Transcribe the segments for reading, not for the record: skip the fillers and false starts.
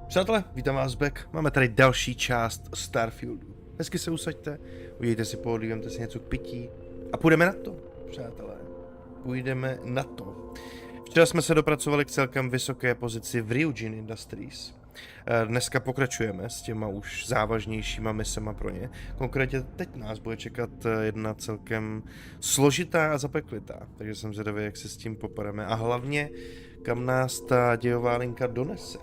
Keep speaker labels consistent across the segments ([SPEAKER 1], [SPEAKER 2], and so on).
[SPEAKER 1] Přátelé, vítám vás back. Máme tady další část Starfieldu. Hezky se usaďte, udějte si pohodlí, vemte si něco k pití a půjdeme na to, přátelé. Půjdeme na to. Včera jsme se dopracovali k celkem vysoké pozici v Ryujin Industries. Dneska pokračujeme s těma už závažnějšíma misema pro ně. Konkrétně teď nás bude čekat jedna celkem složitá a zapeklitá. Takže jsem zvědavý, jak se s tím popereme. A hlavně, kam nás ta dějová linka donese.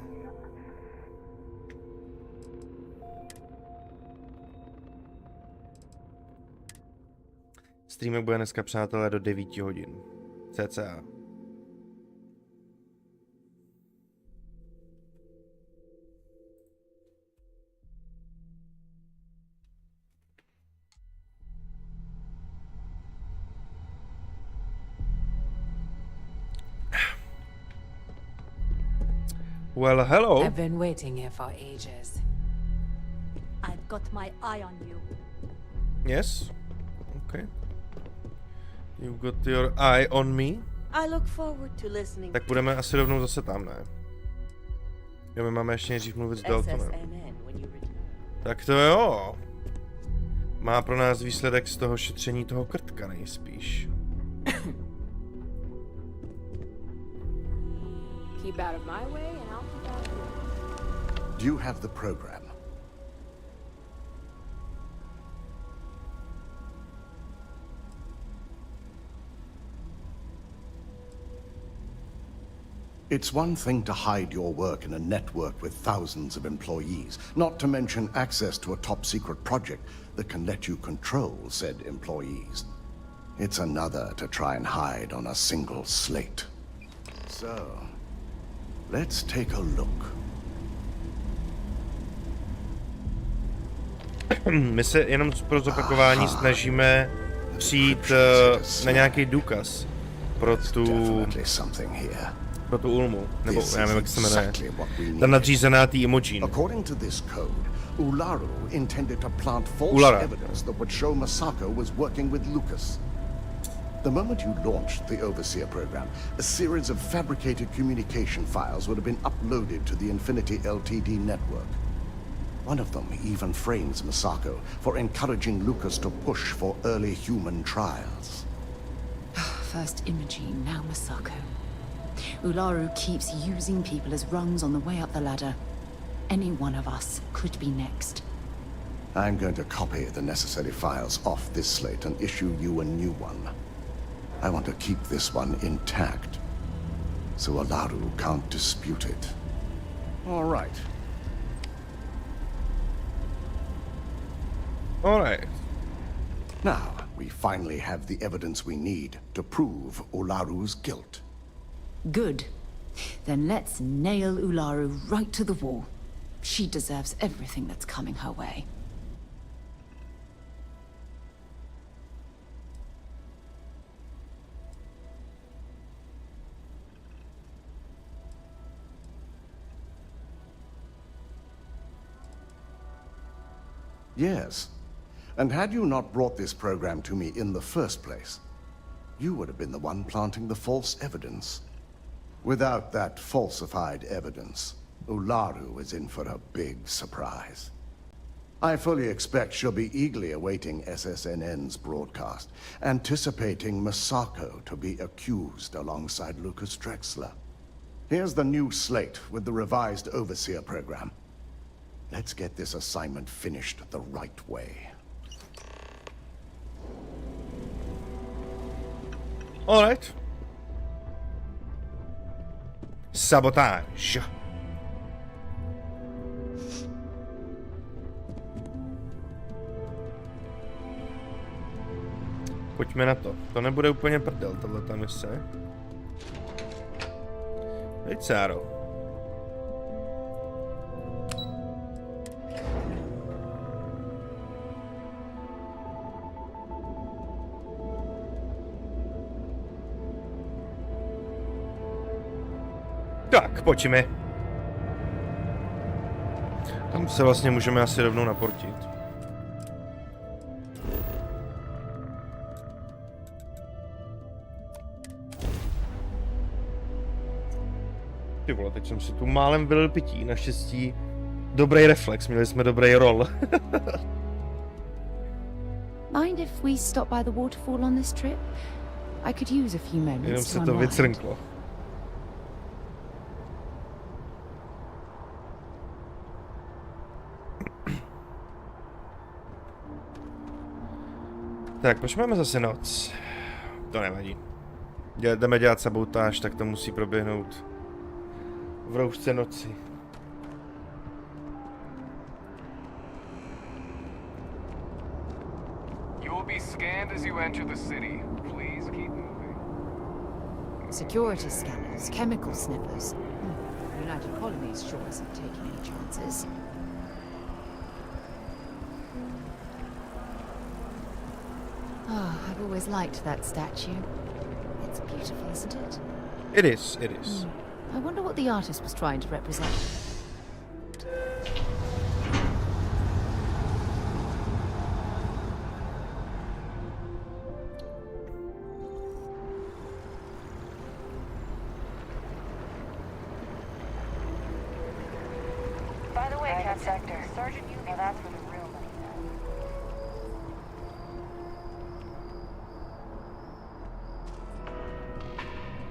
[SPEAKER 1] Streamek bude dneska, přátelé, do 9 hodin. cca. Well, hello.
[SPEAKER 2] I've been waiting here for ages.
[SPEAKER 3] I've got my eye on you.
[SPEAKER 1] Yes. Okay. You've got your eye on me.
[SPEAKER 3] I look forward to listening.
[SPEAKER 1] Tak budeme asi rovnou zase tam, ne? Jo, my máme ještě nejdřív mluvit s Daltonem. Tak to jo. Má pro nás výsledek z toho šetření toho krtka nejspíš.
[SPEAKER 2] Keep out of my way and I'll keep out of yours.
[SPEAKER 4] Do you have the program? It's one thing to hide your work in a network with thousands of employees, not to mention access to a top-secret project that can let you control said employees. It's another to try and hide on a single slate. So, let's take a look.
[SPEAKER 1] My se jenom pro zopakování snažíme přijít na nějaký důkaz pro tu Ulmu, nebo já nevím, jak se jmenuje. Ta nadřízená tý Imogen.
[SPEAKER 4] According to this code, Ularu intended to plant false evidence that would show Masako was working with Lucas. The moment you launched the Overseer program, a series of fabricated communication files would have been uploaded to the Infinity Ltd network. One of them even frames Masako for encouraging Lucas to push for early human trials.
[SPEAKER 5] First Imogen, now Masako. Ularu keeps using people as rungs on the way up the ladder. Any one of us could be next.
[SPEAKER 4] I'm going to copy the necessary files off this slate and issue you a new one. I want to keep this one intact, so Ularu can't dispute it. All right.
[SPEAKER 1] All right.
[SPEAKER 4] Now, we finally have the evidence we need to prove Ularu's guilt.
[SPEAKER 5] Good. Then let's nail Ularu right to the wall. She deserves everything that's coming her way.
[SPEAKER 4] Yes. And had you not brought this program to me in the first place, you would have been the one planting the false evidence. Without that falsified evidence, Ularu is in for a big surprise. I fully expect she'll be eagerly awaiting SSNN's broadcast, anticipating Masako to be accused alongside Lucas Drexler. Here's the new slate with the revised overseer program. Let's get this assignment finished the right way.
[SPEAKER 1] Alright. Sabotáž. Pojďme na to. To nebude úplně prdel, tato mise. Hej, cáro. Tak, pojďme. Tam se vlastně můžeme asi rovnou naportit. Ty vole, teď jsem si tu málem vylil pití, naštěstí dobrý reflex, měli jsme dobrý roll.
[SPEAKER 5] Mind if we stop by the waterfall on this trip? I could use a few moments
[SPEAKER 1] Jenom
[SPEAKER 5] to
[SPEAKER 1] se to
[SPEAKER 5] unwind.
[SPEAKER 1] vycrnklo. Tak, proč máme zase noc? To nevadí. Jdeme dělat sabotáž, tak to musí proběhnout v roušce noci.
[SPEAKER 6] You will be scanned as you enter the city. Please keep moving.
[SPEAKER 5] Security scanners, chemical sniffers. United Colonies sure isn't taking any chances. Oh, I've always liked that statue. It's beautiful, isn't it?
[SPEAKER 1] It is, it is.
[SPEAKER 5] I wonder what the artist was trying to represent.
[SPEAKER 7] By the way, Cat Sector, Sergeant, you know that's where the real money's at.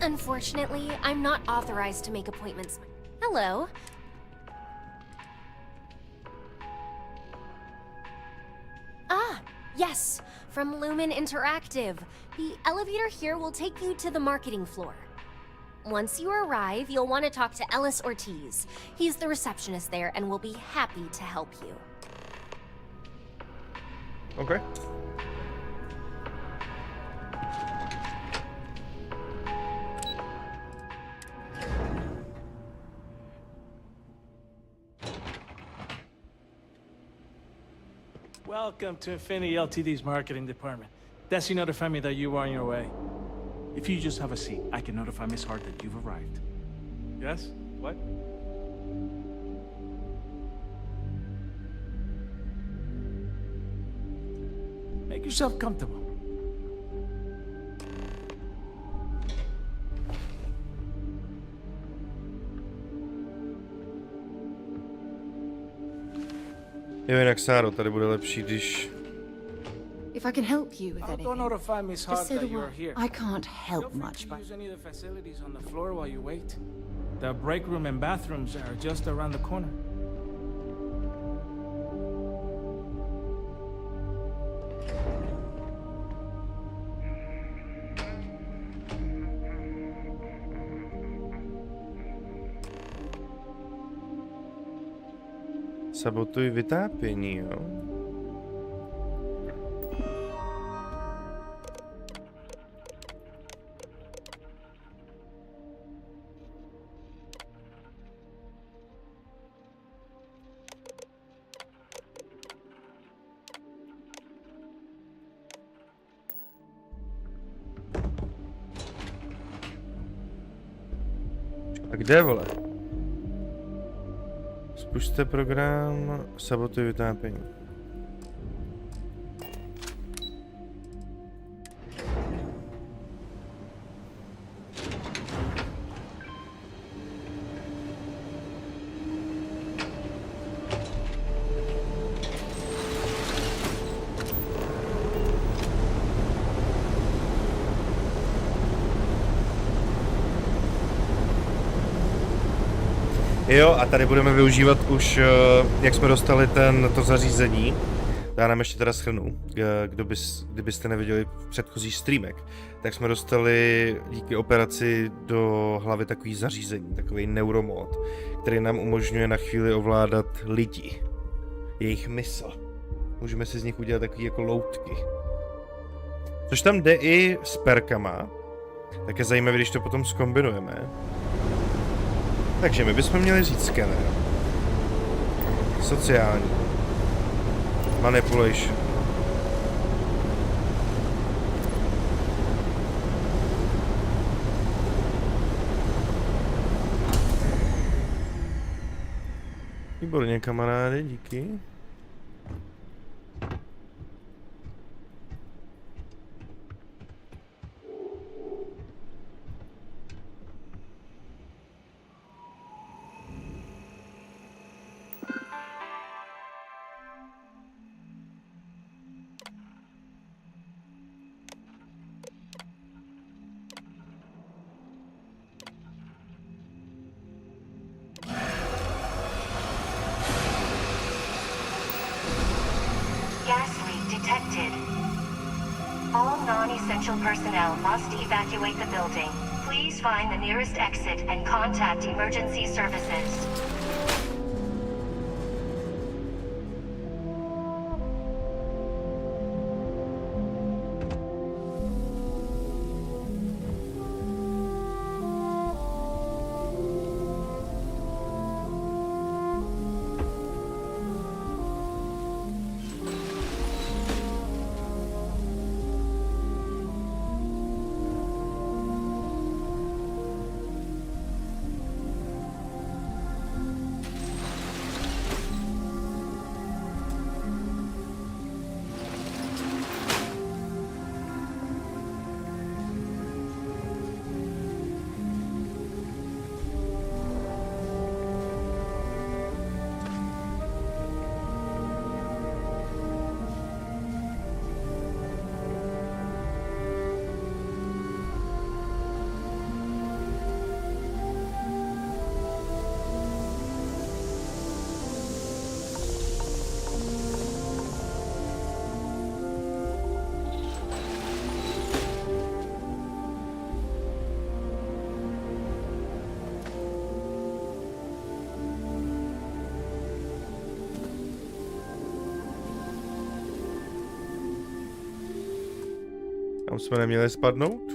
[SPEAKER 8] Unfortunately, I'm not authorized to make appointments. Hello. Ah, yes, from Lumen Interactive. The elevator here will take you to the marketing floor. Once you arrive, you'll want to talk to Ellis Ortiz. He's the receptionist there and will be happy to help you.
[SPEAKER 1] Okay.
[SPEAKER 9] Welcome to Infinity Ltd's marketing department. Desi notified me that you were on your way. If you just have a seat, I can notify Miss Hart that you've arrived. Yes? What? Make yourself comfortable.
[SPEAKER 1] Jo, jinak Sáro, tady bude lepší, když...
[SPEAKER 5] If I can help you with
[SPEAKER 9] I'll go
[SPEAKER 5] anything,
[SPEAKER 9] notify Miss
[SPEAKER 5] just
[SPEAKER 9] Hart
[SPEAKER 5] say the
[SPEAKER 9] that you're
[SPEAKER 5] word.
[SPEAKER 9] here.
[SPEAKER 5] I can't help
[SPEAKER 9] Feel free
[SPEAKER 5] much,
[SPEAKER 9] to
[SPEAKER 5] but
[SPEAKER 9] use any of the facilities on the floor while you wait. The break room and bathrooms are just around the corner.
[SPEAKER 1] Sabotuj vytápění, jo? A kde, vole? Spušťte program, sabotuj vytápění. Jo, a tady budeme využívat už, jak jsme dostali to zařízení. Já nám ještě teda shrnu, kdybyste neviděli předchozí streamek, tak jsme dostali díky operaci do hlavy takový zařízení, takový neuromod, který nám umožňuje na chvíli ovládat lidi, jejich mysl. Můžeme si z nich udělat takový jako loutky. Což tam jde i s perkama, tak je zajímavé, když to potom zkombinujeme. Takže my bychom měli říct skener. Sociální. Manipulation. Výborně, kamarády, díky.
[SPEAKER 7] Personnel must evacuate the building. Please find the nearest exit and contact emergency services.
[SPEAKER 1] Tam jsme neměli spadnout?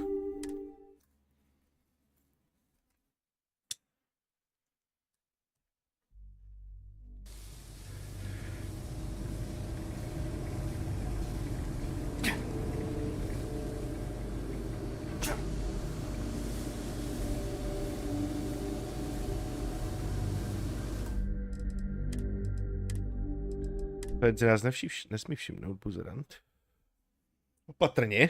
[SPEAKER 1] Teď se nás nesmí všimnout buzerant. Opatrně.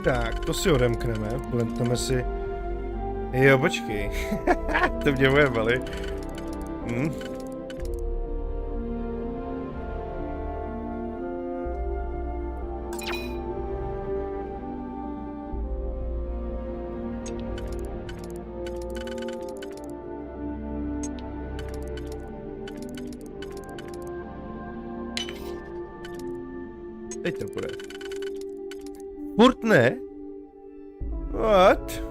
[SPEAKER 1] Tak, to si odemkneme, budeme si... Jo, počkej. To mě bude bali. Teď to bude. Furt ne? What?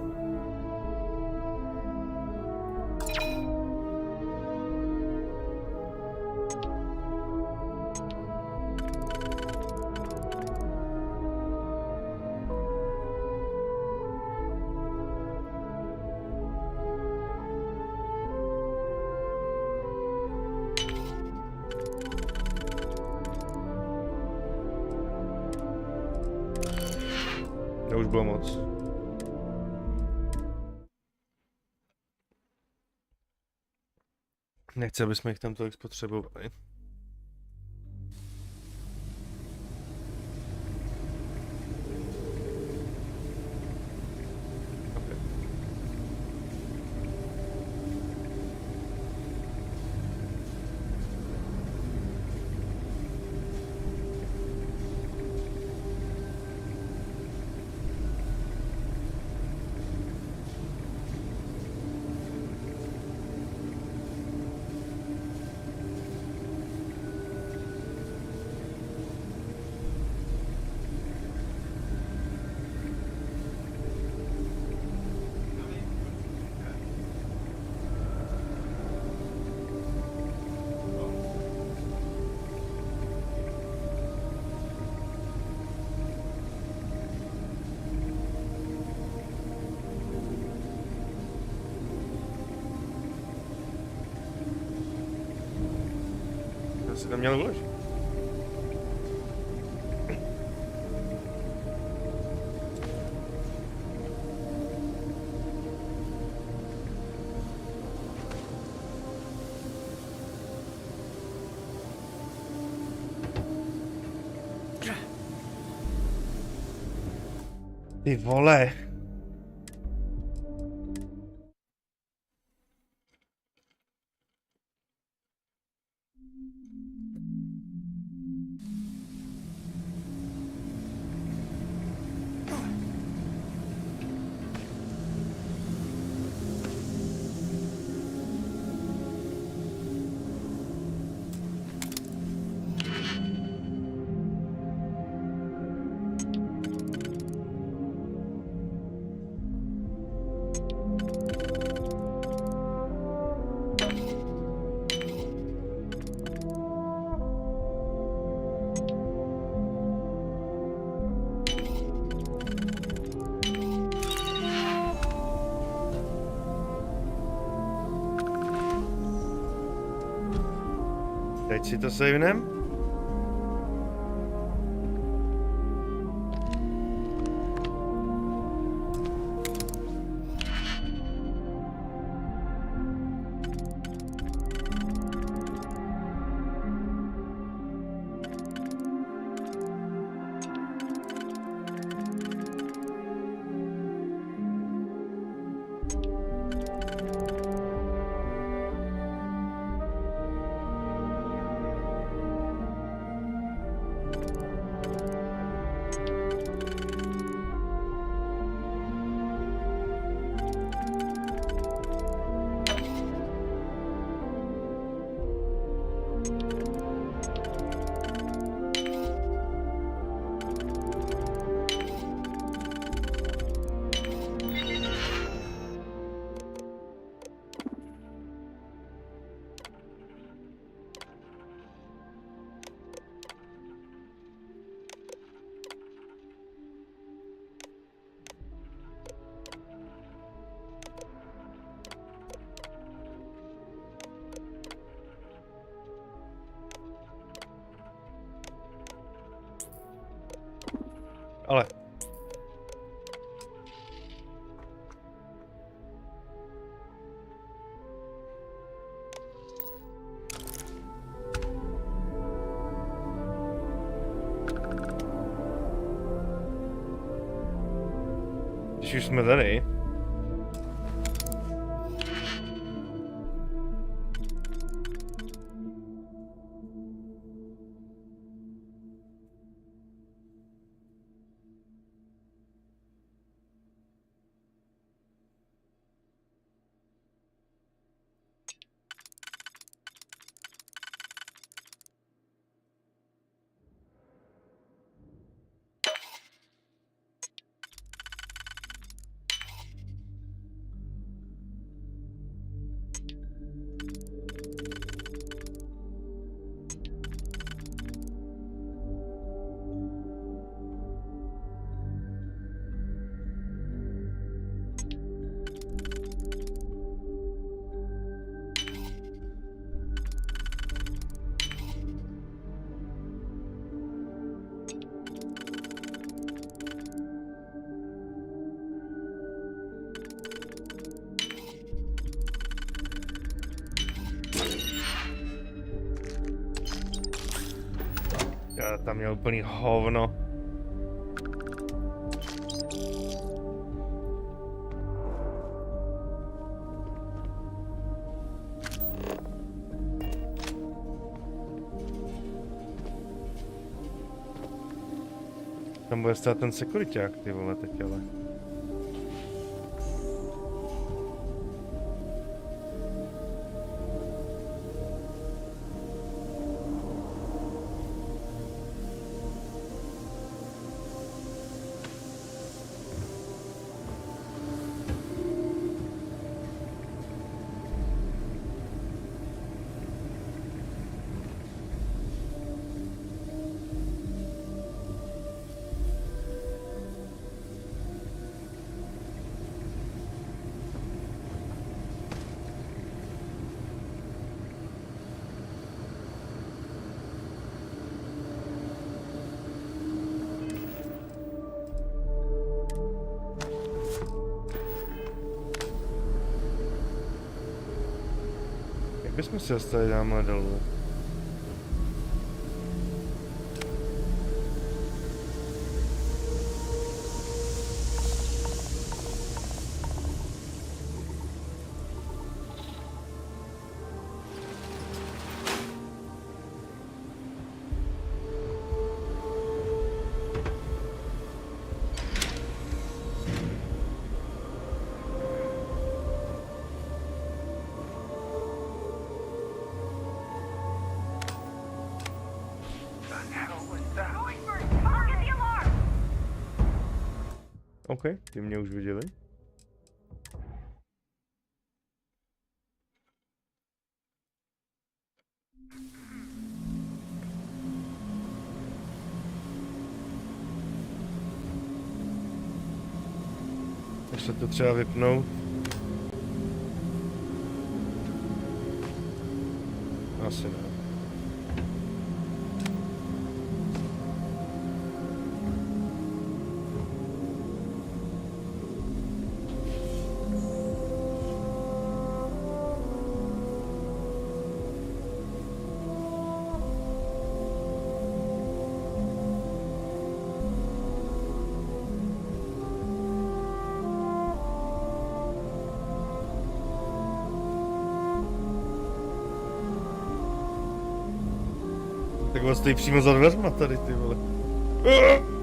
[SPEAKER 1] To už bylo moc. Nechci, aby jsme jich tam tolik spotřebovali. Já si tam měl vložit. Ty vole. Teď si to savenem. Ale. Když už jsme tady. tam měl úplný hovno. Tam bude stát ten sekuriťák, ty vole, teď ale. Jak bychom se dostali dámhle dolů? OK, ty mě už viděli. Až se to třeba vypnout. Asi ne. Tak on stojí přímo za dveřma tady, ty vole.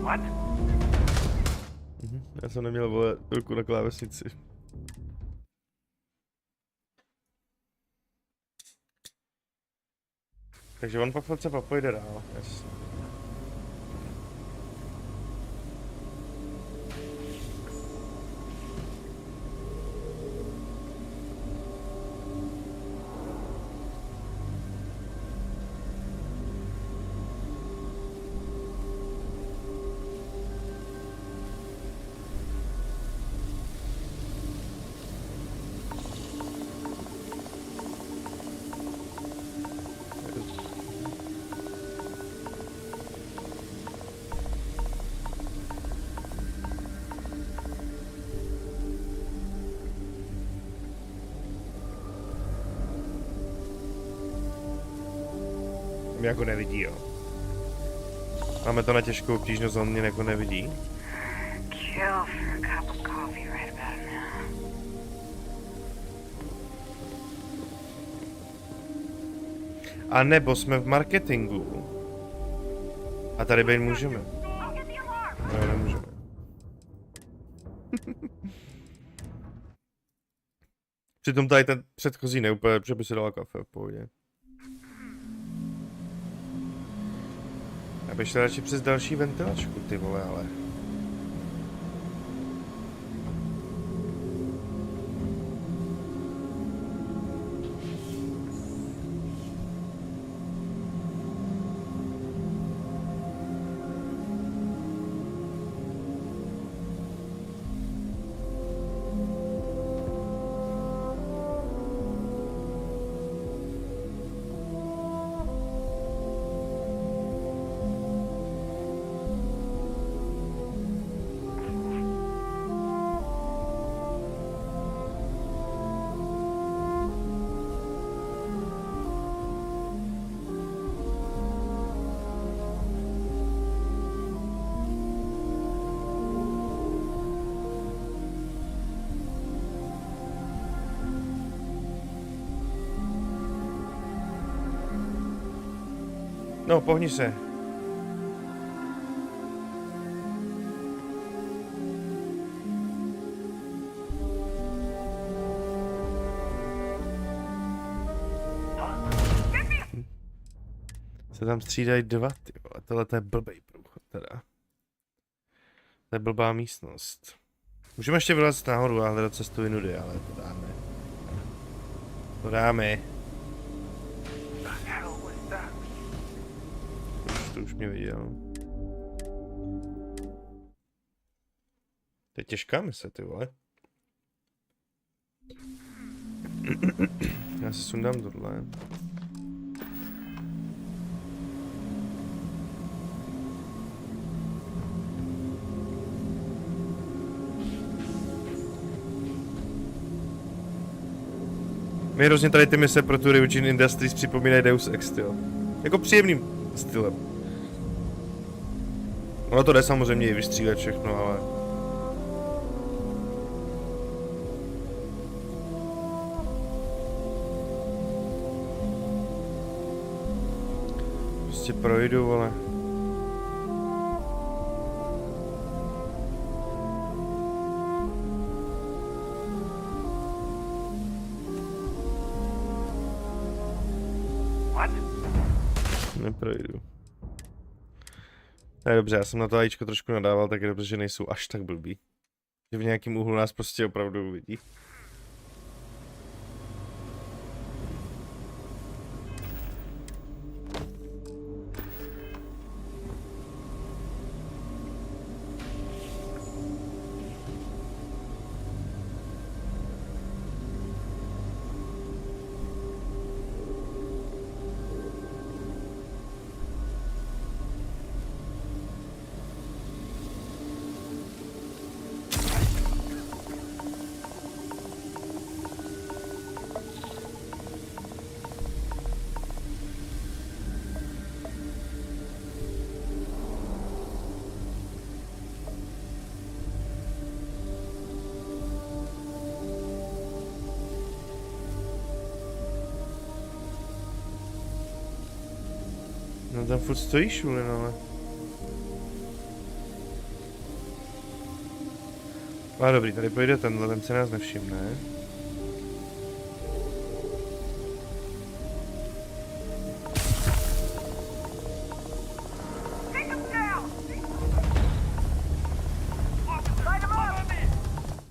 [SPEAKER 6] What?
[SPEAKER 1] Já jsem neměl, vole, ruku na klávesnici. Takže on pak se pojde dál, jasně. Mě jako nevidí, jo. Máme to na těžkou obtížnost, on mě jako nevidí.
[SPEAKER 7] Kill for a cup of coffee right about now.
[SPEAKER 1] A nebo jsme v marketingu. A tady být můžeme. No, nemůžeme. Přitom tady ten předchozí neúplně, že by si dala kafe v pohodě. Já bych šel radši přes další ventilačku, ty vole, ale... No, pohni se. Se tam střídají dva, ty vole. Tohle to je blbej průchod, teda. To je blbá místnost. Můžeme ještě vylezat nahoru a hledat cestu vinudy, ale to dáme. To dáme. To už mě viděl. To je těžká mise, ty vole. Já si sundám tohle. Mě hrozně tady ty mise pro tu Ryujin Industries připomínají Deus Ex styl. Jako příjemným stylem. Ono to jde samozřejmě i vystřílet všechno, ale... Prostě projdu, ale... Neprojdu. Tak dobře, já jsem na to lajčko trošku nadával, tak je dobře, že nejsou až tak blbý. Že v nějakém úhlu nás prostě opravdu uvidí. No tam furt stojí šulin, ale... A dobrý, tady pojde tenhle, ten se nás nevšimne.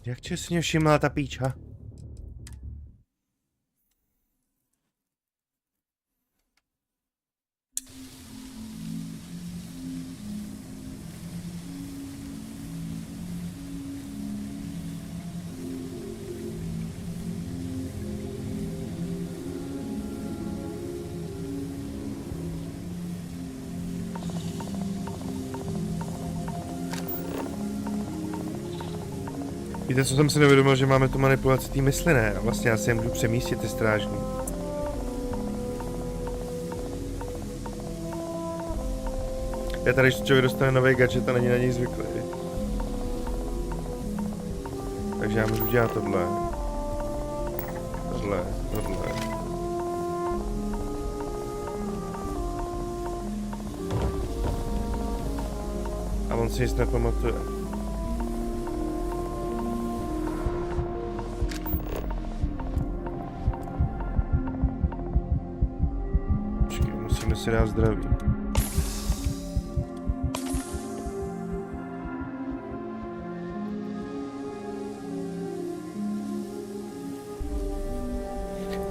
[SPEAKER 1] Jak tě si mě všimla ta píča? Víte, co jsem si nevědomil, že máme tu manipulaci té mysli, ne? A vlastně já si je můžu přemístit, ty strážní. Já tady, když člověk dostane nový gadget a není na něj zvyklý. Takže já můžu dělat tohle. Tohle. A on si nic nepamatuje. Si dá zdraví.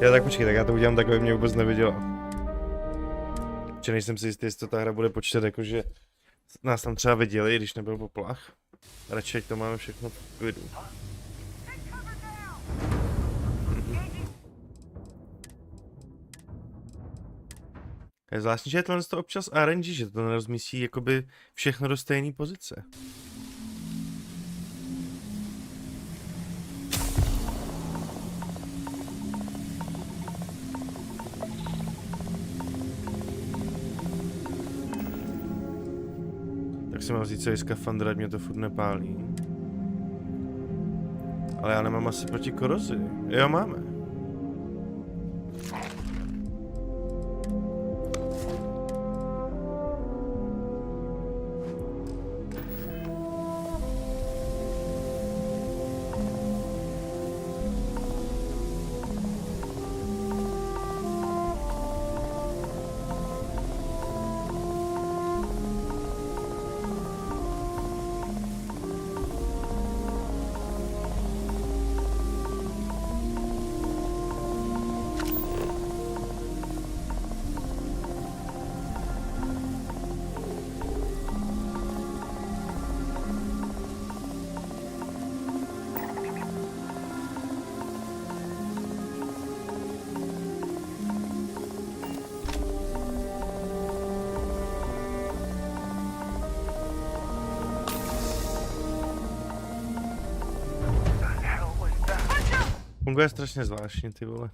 [SPEAKER 1] Já tak počkej, tak já to udělám tak, aby mě vůbec neviděla. Protože nejsem si jistý, jestli ta hra bude počítat jako, že nás tam třeba viděli, když nebyl poplach. Radši to máme všechno v klidu. Je zvláštní, že je tohle občas RNG, že to nerozmístí jakoby všechno do stejné pozice. Tak si mám vzít celý skafandr, ať mě to furt nepálí. Ale já nemám asi proti korozi. Jo, máme. Funguje strašně zvláštně, ty vole.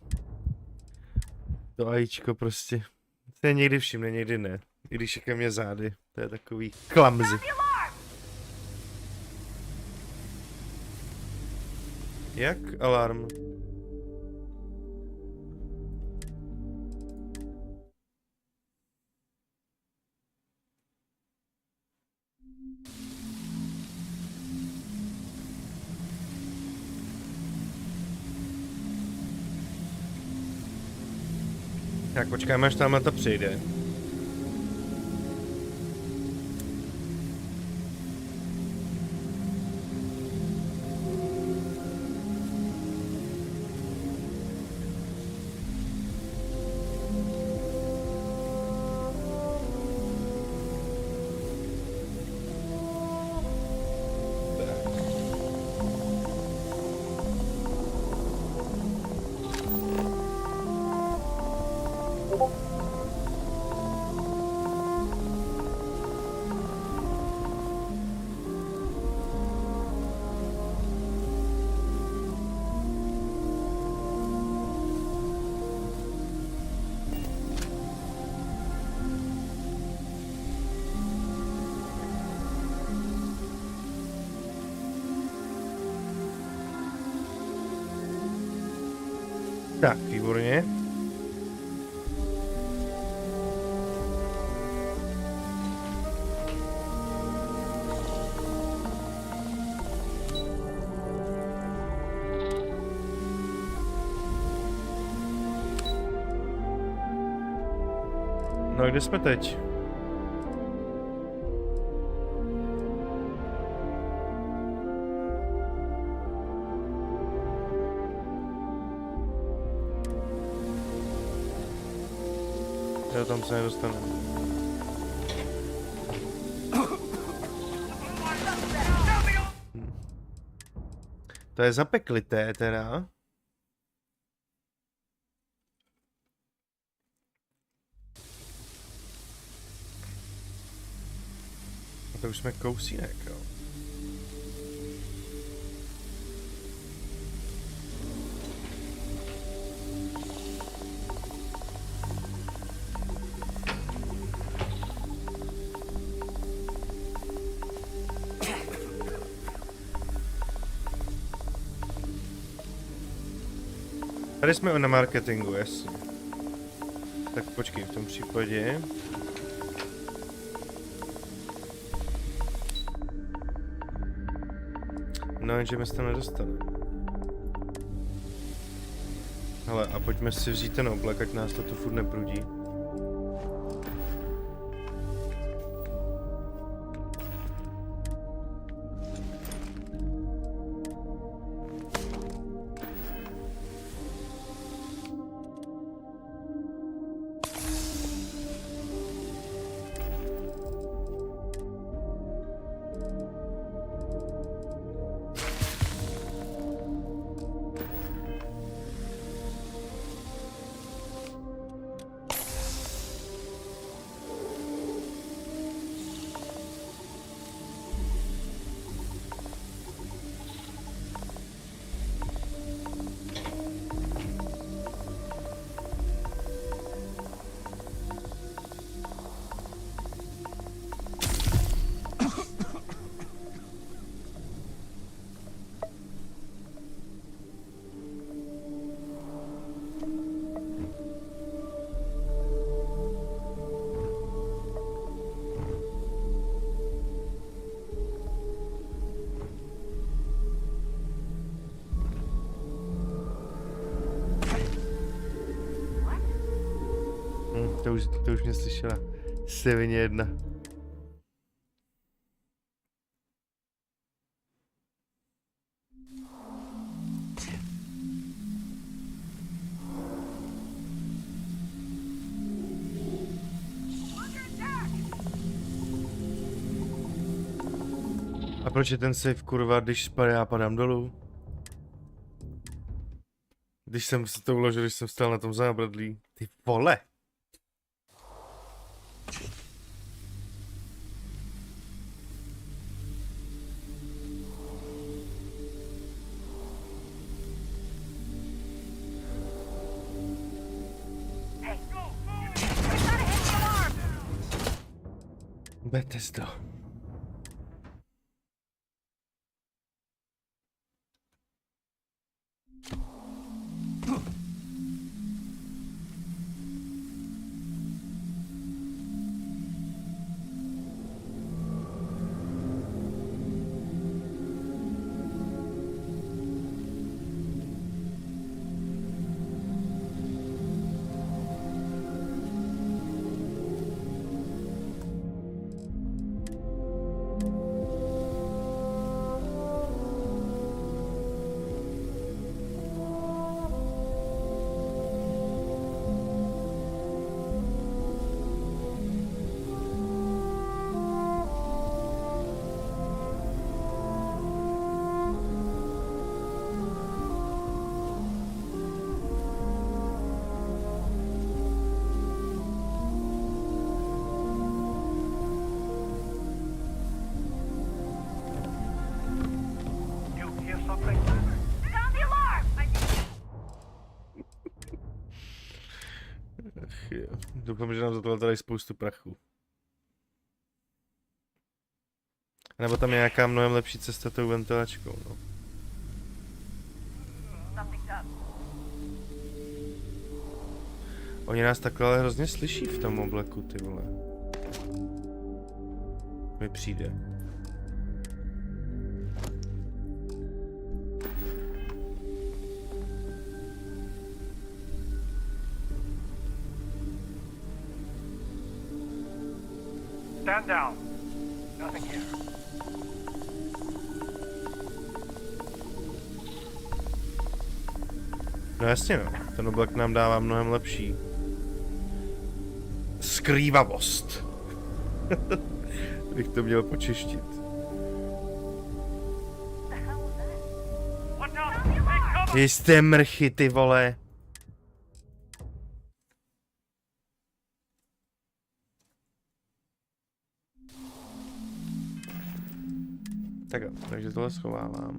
[SPEAKER 1] To ajíčko prostě. To je někdy všimne, někdy ne. I když je ke mně zády. To je takový clumsy. Jak? Alarm. Tak počkáme, až tamhle to přijde. Tak, výborně. No a kde jsme teď? Já tam se nedostanu. To je zapeklité teda. A to už jsme kousínek, jo. Tady jsme na marketingu, jasně. Tak počkej, v tom případě... No, jenže my se tam nedostaneme. Hele, a pojďme si vzít ten oblek, ať nás to tu furt neprudí. To už mě slyšela. Sevině jedna. A proč je ten safe kurva, když spadá, já padám dolů? Když jsem se to uložil, když jsem stál na tom zábradlí. Ty vole! Bethesda. Doufám, že nám za tohle tady spoustu prachu. Nebo tam je nějaká mnohem lepší cesta tou ventilačkou, no. Oni nás takhle ale hrozně slyší v tom obleku, ty vole. Mi přijde.
[SPEAKER 6] Stand down. Nothing here.
[SPEAKER 1] No jasně no, ten oblek nám dává mnohem lepší skrývavost. Bych to měl počeštit. Jste mrchy, ty vole. Tak jo, takže tohle schovávám.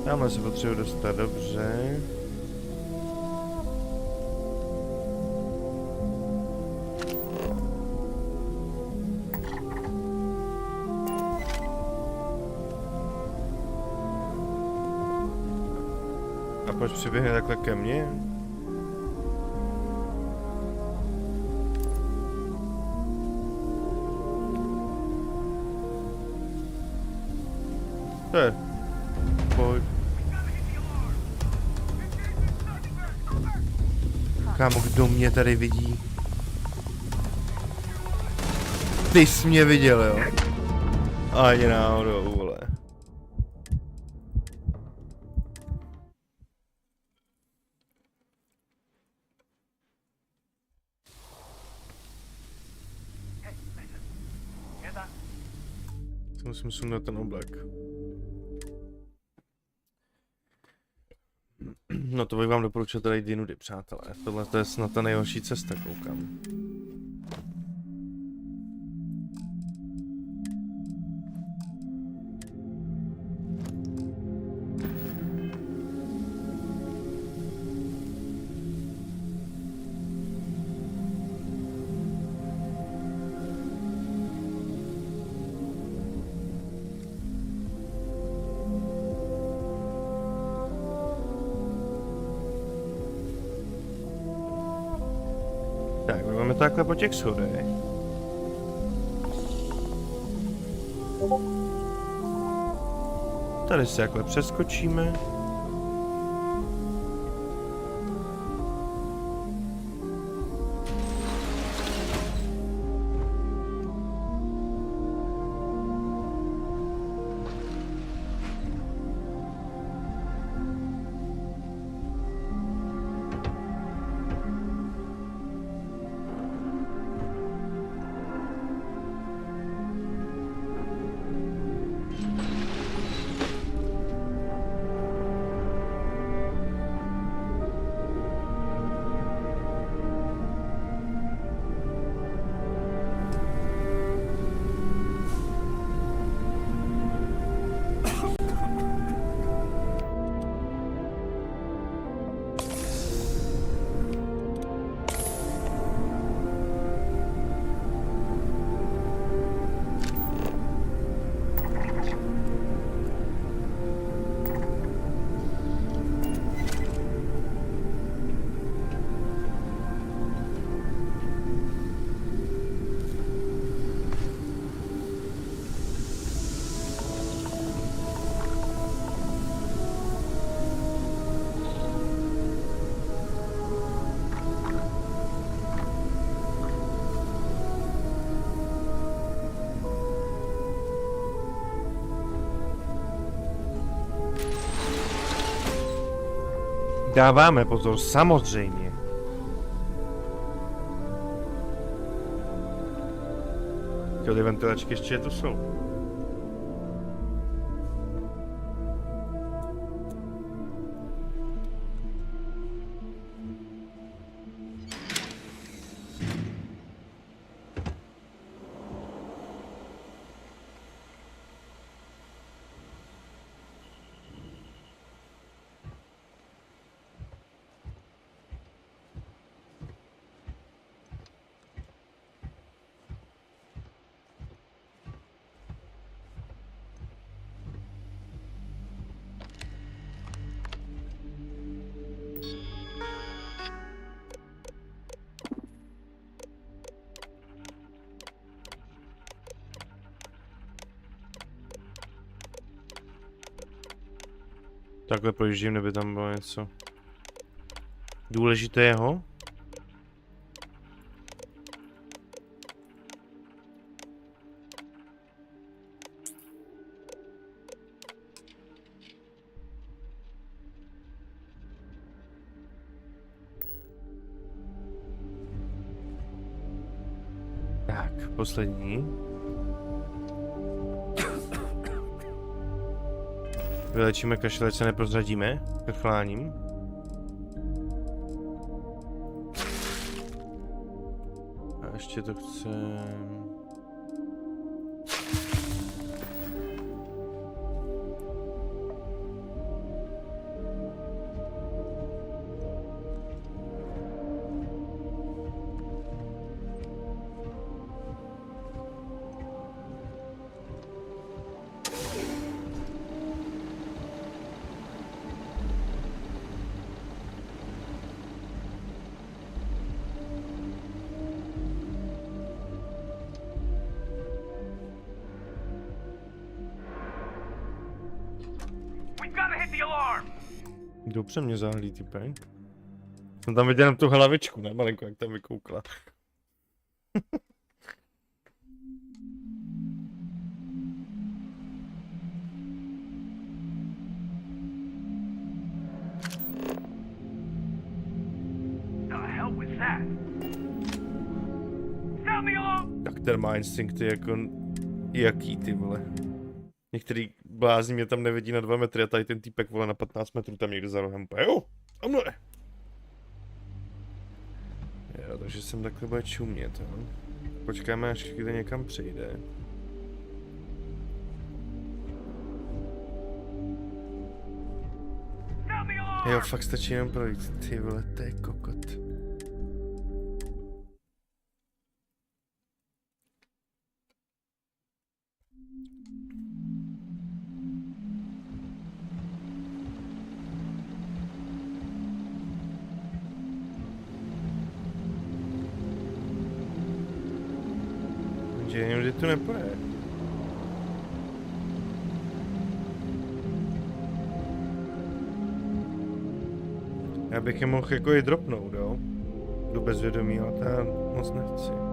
[SPEAKER 1] Tamhle se potřebuji dostat, dobře. A proč přiběhne takhle ke mně? Pojď. Kámo, kdo mě tady vidí? Ty jsi mě viděl, jo? Ani náhodou, vole. Musím sundat ten oblek. No to bych vám doporučil tady jít jinudy, přátelé. Tohle to je snad ta nejhorší cesta, koukám. Tak, budeme takhle po těch schodech. Tady se takhle přeskočíme. Dáváme pozor, samozřejmě. Ty ventilačky ještě tu jsou. Takhle projíždím, kdyby tam bylo něco důležitého. Tak, poslední. Vylečíme kašel, ať se neprozradíme krchláním. A ještě to chcem... Dobře mě zahlí, typej. Jsem tam viděl tu hlavičku, ne malinko, jak tam vykoukla. Tak ten má instinkty jako... Jaký, ty vole. Některý blázni mě tam nevidí na 2 metry a tady ten týpek, vole, na 15 metrů tam někde za rohem. Jo, tamhle. Jo, takže jsem takhle bude čumět, jo. Počkáme, až chvíli někam přijde. Jo, fakt stačí jenom projít, ty vole, to je kokot. Nevím, že to nepojede. Já bych je mohl jako i dropnout, jo? Do bezvědomí, ale to já moc nechci.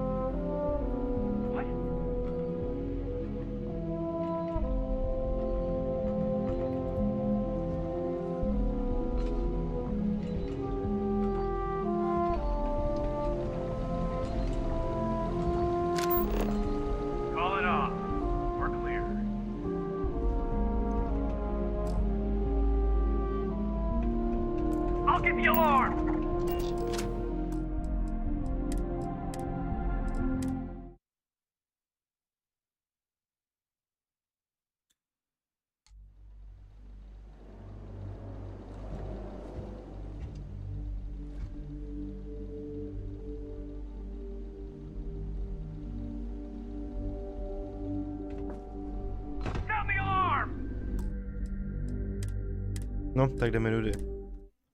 [SPEAKER 1] No, tak jdeme dudy.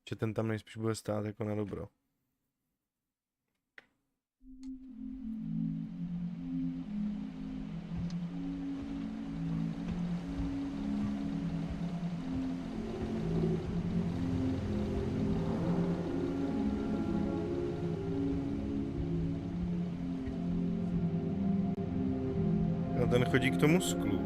[SPEAKER 1] Že ten tam nejspíš bude stát jako na dobro. A ten chodí k tomu sklu.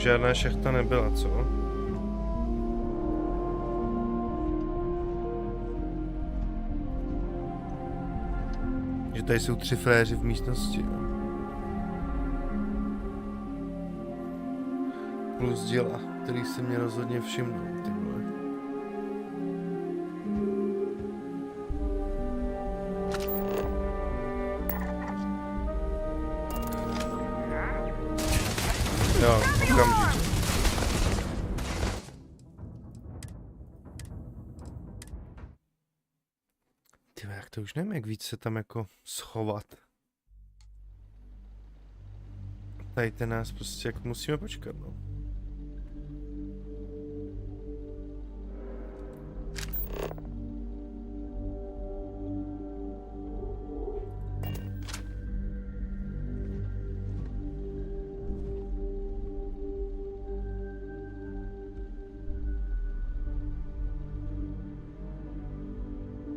[SPEAKER 1] už žádná šachta nebyla, co? Že tady jsou 3 fréři v místnosti, jo? Plus děla, který si mě rozhodně všimnul, ty vole. Jo, okamžitě. Tyhle, jak to už nevím, jak víc se tam jako schovat. Tady ten nás prostě jak musíme počkat, no.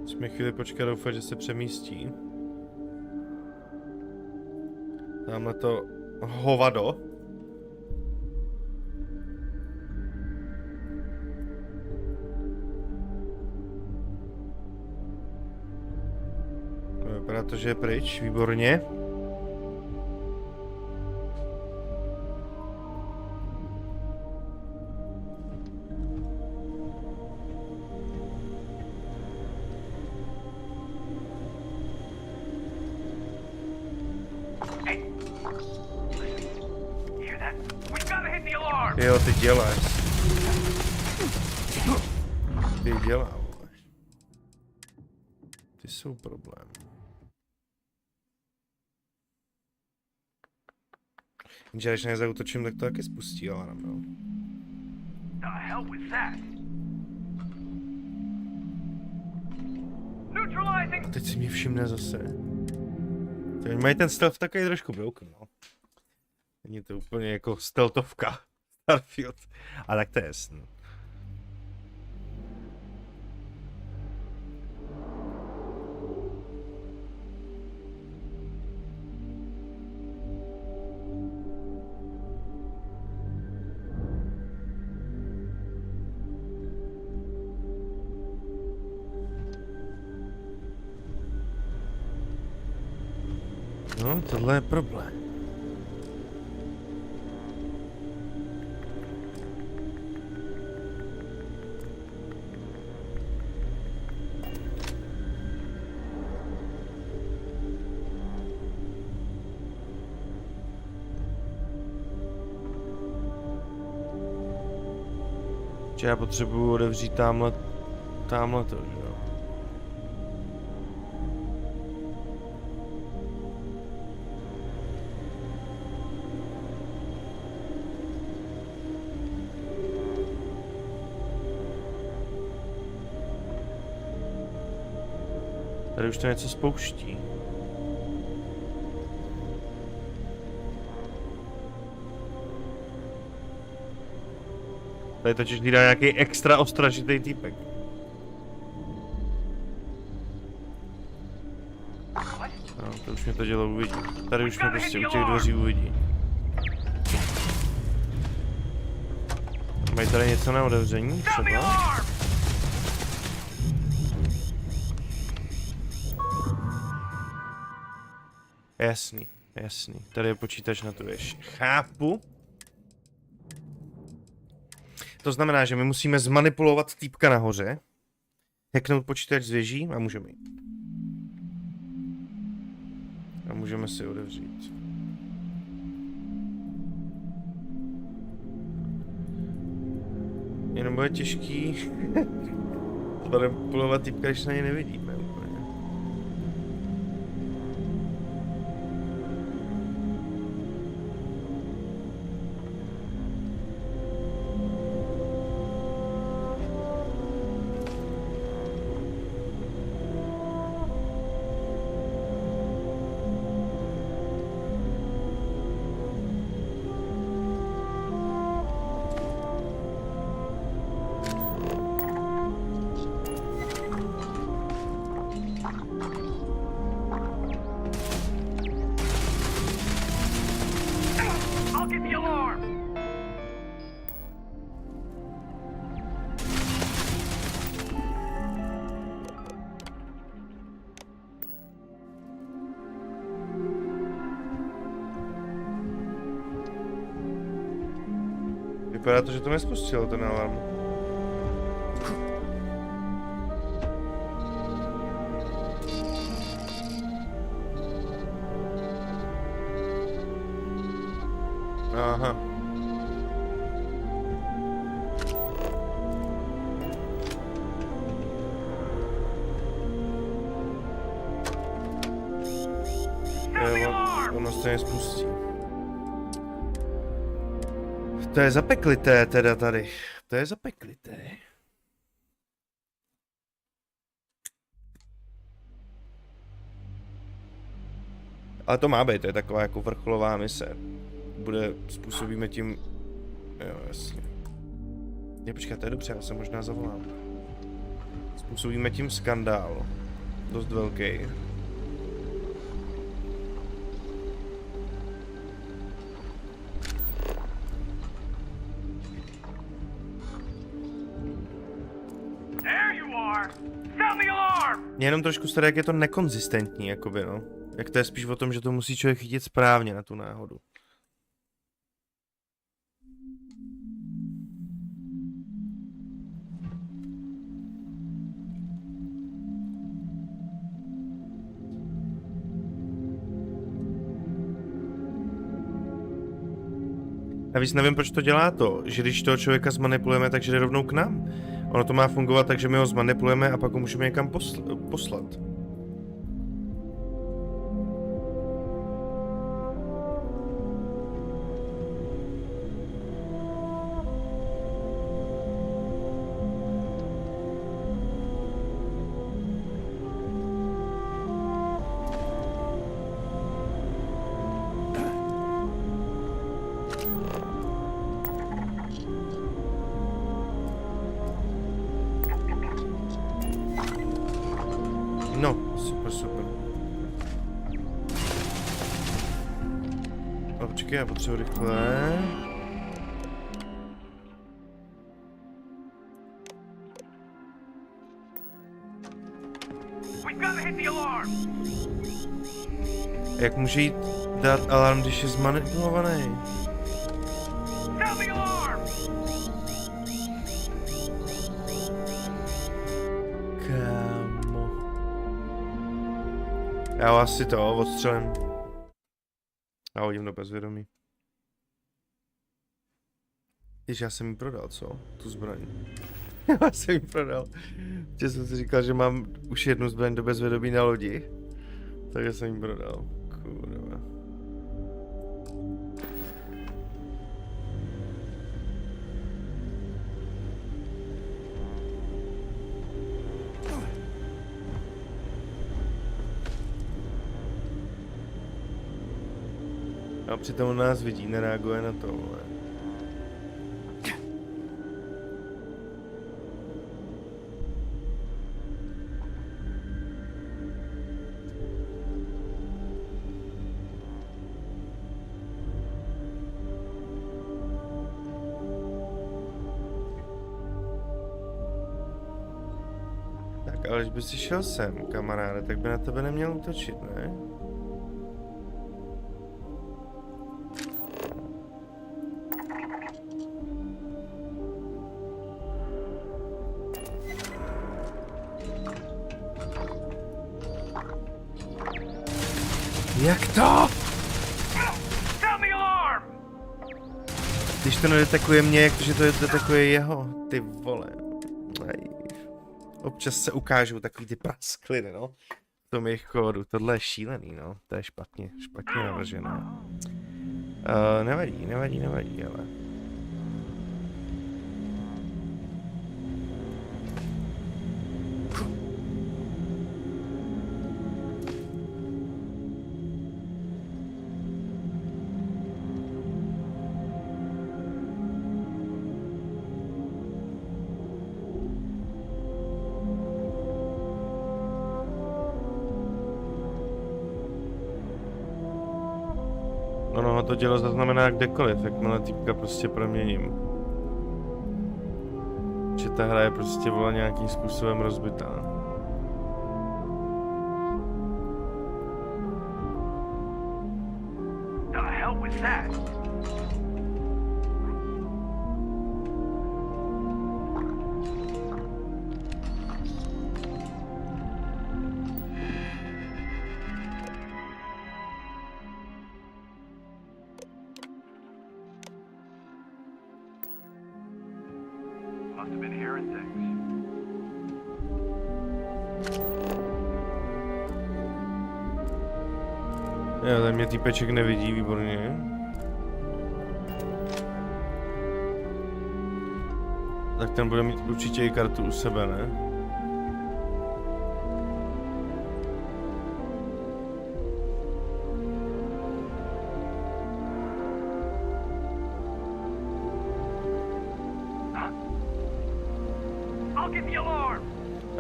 [SPEAKER 1] Musíme chvíli počkat, doufat, že se přemístí. Tamhle to hovado. Vypadá to, že je pryč, výborně. Jo, ty děláš. Ty děláš. Ty jsou problém. Jenže když nezautočím, tak to taky spustí alarm, no. A teď si mě všimne zase. Teď mají ten stealth takový trošku broken, no. Není to úplně jako stealthovka. Starfield. A tak to je jasný. No, tohle je problém. Já potřebuju otevřít tamhle to, že jo. Tady už to něco spouští. Tady totiž dá nějaký extra ostražitý týpek. No, to už mě to dělo uvidí. Tady už mě prostě u těch dveří uvidí. Mají tady něco na otevření třeba? Jasný, jasný. Tady je počítač na tu věž. Chápu. To znamená, že my musíme zmanipulovat týpka nahoře, hacknout počítač z věží a můžeme jít. A můžeme si otevřít. Jenom bude těžký zmanipulovat týpka, když na něj nevidíme úplně. vypadá to, že to nespustilo ten alarm. Aha. Ono se nespustí. To je zapeklité teda tady. To je zapeklité. Ale to má být, to je taková jako vrcholová mise. Způsobíme tím... Jo, jasně. Ne, počkej, to je dobře, já se možná zavolám. Způsobíme tím skandál. Dost velký. Mě jenom trošku staré, jak je to nekonzistentní, jakoby, no. Jak to je spíš o tom, že to musí člověk chytit správně na tu náhodu. Navíc nevím, proč to dělá to, že když toho člověka zmanipulujeme, takže jde rovnou k nám. Ono to má fungovat tak, že my ho zmanipulujeme a pak ho můžeme někam poslat. No, super, super. A počkej, já potřebuji rychle. Jak může jít dát alarm, když je zmanipulovaný? Já asi to odstřelím. Já hodím do bezvědomí. Když já jsem jí prodal, co? Tu zbraň. Já jsem jí prodal. Že jsem si říkal, že mám už jednu zbraň do bezvědomí na lodi. Takže jsem jí prodal. Kurva. A přitom on nás vidí, nereaguje na to, ale... Tak, ale když by si šel sem, kamaráde, tak by na tebe neměl útočit, ne? Jak to? Když to nedetekuje mě, jak to, že to detekuje jeho, ty vole. Občas se ukážou takový ty praskliny, no. V tom jejich kódu, tohle je šílený, no. To je špatně navržené. Nevadí, ale... Ono to dělo zaznamená kdekoliv, jakmile týpka prostě proměním. Že ta hra je prostě vola nějakým způsobem rozbitá.
[SPEAKER 6] Must have been hearing things.
[SPEAKER 1] Jo, tady mě týpeček nevidí, výborně. Tak ten bude mít určitě i kartu u sebe, ne?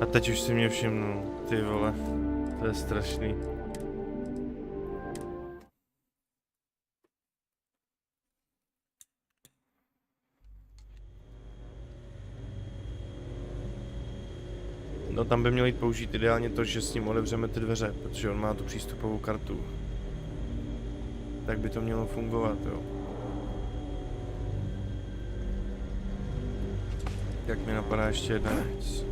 [SPEAKER 1] A teď už si mě všimnul, ty vole, to je strašný. No tam by měl jít použít ideálně to, že s ním otevřeme ty dveře, protože on má tu přístupovou kartu. Tak by to mělo fungovat, jo. Jak mi napadá ještě jedna věc.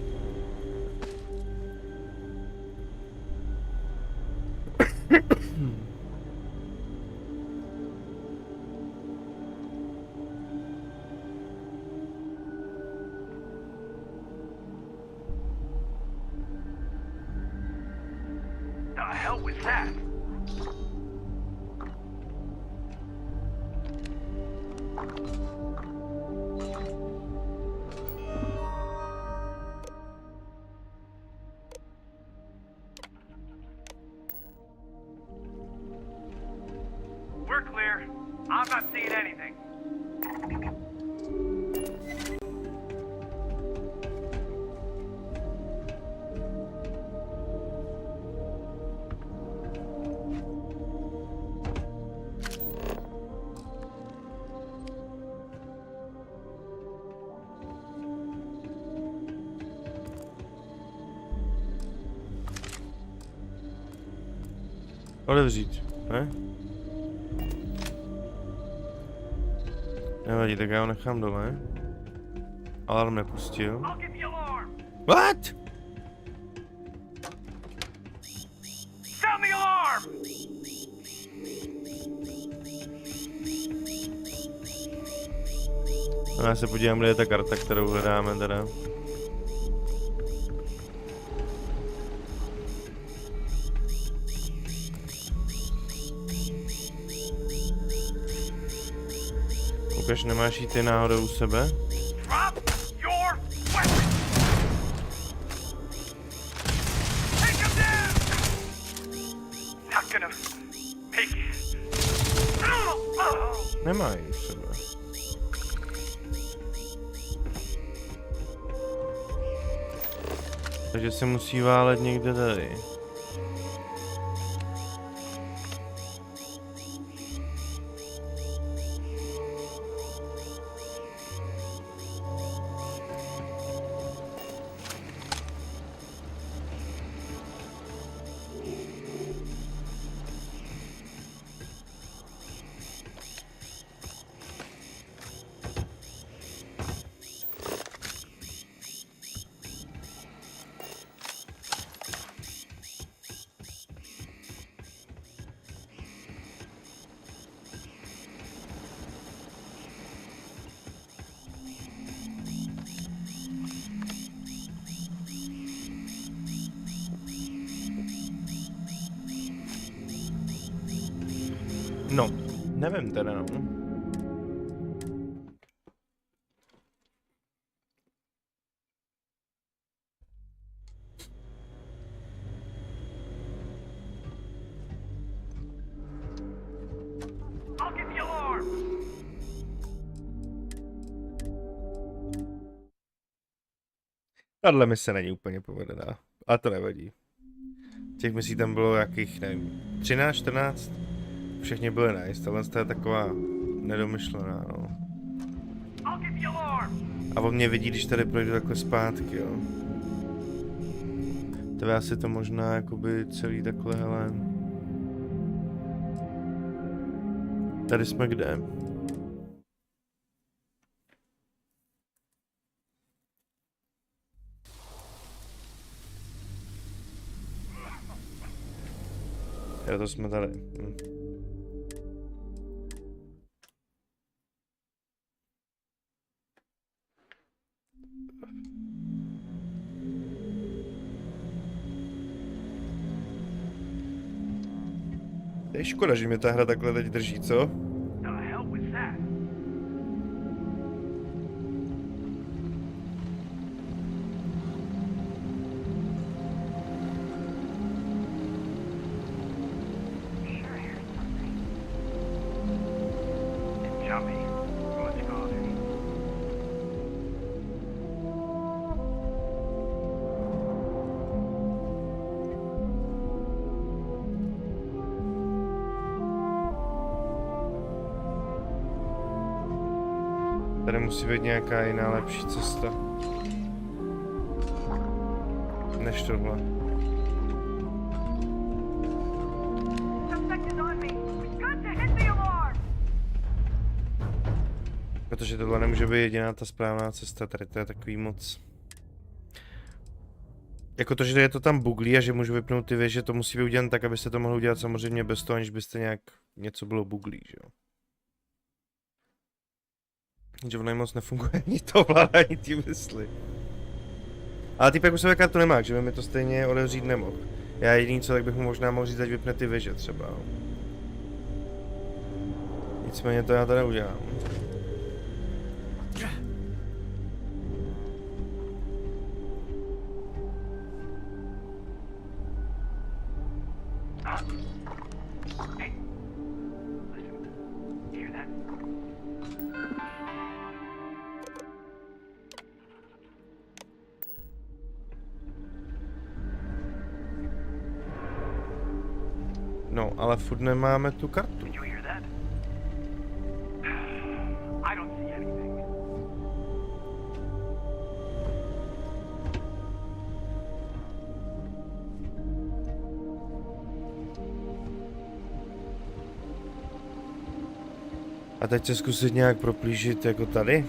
[SPEAKER 6] We're clear. I'm not seeing anything.
[SPEAKER 1] Odevřít, ne? Nevadí, tak já ho nechám dole. Alarm nepustil. What?
[SPEAKER 6] Sound the alarm!
[SPEAKER 1] No, já se podívám, kde je ta karta, kterou hledáme teda. Ukaž, nemáš jí ty náhodou u sebe?
[SPEAKER 6] Drop your weapon! Take him down! Not gonna make it.
[SPEAKER 1] Nemá jí u sebe. Takže se musí válet někde tady. No, nevím teda, no.
[SPEAKER 6] I'll get the alarm!
[SPEAKER 1] Tahle mise není úplně povedená, ale to nevadí. Těch misí tam bylo jakých, nevím, 13, 14? Všechny byly nice, tohle je taková nedomyšlená, no. A on mě vidí, když tady projdu takhle zpátky, jo. To asi to možná jakoby celý takhle, hele. Tady jsme kde? Jo, to jsme tady. Je škoda, že mě ta hra takhle teď drží, co? Tady musí být nějaká jiná lepší cesta. Než tohle. Protože tohle nemůže být jediná ta správná cesta, tady to je takový moc. Jako to, že je to tam buglí a že můžu vypnout ty věže, to musí být udělat tak, abyste to mohli udělat samozřejmě bez toho, aniž byste nějak něco bylo buglí, že jo. Že ono moc nefunguje ani to vládání ty mysli. Ale týpek už sebe kartu nemá, že by mi to stejně odevřít nemohl. Já jediný co, tak bych mu možná mohl říct, ať vypne ty věže třeba. Nicméně to já teda udělám. No, ale furt nemáme tu kartu. A teď se zkusit nějak proplížit jako tady.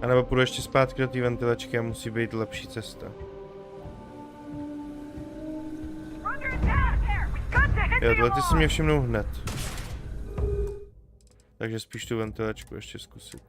[SPEAKER 1] A nebo půjdu ještě zpátky do té ventilačky a musí být lepší cesta. Jo, tohle ty si mě všimnou hned. Takže spíš tu ventilačku ještě zkusit.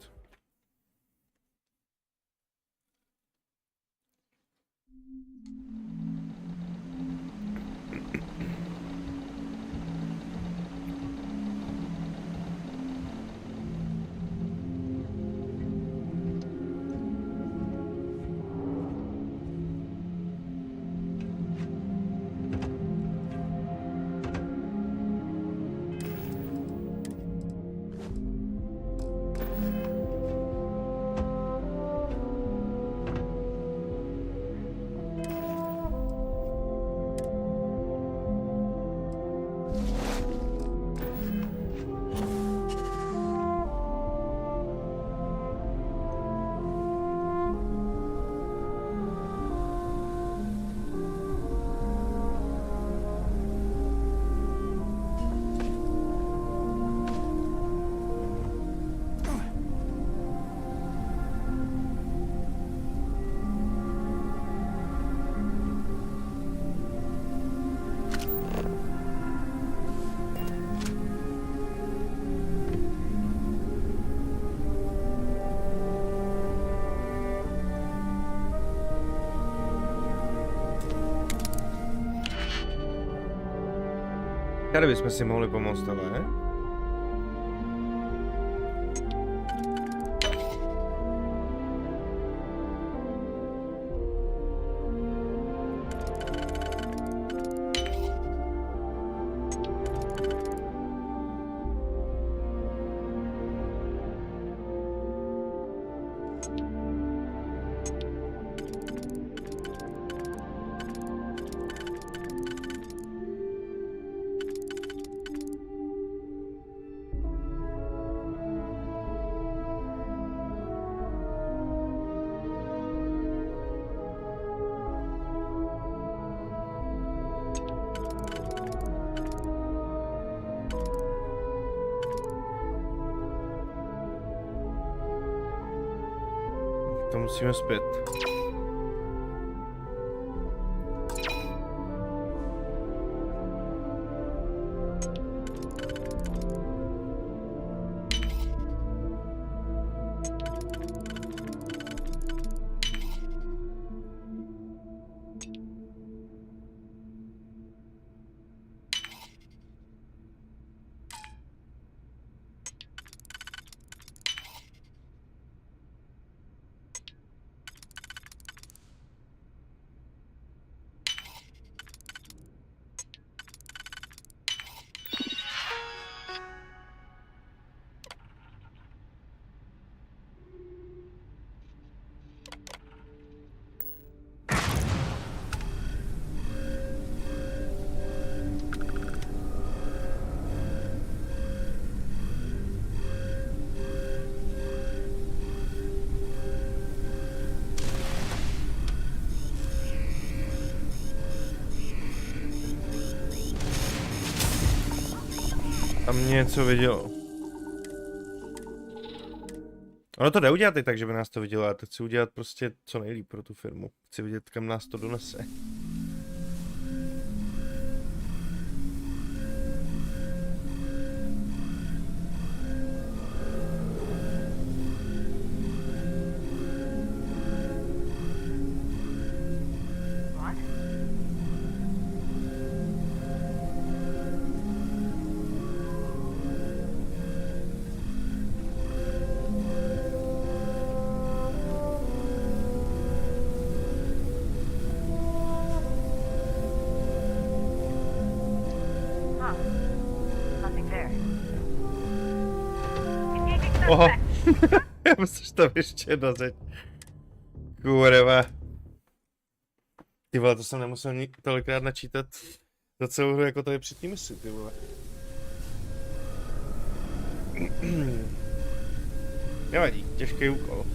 [SPEAKER 1] Tady bychom si mohli pomoct, ale... To musíme zpět. A mě něco vidělo. Ono to jde udělat i tak, že by nás to vidělo, ale to chci udělat prostě co nejlíp pro tu firmu. Chci vidět, kam nás to donese. Oho, já myslím, že tam ještě jedna zeď. Kurva. Ty vole, to jsem nemusel tolikrát načítat za celou hru, jako tady předtím misi, ty vole. Nevadí, těžký úkol.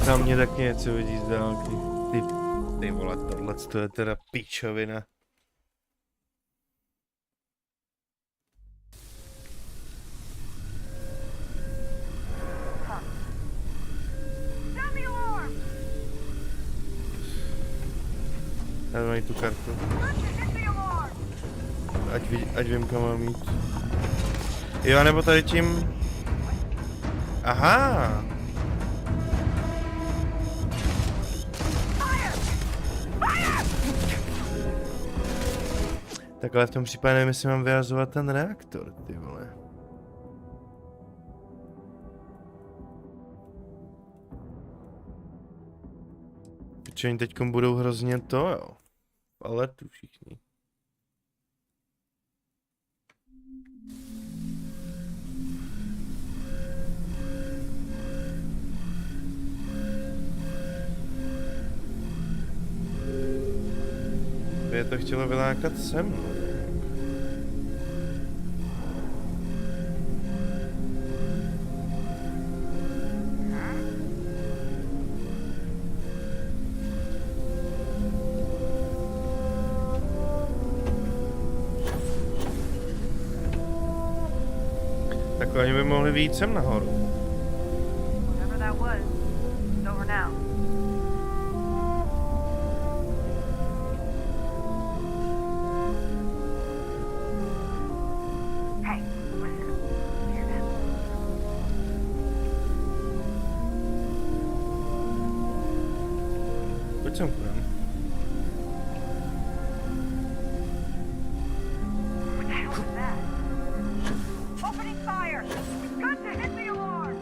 [SPEAKER 1] Na mě taky něco vidí z dálky. Ty vole, tohle je teda píčovina. Já mají tu kartu. Ať vím, kam mám jít. Jo, nebo tady tím... Aha! Takhle v tom případě nevím, jestli mám vyrazovat ten reaktor, ty vole. Protože oni teďkom budou hrozně to, jo. Ale tu všichni. Je to chtělo vylákat sem. Jako oni by mohli vyjít sem nahoru.
[SPEAKER 2] Whatever that was, it's over now.
[SPEAKER 7] Hey, listen. Hear that?
[SPEAKER 1] Pojď sem k nám.
[SPEAKER 2] What the hell was that? Opening fire! We've got to hit the alarm!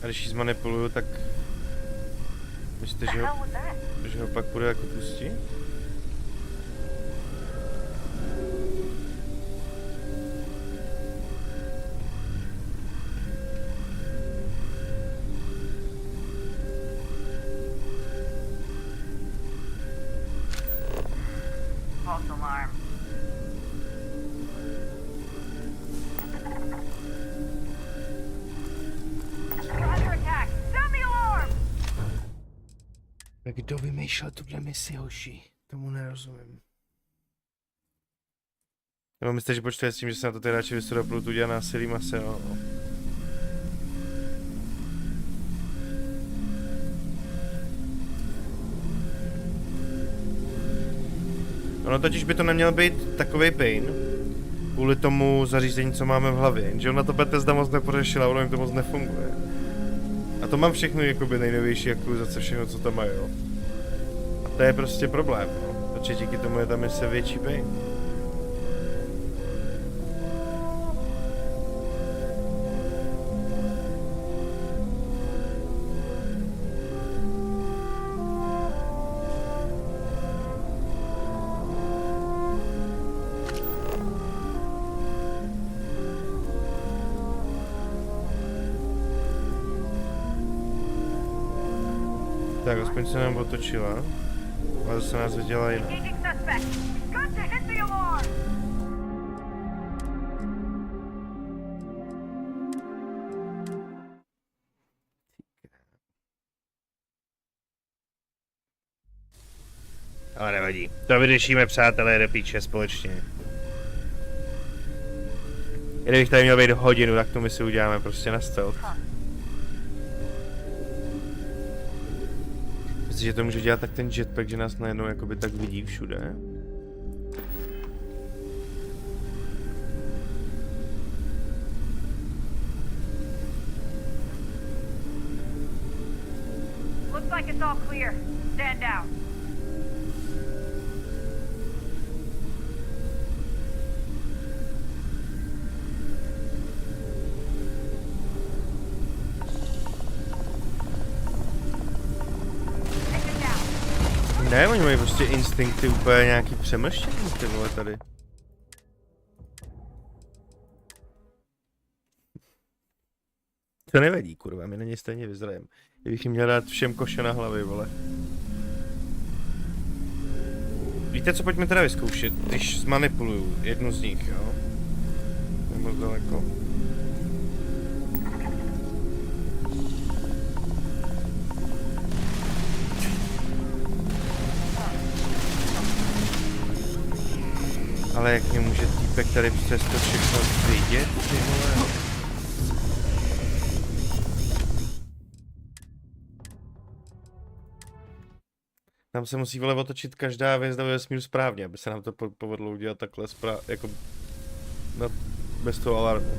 [SPEAKER 1] A když ji zmanipuluju, tak... Myslíte, že ho pak bude jako pustit?
[SPEAKER 2] False alarm. We're under attack! Sound the alarm!
[SPEAKER 1] Tak kdo vymýšlel tuhle misi, hoši? Tomu nerozumím. Nebo myslíte, že počítá s tím, že se na to ty hráči vystudoval tu dělá násilím asi, jo? Ono totiž by to neměl být takovej pain kvůli tomu zařízení, co máme v hlavě, jenže ona to Bethesda moc nepořešila, ono jim to moc nefunguje. A to mám všechno jakoby nejnovější aktualizace, všechno, co tam mají, jo. A to je prostě problém, no. Protože díky tomu je tam ještě větší pain. Tak, aspoň se nám otočila, ale zase nás viděla jinak.
[SPEAKER 2] Engaging suspect! We've got to hit the alarm!
[SPEAKER 1] Ale nevadí. To vyřešíme, přátelé, do píče společně. Kdybych tady měl být hodinu, tak to my si uděláme prostě na stealth. Myslíš, že to může dělat tak ten jetpack, že nás najednou jakoby tak vidí všude?
[SPEAKER 2] Looks like it's all clear. Stand down.
[SPEAKER 1] Ne, oni mají prostě instinkty úplně nějaký přemrštění, ty vole, tady. To nevadí, kurva, my na něj stejně vyzrajem. Kdybych jim měl dát všem koše na hlavy, vole. Víte co, pojďme teda vyzkoušet, když zmanipuluju jednu z nich, jo? Je moc daleko. Ale jak mě může týpek tady přes to všechno vidět, ty vole? Tam se musí vole otočit každá hvězda ve vesmíru správně, aby se nám to povedlo udělat takhle jako bez toho alarmu.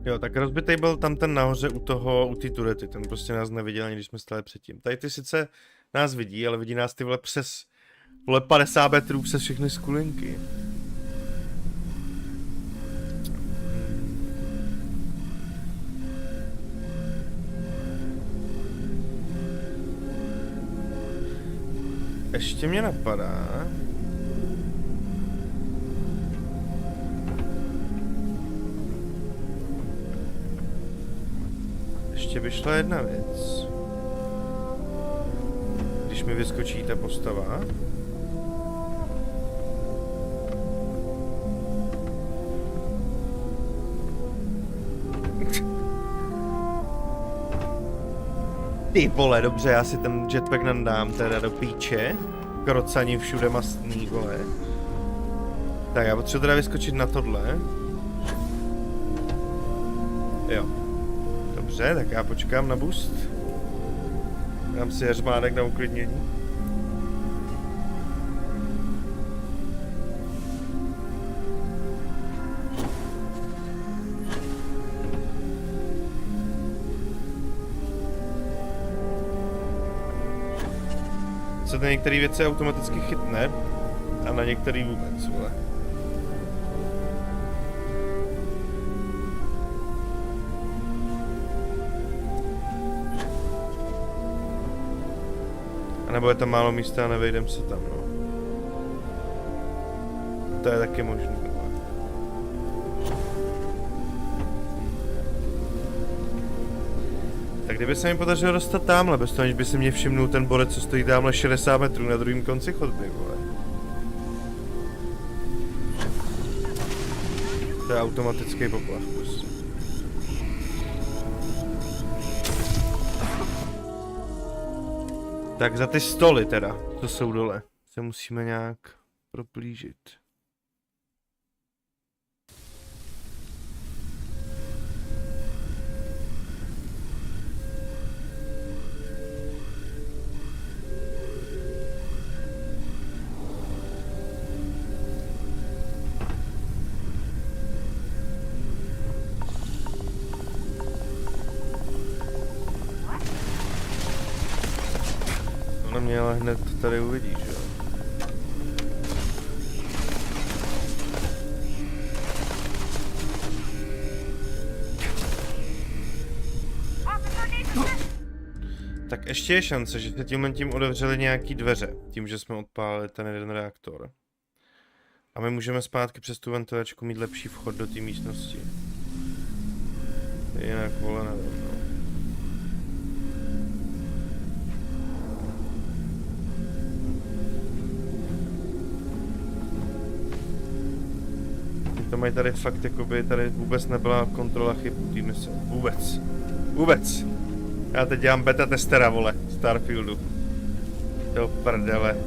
[SPEAKER 1] Jo, tak rozbitej byl tam ten nahoře u té turety, ten prostě nás neviděl, ani když jsme stáli předtím. Tady ty sice nás vidí, ale vidí nás ty vole přes vole 50 metrů přes všechny skulinky. Ještě mě napadá... Ještě by šla jedna věc. když mi vyskočí ta postava. Ty vole, dobře, já si ten jetpack nandám teda do píče. Krocani všude mastný, vole. Tak já potřebuji teda vyskočit na tohle. Jo. Dobře, tak já počkám na boost. Dám si heřmádek na uklidnění. Se na některé věci automaticky chytne a na některé vůbec, vole. A nebo je tam málo místa a nevejdem se tam, no. To je taky možné. Tak kdyby se mi podařilo dostat tamhle, bez toho, než by se mě všimnul ten borec, co stojí tamhle 60 metrů na druhém konci chodby, vole. To je automatický poplach, prostě. Tak za ty stoly teda, co jsou dole, se musíme nějak proplížit. Mě ale hned to tady uvidíš, jo. Tak ještě je šance, že se tím otevřeli nějaký dveře, tím, že jsme odpálili ten jeden reaktor. A my můžeme zpátky přes tu ventilačku mít lepší vchod do té místnosti. Jinak, vole, nevím, no. To mají tady fakt, jakoby tady vůbec nebyla kontrola chyb té mise. Vůbec. Vůbec. Já teď dělám beta testera, vole, Starfieldu. Do prdele.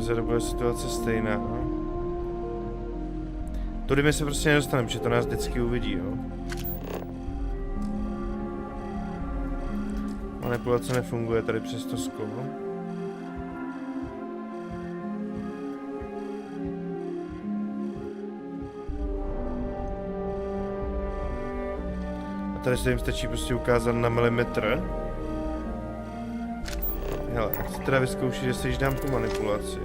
[SPEAKER 1] Tady bude situace stejná. Tudy my se prostě nedostaneme, že to nás vždycky uvidí, jo. Manipulace nefunguje tady přes to sklo. A tady se jim stačí prostě ukázat na milimetr. Hele, a chci teda vyzkoušet, že si již dám tu manipulaci.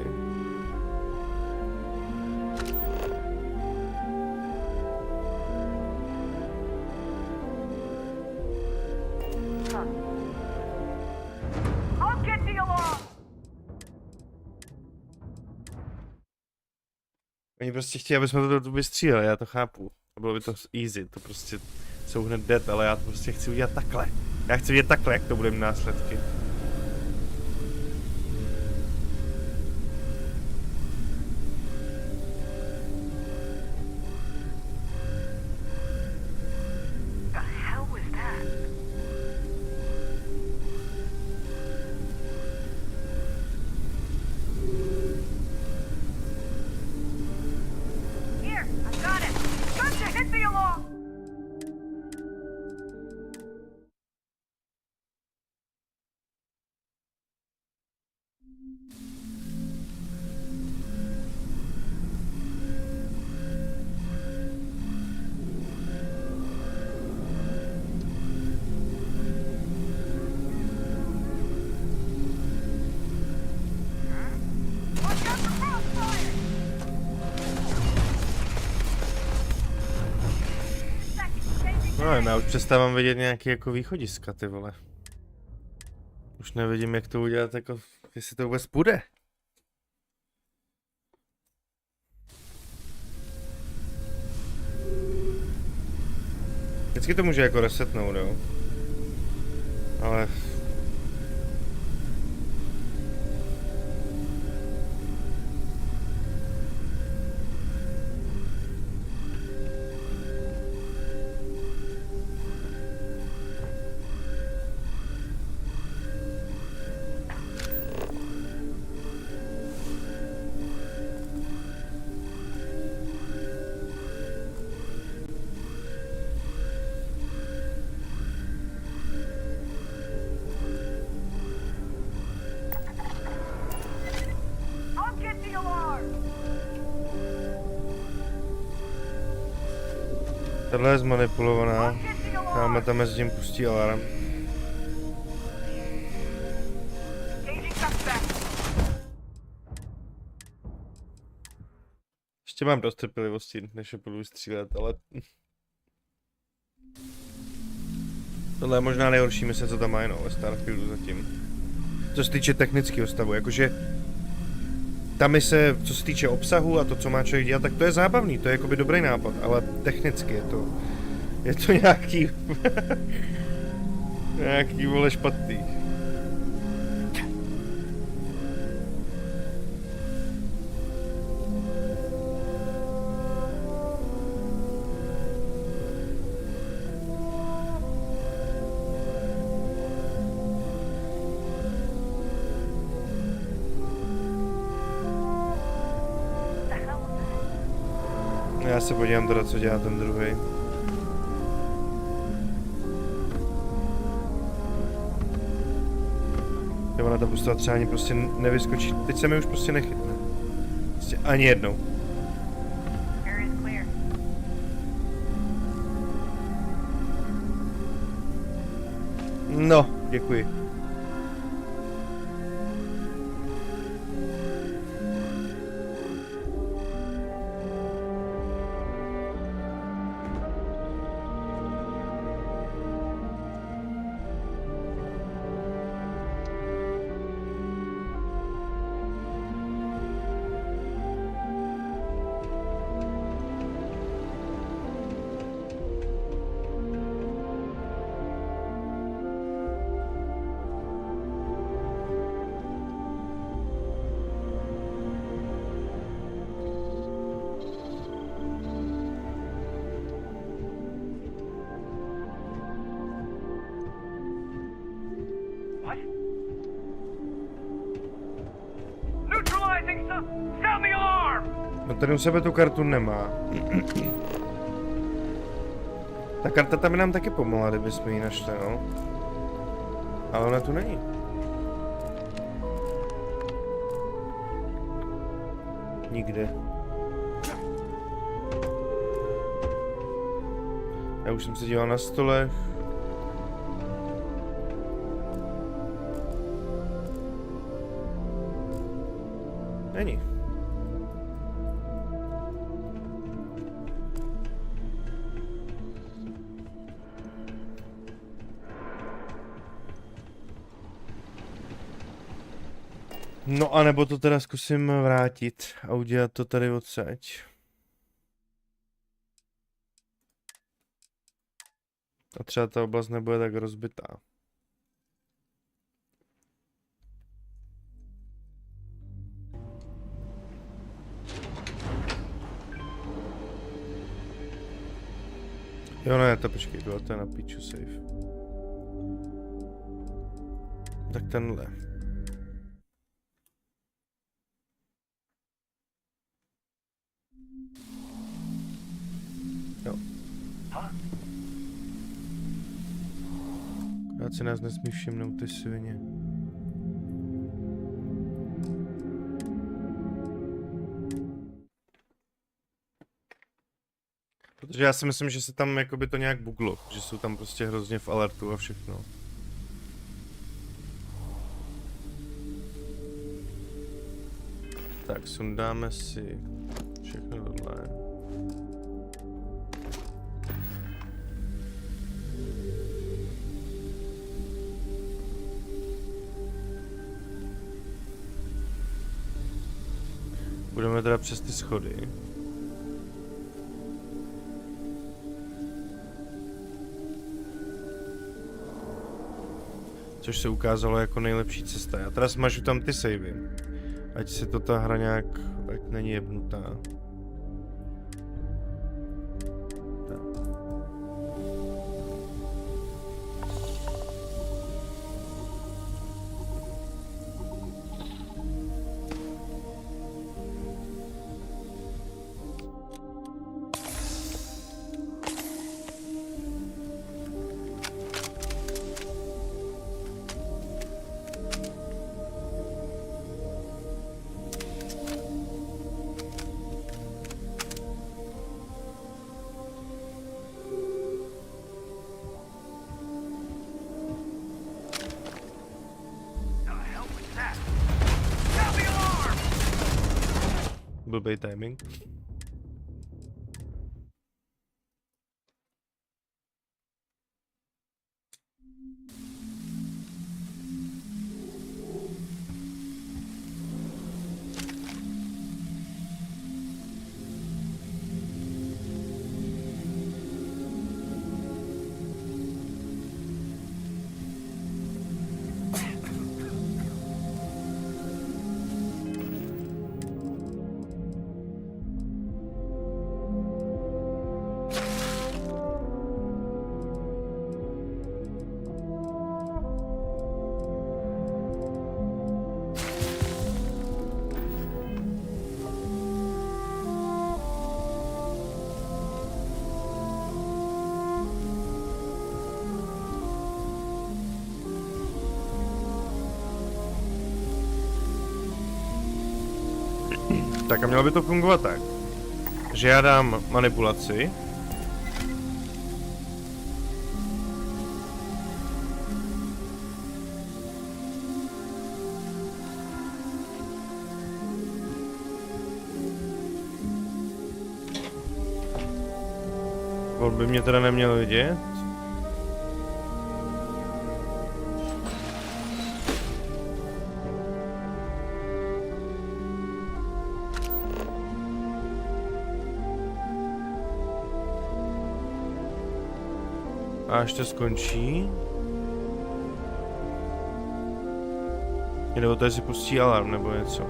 [SPEAKER 1] Oni prostě chtějí, aby jsme to do doby stříleli, já to chápu. A bylo by to easy, to prostě jsou hned dead, ale já to prostě chci udělat takhle. Já chci vidět takhle, jak to bude mít následky. No, já už přestávám vidět nějaký jako východiska, ty vole. Už nevidím, jak to udělat, jako, jestli to vůbec půjde. Vždycky to může jako resetnout, jo. Ale... Tohle je zmanipulovaná. Dáme tam mezi tím pustí alarm. Ještě mám dost trpělivosti, než je budu střílet, ale... Tohle je možná nejhorší mise, co tam má ve Starfieldu zatím. Co se týče technického stavu, jakože... Ta mise, co se týče obsahu a to, co má člověk dělat, tak to je zábavný, to je jakoby dobrý nápad, ale technicky je to nějaký... nějaký vole špatný. Já se podívám teda, co dělá ten druhý. Ona ta postava třeba ani prostě nevyskočí. Teď se mi už prostě nechytne. Prostě ani jednou. No, děkuji. No tady u sebe tu kartu nemá. Ta karta tam by nám taky pomohla, kdybychom ji našli, no. Ale ona tu není. Nikde. Já už jsem se díval na stole. Není. No a nebo to teda zkusím vrátit a udělat to tady odsaď. A třeba ta oblast nebude tak rozbitá. Jo, ne, to počkej, bylo to na piču save. Tak tenhle. Jo. Akorát si nás nesmí všimnout ty svině. Protože já si myslím, že se tam jakoby to nějak buglo, že jsou tam prostě hrozně v alertu a všechno. Tak, sundáme si všechno tohle. Půjdeme teda přes ty schody. Což se ukázalo jako nejlepší cesta. Já teda smažu tam ty savey. Ať se to ta hra nějak... ať není jebnutá. Blbej timing. Tak a mělo by to fungovat tak, že já dám manipulaci. On by mě teda neměl vidět. A až to skončí. Nebo to si pustí alarm nebo něco.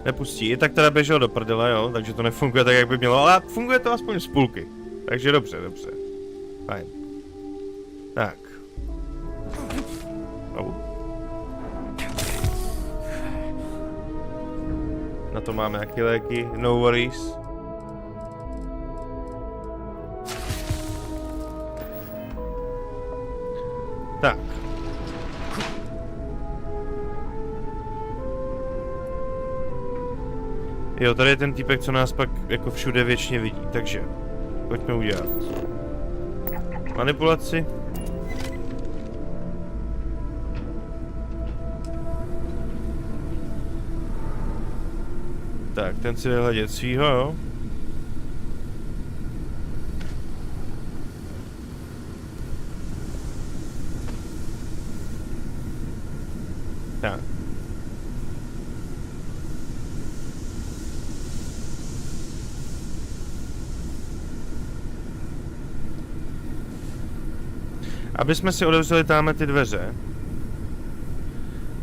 [SPEAKER 1] Nepustí, i tak teda běžel do prdele, jo, takže to nefunguje tak, jak by mělo, ale funguje to aspoň z půlky. Takže dobře, dobře. Fajn. Tak. Na to máme nějaké léky, no worries. Tak. Jo, tady je ten týpek, co nás pak jako všude věčně vidí, takže pojďme udělat manipulaci. Tak, ten si jde hledět svýho, jo. Tak. Aby jsme si odevřeli tamhle ty dveře,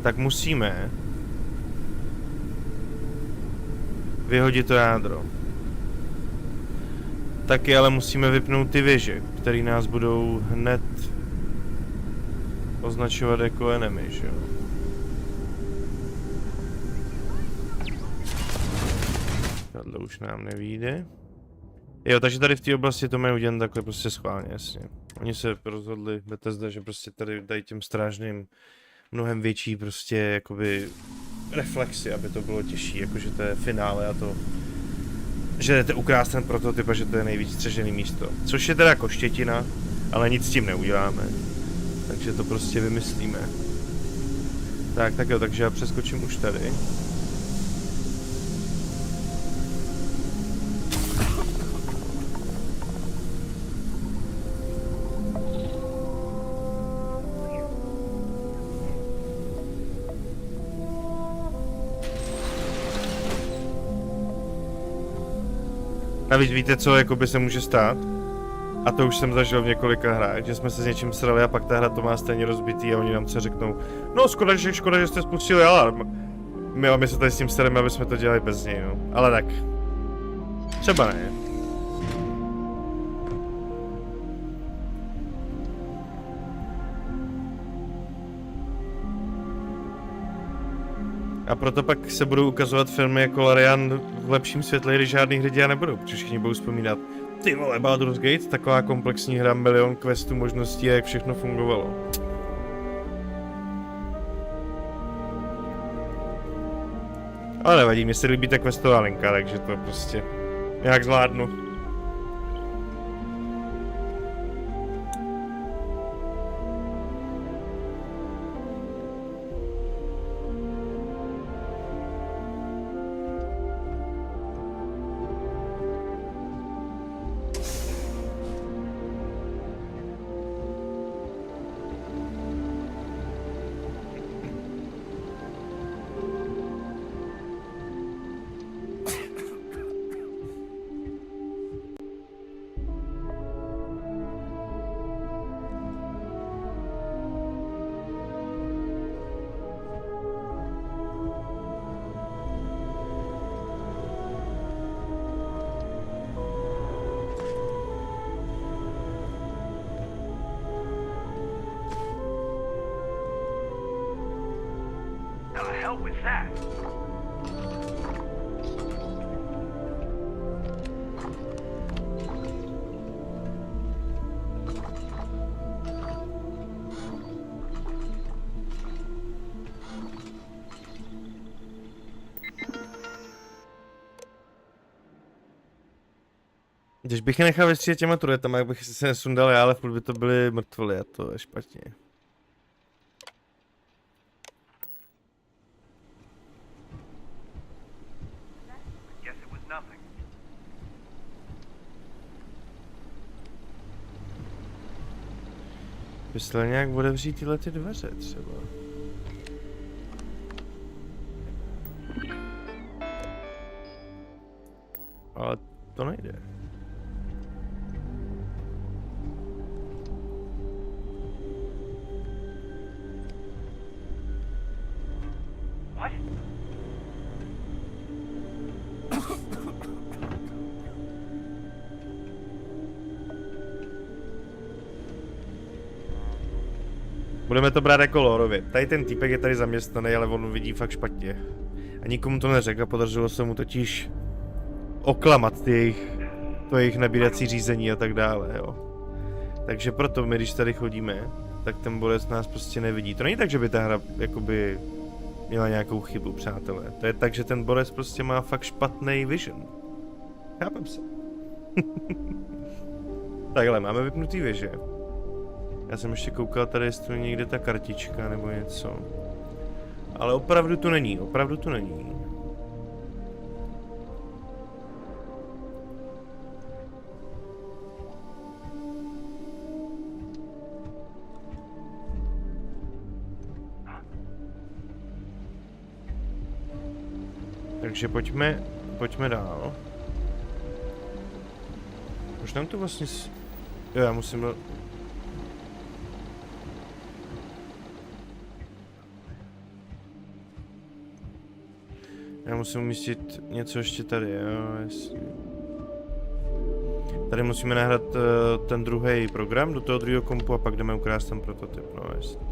[SPEAKER 1] tak musíme vyhodit to jádro. Taky ale musíme vypnout ty věže, které nás budou hned označovat jako enemy, že jo? Tohle už nám nevyjde. Jo, takže tady v té oblasti to mají udělat takhle prostě schválně, jasně. Oni se rozhodli, Bethesda, že prostě tady dají těm strážným mnohem větší prostě jakoby reflexy, aby to bylo těžší, jakože to je finále a to, že jdete ukrást ten prototyp a že to je nejvíc střežený místo. Což je teda koštětina, ale nic s tím neuděláme. Takže to prostě vymyslíme. Tak jo, takže já přeskočím už tady. Navíc víte, co jakoby se může stát? A to už jsem zažil v několika hrách, že jsme se s něčím srali a pak ta hra to má stejně rozbitý a oni nám co řeknou. No škoda, že jste spustili alarm. My se tady s tím stareme, aby jsme to dělali bez něj, no. Ale tak. Třeba ne. A proto pak se budou ukazovat filmy jako Larian v lepším světle, když žádný hry dělat nebudou, protože všichni budou vzpomínat. Ty vole, Baldur's Gate, taková komplexní hra, milion questů, možností a jak všechno fungovalo. Ale nevadí, mně se líbí ta questová linka, takže to prostě nějak zvládnu. Když bych je nechal vystřílet těma turetama, jak bych se nesundal já, ale furt by to byly mrtvoly a to je špatně. Myslel nějak otevřít tyhle ty dveře třeba. Ale to nejde. Budeme to brát jako lórově. Tady ten týpek je tady zaměstnaný, ale on vidí fakt špatně. A nikomu to neřekl a podařilo se mu totiž oklamat to jejich nabírací řízení a tak dále, jo. Takže proto my, když tady chodíme, tak ten borec nás prostě nevidí. To není tak, že by ta hra jakoby měla nějakou chybu, přátelé. To je tak, že ten borec prostě má fakt špatný vision. Chápem se. Takhle, máme vypnutý věže. Já jsem ještě koukal tady, jestli někde ta kartička nebo něco. Ale opravdu tu není, opravdu tu není. Takže pojďme dál. Už nám to vlastně jo, já musím umístit něco ještě tady, jo, jasně. Tady musíme nahrát ten druhý program do toho druhého kompu a pak jdeme ukrást ten prototyp, no jasně.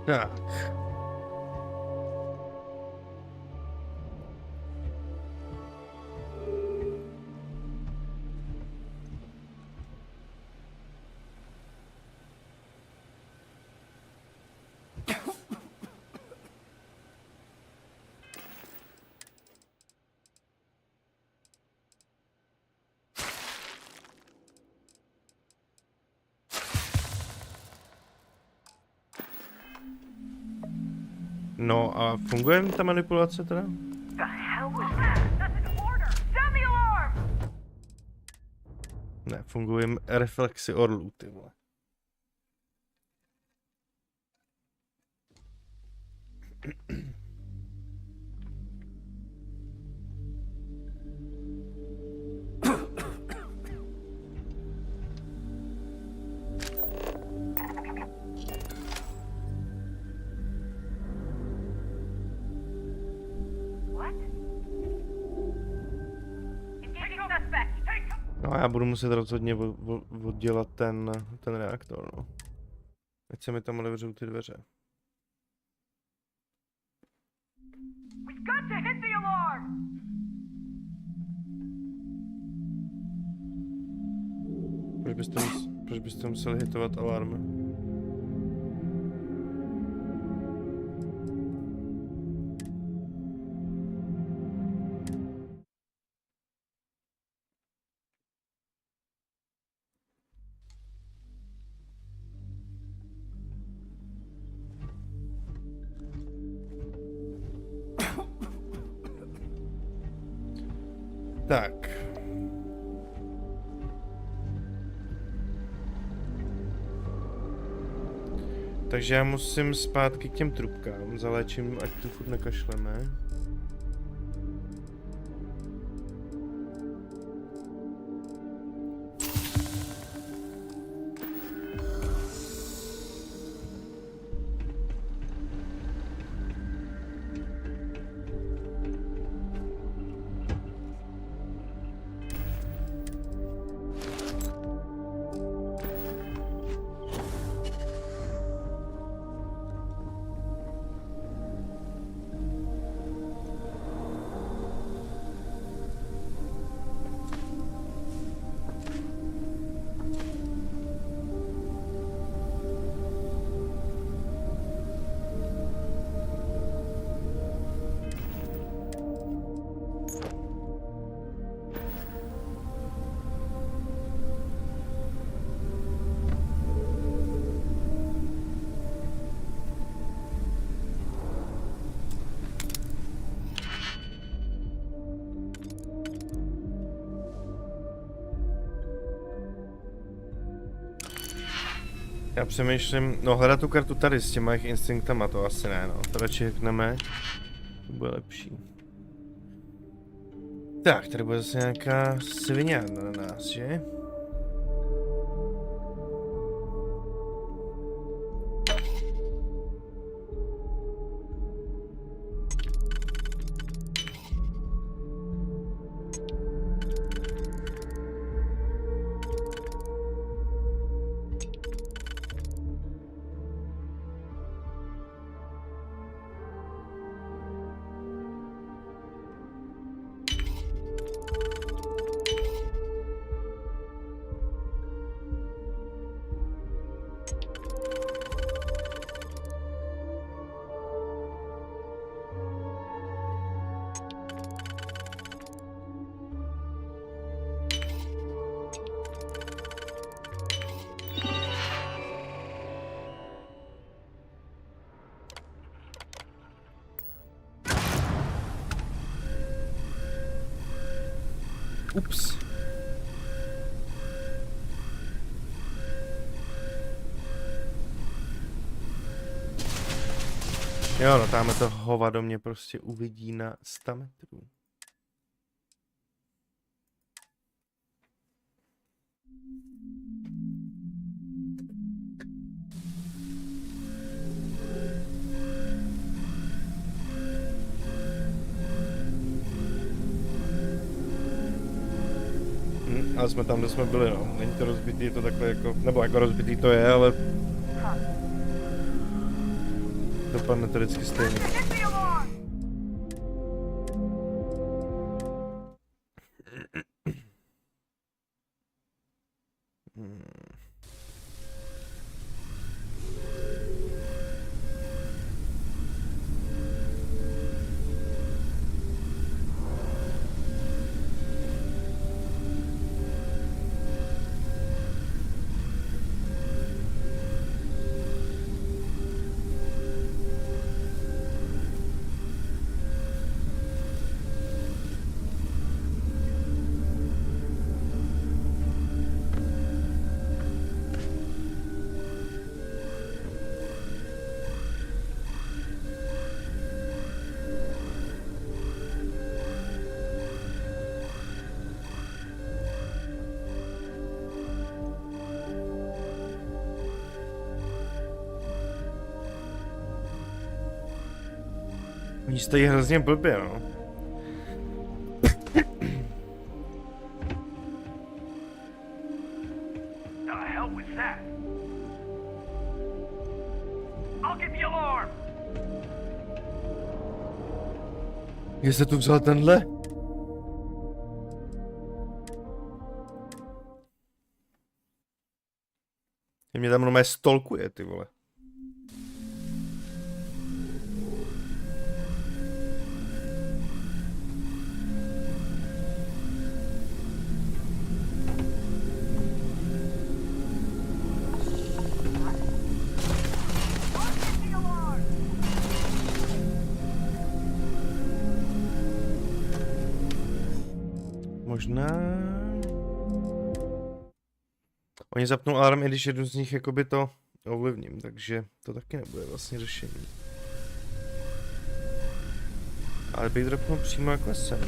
[SPEAKER 1] Tak. No a funguje ta manipulace teda?
[SPEAKER 2] The hell was that? That's an order! Sound the alarm!
[SPEAKER 1] Ne, fungují reflexy orlů, ty vole.
[SPEAKER 2] What? Engaging suspect! Take
[SPEAKER 1] No a já budu muset rozhodně oddělat ten reaktor, no. Ať se mi tam otevřou ty dveře.
[SPEAKER 2] We've got to hit the alarm!
[SPEAKER 1] Proč byste museli hitovat alarm? Tak. Takže já musím zpátky k těm trubkám, zaléčím, ať tu furt nekašleme. Já přemýšlím, no hledat tu kartu tady s těma jejich instinktama, to asi ne, no. To radši hackneme, to bude lepší. Tak, tady bude zase nějaká svině na nás, že? Ups. Jo, no tamhle to hovado mě prostě uvidí na 100 metrů. Ale jsme tam, kde jsme byli, no. Není to rozbitý, je to takhle jako, nebo jako rozbitý to je, ale dopadne to vždycky stejně. Oni stojí hrozně blbě, no.
[SPEAKER 2] The hell was that? I'll get the alarm.
[SPEAKER 1] Jestli tu vzal tenhle? Mě tam normálně stolkuje, ty vole. Možná... Oni zapnou alarm, i když jednu z nich jakoby to ovlivním, takže to taky nebude vlastně řešení. Ale bych dropnul přímo jako sem.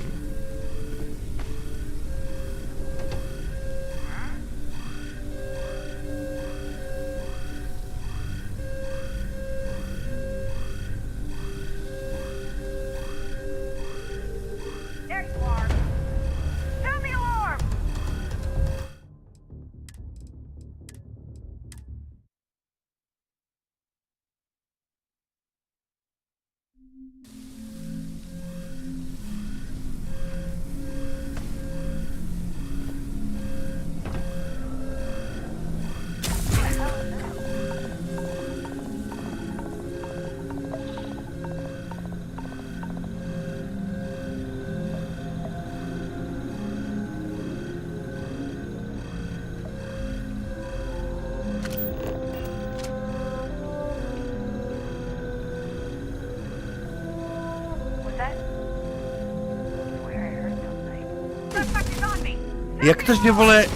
[SPEAKER 1] Jak to, že vole,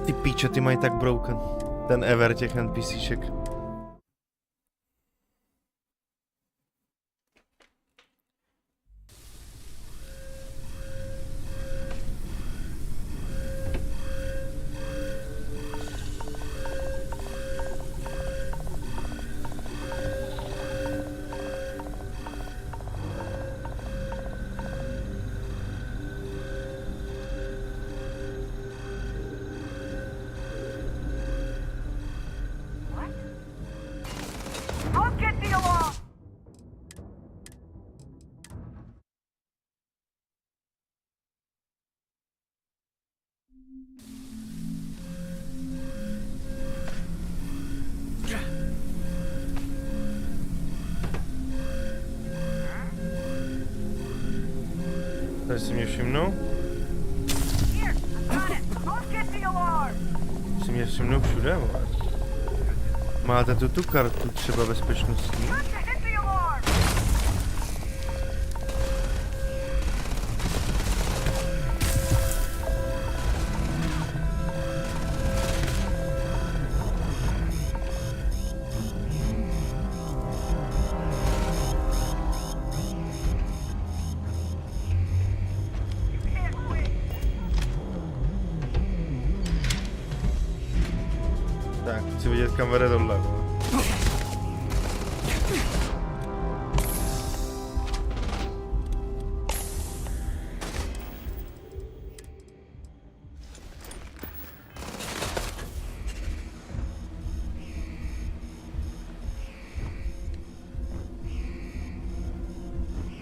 [SPEAKER 1] ty píče, ty mají tak broken, ten ever těch NPCček. Tady si mě všimnou. Si mě všimnou všude, vole. Máte tu kartu třeba bezpečnostní? Chci vidět, kam vede tohle.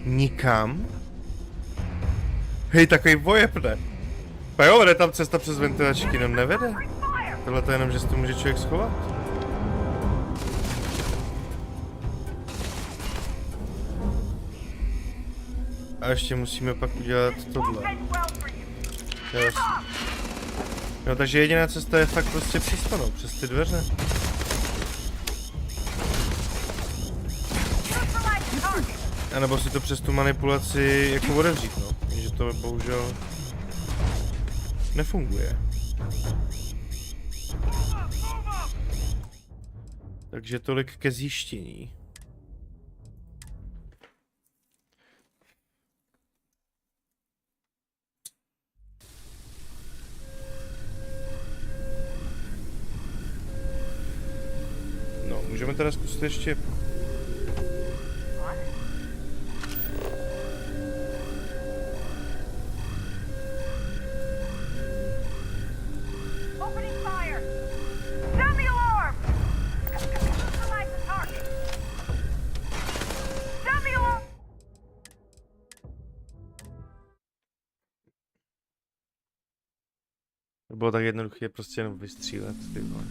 [SPEAKER 1] Nikam? Hej, takový vojeb, ne? Pa jo, vede tam cesta přes ventilačky, jenom nevede. Tohle to je jenom, že se to může člověk schovat. A ještě musíme pak udělat tohle. Yes. No, takže jediná cesta je fakt prostě přes to, no, přes ty dveře. A nebo si to přes tu manipulaci jako otevřít, no. Jenže to bohužel nefunguje. Takže tolik ke zjištění. No, můžeme teda zkusit ještě Bylo tak jednoduché prostě jenom vystřílet, ty vole.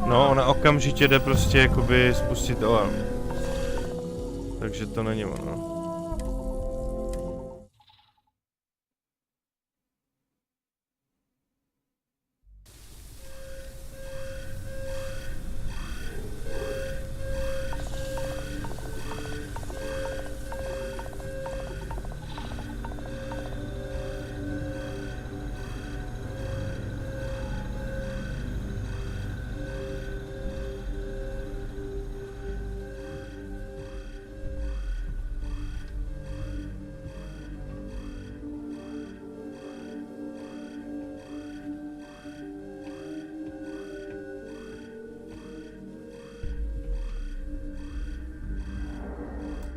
[SPEAKER 1] No, ona okamžitě jde prostě jakoby spustit alarm. Takže to není ono.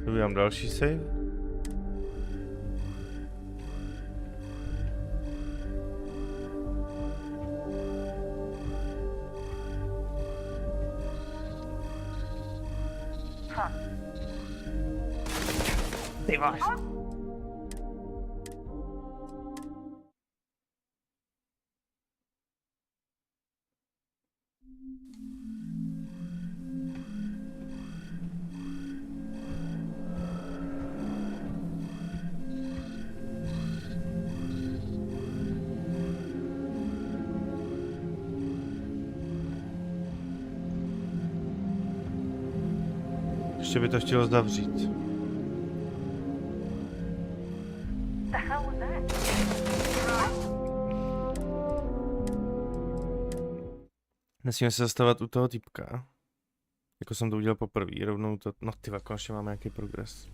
[SPEAKER 1] Vybírám další save. Ty vole. Ještě by to chtělo zavřít.
[SPEAKER 2] The hell was that?
[SPEAKER 1] Nesmíme se zastavovat u toho typka. Jako jsem to udělal poprvé, rovnou to... No tyva, konečně máme nějaký progres.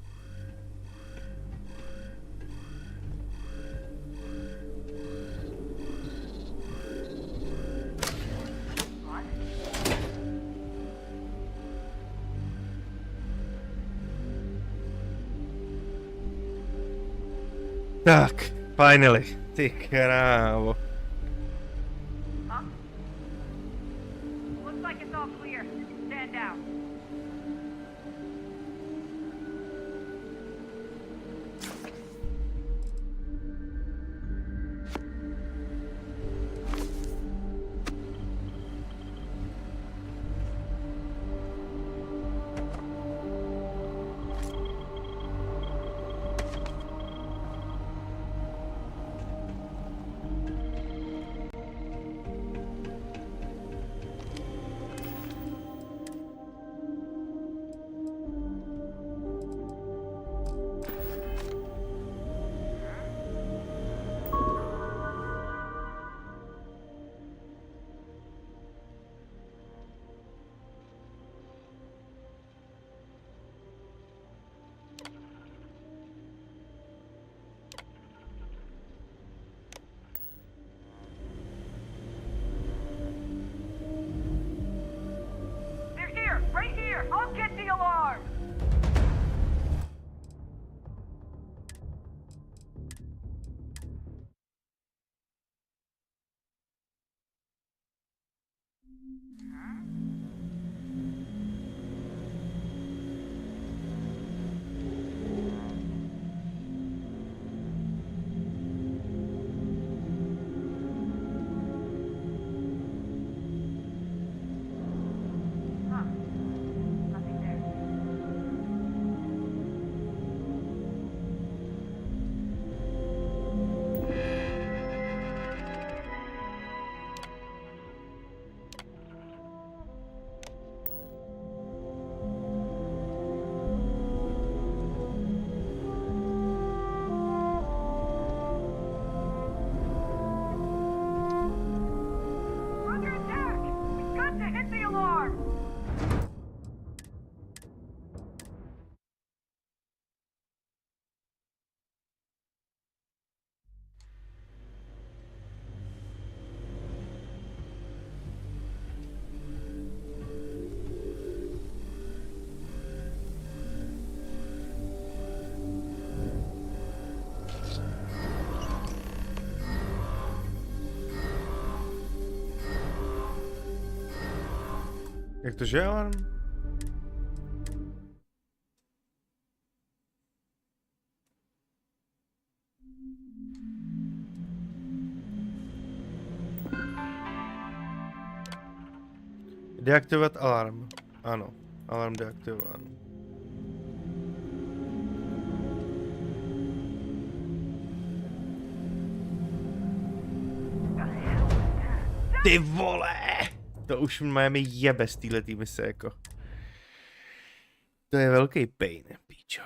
[SPEAKER 1] Tak, finally. Ty krávo.
[SPEAKER 2] Looks like it's all clear. Stand down.
[SPEAKER 1] Jak to, že alarm? Deaktivovat alarm. Ano, alarm deaktivován. Ty vole! To už mě jebe z téhletý mise, jako. To je velký pain, píčo.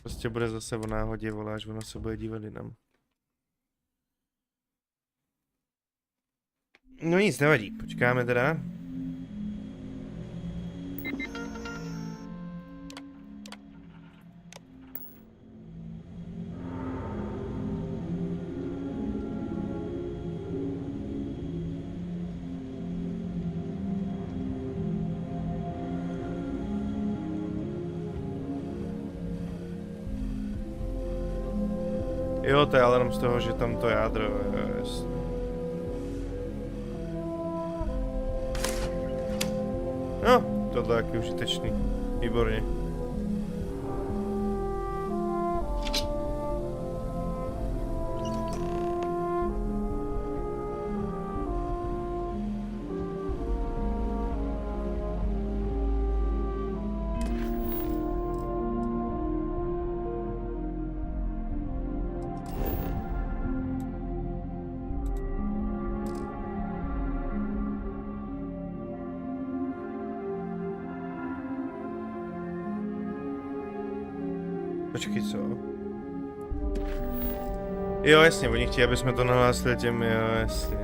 [SPEAKER 1] Prostě bude zase o náhodě, vole, až ono se bude dívat jinam. No nic, nevadí, počkáme teda. Jo, to je alarm z toho, že tam to jádro je. No, tohle je taky užitečný. Výborně. Počkej, co? Jo, jasně, oni chtějí, aby jsme to nahlásili těm, jo, jasně.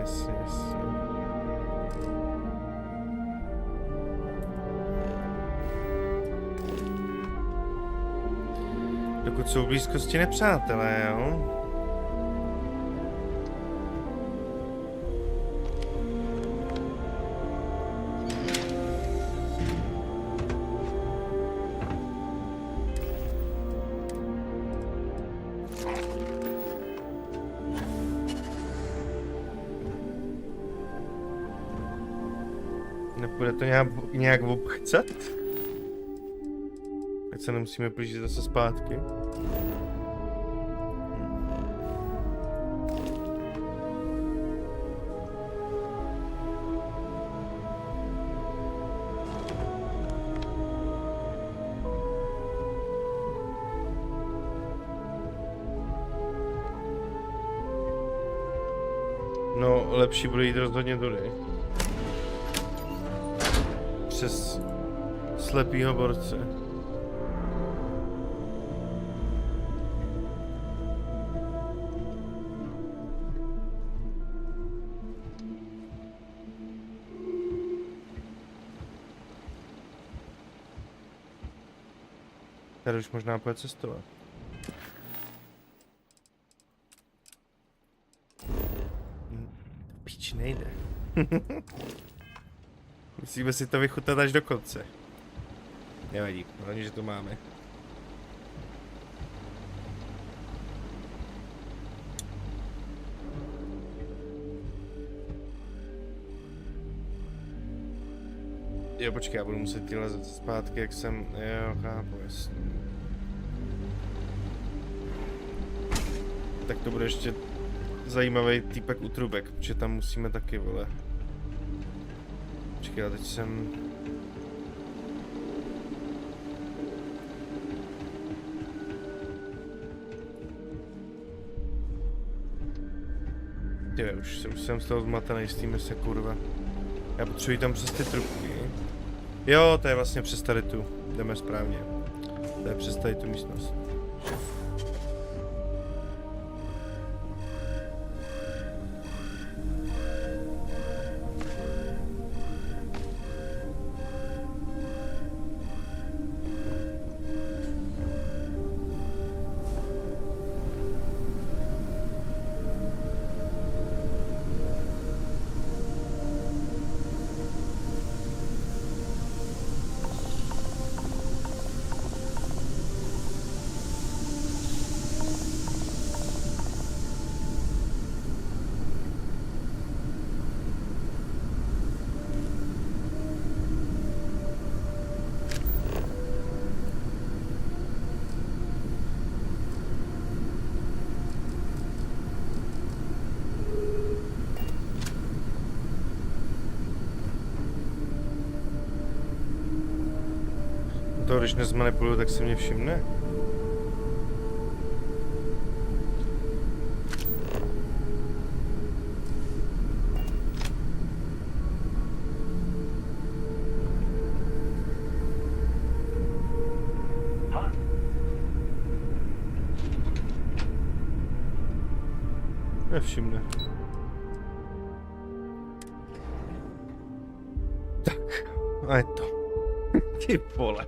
[SPEAKER 1] Dokud jsou v blízkosti nepřátelé, jo? Nepůjde to nějak obchcat? Ať se nemusíme blížit zase zpátky. No, lepší bude jít rozhodně tudy. Přes slepýho borce. Tady už možná půjde cestovat. Píč, nejde. Musíme si to vychutat až do konce. Nevadí, hlavně, že to máme. Jo, počkej, já budu muset lezet zpátky, jak jsem... Jo, chápu, jasně. Tak to bude ještě zajímavý týpek u trubek, protože tam musíme taky, vole. Počkej, teď jsem... Tyve, už jsem z toho zmatený s tím, se kurva. Já potřebuji tam přes ty trubky. Jo, to je vlastně přes tady tu. Jdeme správně. To je přes tady tu místnost. toho, když nezmanipuluju, tak se mě všimne. Nevšimne. Tak, a je to. Ty vole.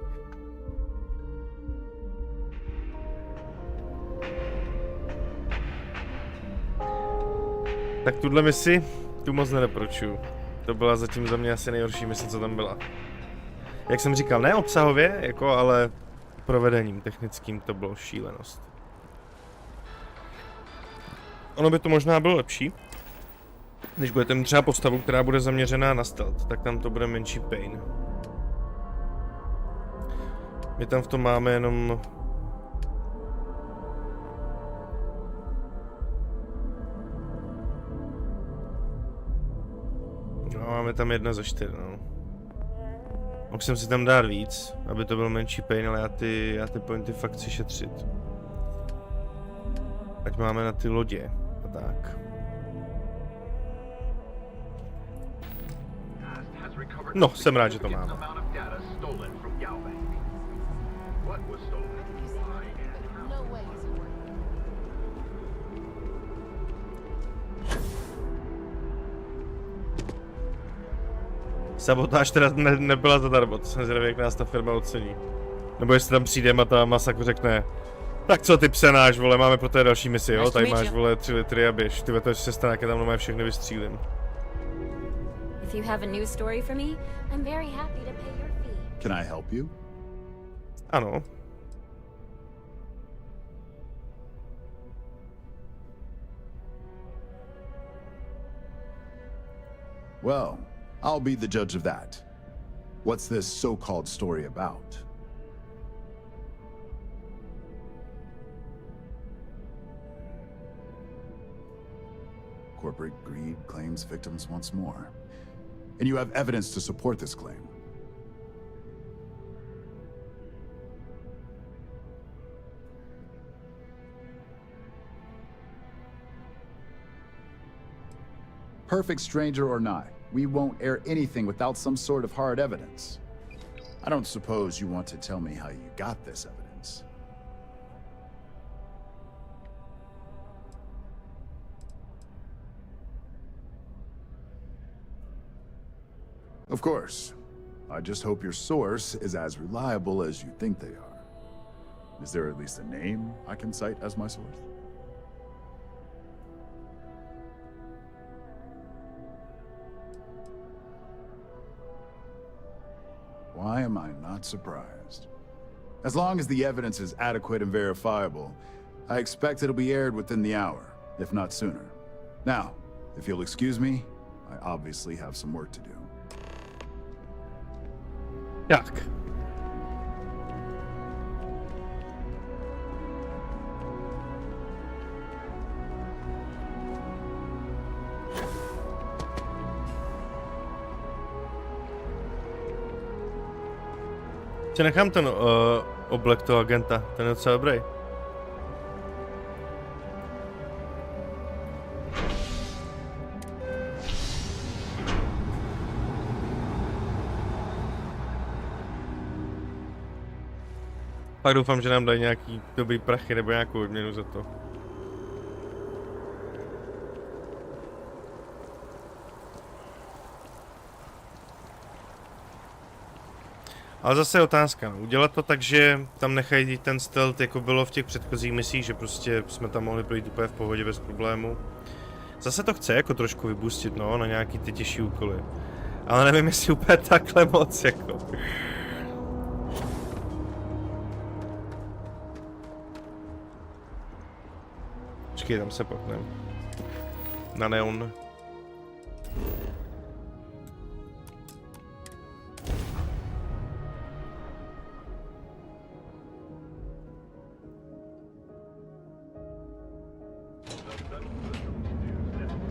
[SPEAKER 1] Tak tuhle misi, tu moc nedoporučuju. To byla zatím za mě asi nejhorší mise, co tam byla. Jak jsem říkal, ne obsahově, jako, ale provedením technickým to bylo šílenost. Ono by to možná bylo lepší, když budete mít třeba postavu, která bude zaměřená na stealth, tak tam to bude menší pain. My tam v tom máme jenom... No, máme tam 1 za 4, no. Mohl jsem si tam dát víc, aby to byl menší pain, ale já ty pointy fakt chci šetřit. Ať máme na ty lodě a tak. No, jsem rád, že to máme. Sabotáž teda nebyla zadarmo, to jsem zvědavý, jak nás ta firma ocení. Nebo jestli tam přijdeme a ta masakr řekne: tak co ty psenáš, vole, máme pro té další misi, jo? Tady máš, vole, 3 litry a běž. Tyhle, to se stane, jak tam normálně všechny vystřílím.
[SPEAKER 8] If you have a new story for me, I'm very happy to pay your fee.
[SPEAKER 4] Can I help you?
[SPEAKER 1] Ano.
[SPEAKER 4] Well, I'll be the judge of that. What's this so-called story about? Corporate greed claims victims once more. And you have evidence to support this claim. Perfect stranger or not, we won't air anything without some sort of hard evidence. I don't suppose you want to tell me how you got this evidence. Of course. I just hope your source is as reliable as you think they are. Is there at least a name I can cite as my source? Why am I not surprised? As long as the evidence is adequate and verifiable, I expect it'll be aired within the hour, if not sooner. Now, if you'll excuse me, I obviously have some work to do.
[SPEAKER 1] Jak? Tě nechám ten oblek toho agenta, ten je docela dobrý. Pak doufám, že nám dají nějaký dobrý prachy nebo nějakou odměnu za to. Ale zase je otázka, no. Udělat to tak, že tam nechají ten stealth, jako bylo v těch předchozích misích, že prostě jsme tam mohli projít úplně v pohodě bez problému. Zase to chce jako trošku vybustit, no, na nějaký ty těžší úkoly. Ale nevím, jestli úplně takhle moc, jako. Počkej, tam se potnem. Na neon.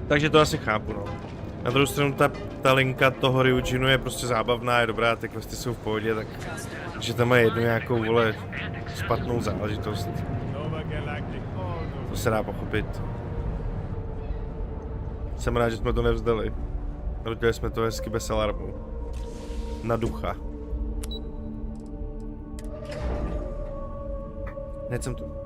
[SPEAKER 1] Takže to asi chápu, no. Na druhou stranu ta linka toho Ryujinu je prostě zábavná, je dobrá, ty questy jsou v pohodě, tak že tam má jednu nějakou, vole, špatnou záležitost. To se dá pochopit. Jsem rád, že jsme to nevzdali. Rodili jsme to hezky bez alarmu. Na ducha. Hned jsem tu.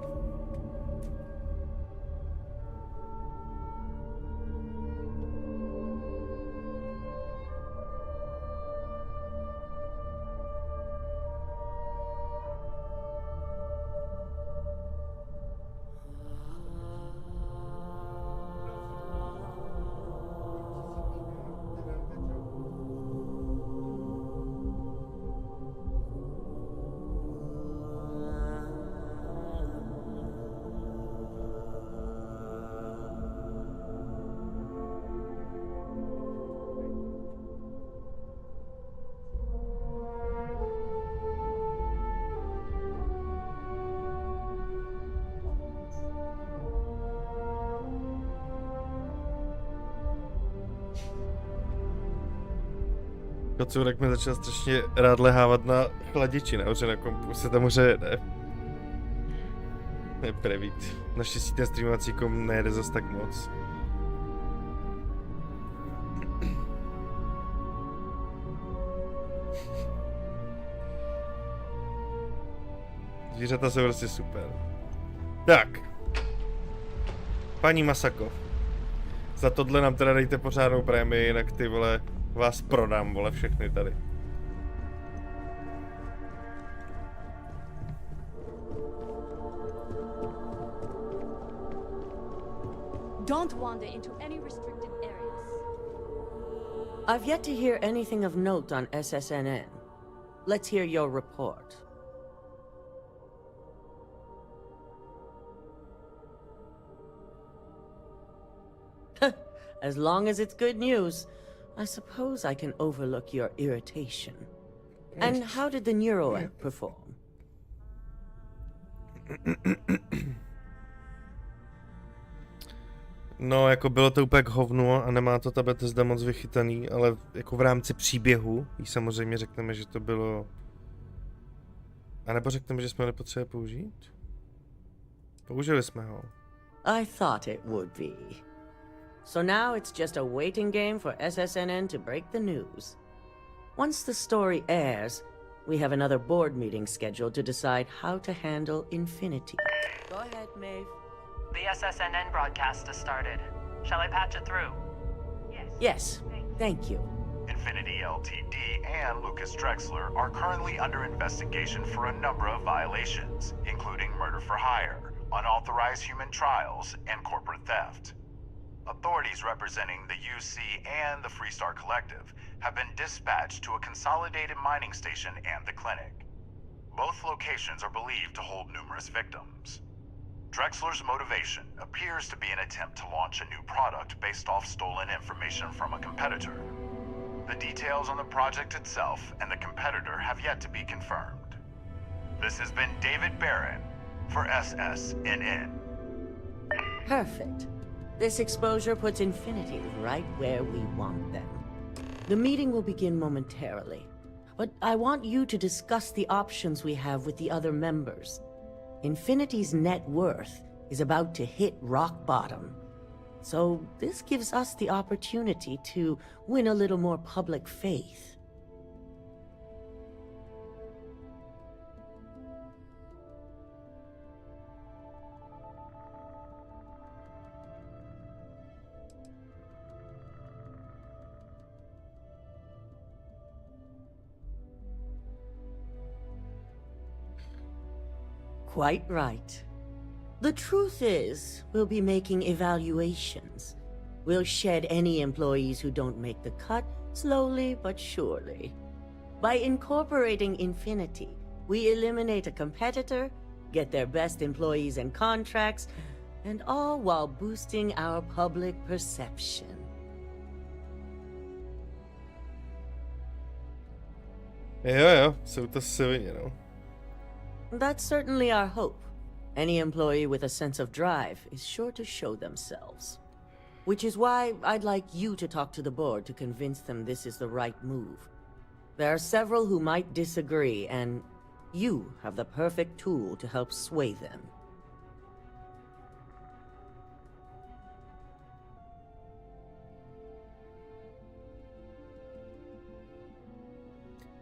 [SPEAKER 1] Kocůrek mi začal strašně rád lehávat na chladiči, nahoře na kompu, se tam hře jede. Neprevít. Naštěstí ten streamovací kom nejede zas tak moc. Zvířata jsou prostě super. Tak. Paní Masako. Za tohle nám teda dejte pořádnou prémii, jinak ty vole vás prodám, vole, všechny tady.
[SPEAKER 3] Don't wander into any restricted areas.
[SPEAKER 10] I've yet to hear anything of note on SSNN. Let's hear your report. As long as it's good news, I suppose I can overlook your irritation. And how did the Neuroapp perform?
[SPEAKER 1] No, jako bylo to úplně k hovnu a nemá to ta Bethesda moc vychytaný, ale jako v rámci příběhu jí samozřejmě řekneme, že to bylo... A nebo řekneme, že jsme ho nepotřebovali použít? Použili jsme ho.
[SPEAKER 10] I thought it would be. So now it's just a waiting game for SSNN to break the news. Once the story airs, we have another board meeting scheduled to decide how to handle Infinity. Go ahead, Maeve.
[SPEAKER 11] The SSNN broadcast has started. Shall I patch it through?
[SPEAKER 10] Yes, thank you.
[SPEAKER 12] Infinity Ltd. and Lucas Drexler are currently under investigation for a number of violations, including murder for hire, unauthorized human trials, and corporate theft. Authorities representing the UC and the Freestar Collective have been dispatched to a consolidated mining station and the clinic. Both locations are believed to hold numerous victims. Drexler's motivation appears to be an attempt to launch a new product based off stolen information from a competitor. The details on the project itself and the competitor have yet to be confirmed. This has been David Barron for SSNN.
[SPEAKER 10] Perfect. This exposure puts Infinity right where we want them. The meeting will begin momentarily, but I want you to discuss the options we have with the other members. Infinity's net worth is about to hit rock bottom, so this gives us the opportunity to win a little more public faith. Quite right. The truth is, we'll be making evaluations. We'll shed any employees who don't make the cut, slowly but surely. By incorporating Infinity, we eliminate a competitor, get their best employees and contracts, and all while boosting our public perception.
[SPEAKER 1] Jo, jsou to svině, no.
[SPEAKER 10] That's certainly our hope. Any employee with a sense of drive is sure to show themselves. Which is why I'd like you to talk to the board to convince them this is the right move. There are several who might disagree, and you have the perfect tool to help sway them.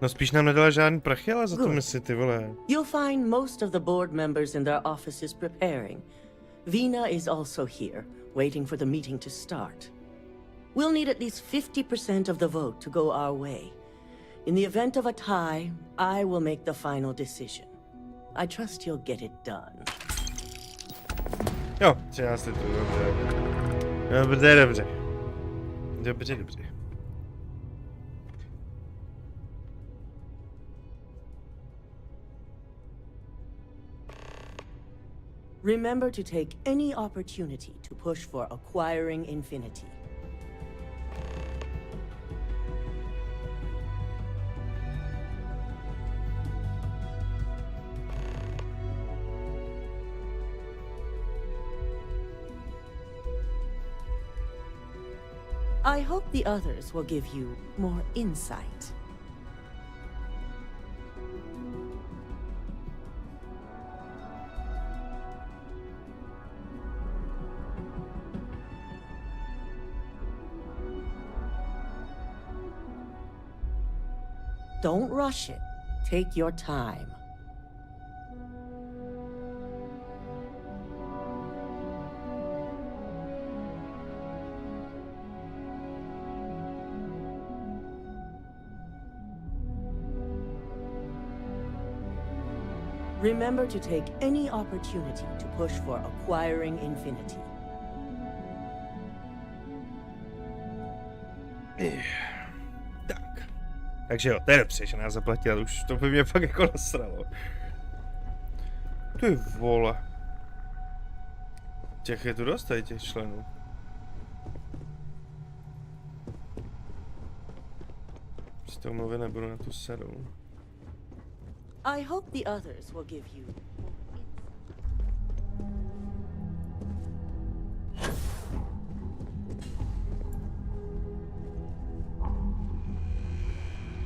[SPEAKER 1] No spíš nám nedala žádný prachy, ale za to misi, ty vole.
[SPEAKER 10] You'll find most of the board members in their offices preparing. Vina is also here, waiting for the meeting to start. We'll need at least 50% of the vote to go our way. In the event of a tie, I will make the final decision. I trust you'll get it done.
[SPEAKER 1] Jo, 13 litrů, dobře. Dobře.
[SPEAKER 10] Remember to take any opportunity to push for acquiring infinity. I hope the others will give you more insight. Don't rush it. Take your time. Remember to take any opportunity to push for acquiring infinity.
[SPEAKER 1] Takže jo, to je dobře, že nás zaplatila, už to by mě fakt jako nasralo. Ty vole. Těch je tu dost tady, těch členů. Z toho mluvit nebudu, na tu sedu.
[SPEAKER 10] I hope the others will give you.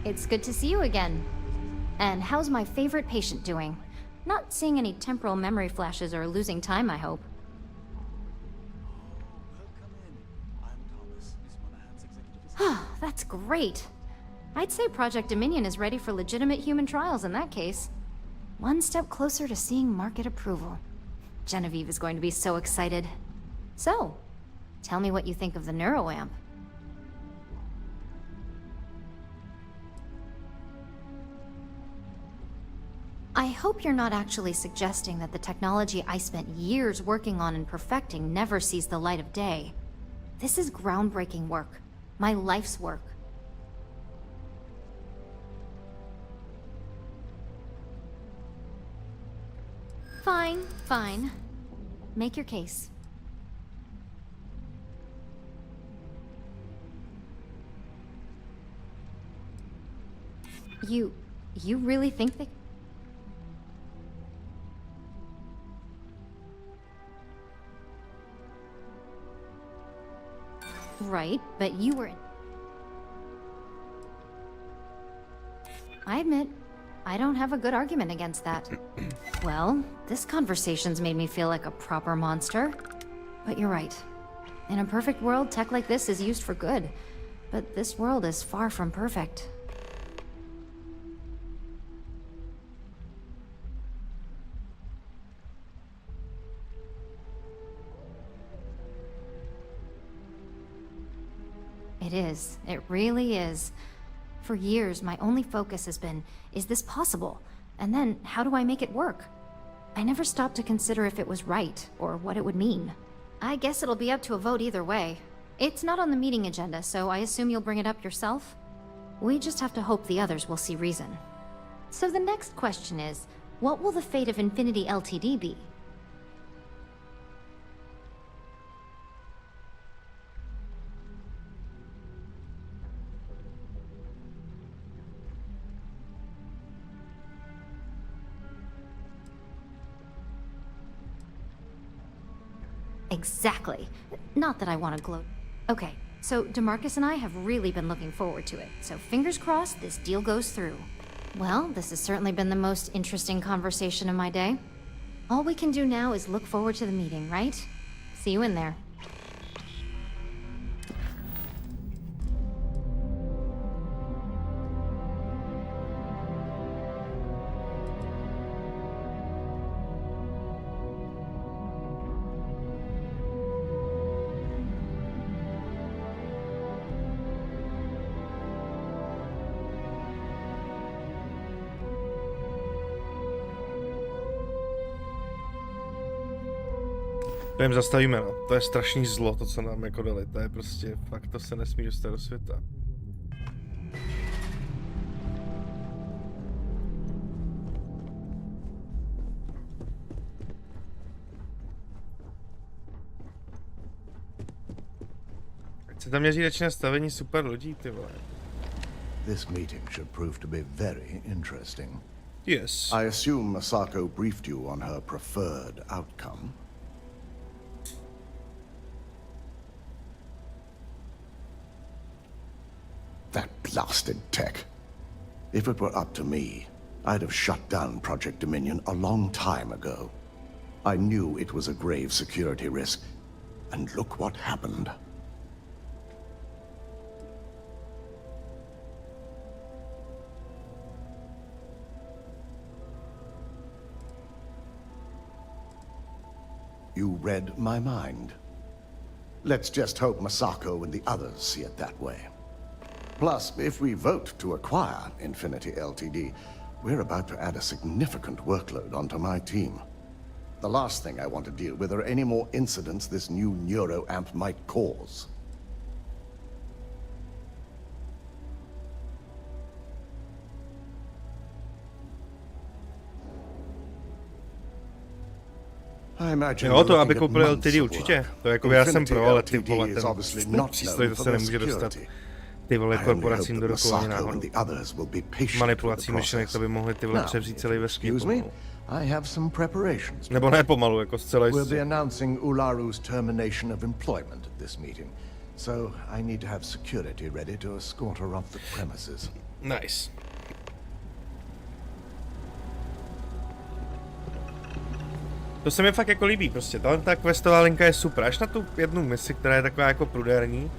[SPEAKER 13] It's good to see you again. And how's my favorite patient doing? Not seeing any temporal memory flashes or losing time, I hope. That's great. I'd say Project Dominion is ready for legitimate human trials in that case. One step closer to seeing market approval. Genevieve is going to be so excited. So, tell me what you think of the neuroamp. I hope you're not actually suggesting that the technology I spent years working on and perfecting never sees the light of day. This is groundbreaking work. My life's work. Fine, fine. Make your case. You really think that... Right, but you were in... I admit, I don't have a good argument against that. Well, this conversation's made me feel like a proper monster. But you're right. In a perfect world, tech like this is used for good. But this world is far from perfect. It is. It really is. For years, my only focus has been, is this possible? And then, how do I make it work? I never stopped to consider if it was right, or what it would mean. I guess it'll be up to a vote either way. It's not on the meeting agenda, so I assume you'll bring it up yourself? We just have to hope the others will see reason. So the next question is, what will the fate of Infinity Ltd be? Exactly. Not that I want to gloat. Okay, so DeMarcus and I have really been looking forward to it, so fingers crossed this deal goes through. Well, this has certainly been the most interesting conversation of my day. All we can do now is look forward to the meeting, right? See you in there.
[SPEAKER 1] To jim zastavíme, no. To je strašný zlo, to, co nám jako dali. To je prostě, fakt, to se nesmí dostat do světa. Ať se tam měří začíná stavení super lodí, ty vole.
[SPEAKER 4] This meeting should prove to be very interesting.
[SPEAKER 1] Yes.
[SPEAKER 4] I assume Masako briefed you on her preferred outcome. That blasted tech. If it were up to me, I'd have shut down Project Dominion a long time ago. I knew it was a grave security risk, and look what happened. You read my mind. Let's just hope Masako and the others see it that way. Plus, if we vote to acquire Infinity Ltd, we're about to add a significant workload onto my team. The last thing I want to deal with are any more incidents this new neuroamp might cause.
[SPEAKER 1] Jo, to aby koupili LTD určitě. To jako já jsem pro, ale ty vole, ten přístroj to se nemůže dostat. Ty vole korporacím do rukou ani náhodou. Manipulací myšlenek, to by mohli ty vole převzít celý vesmír pomalu. Nebo ne pomalu, jako zcela jistě.
[SPEAKER 4] We'll be announcing Ularu's termination of employment at this meeting, so I need to have security ready to escort her off the premises.
[SPEAKER 1] Nice. To se mi fakt jako líbí prostě, ta questová linka je super, až na tu jednu misi, která je taková jako prudérní,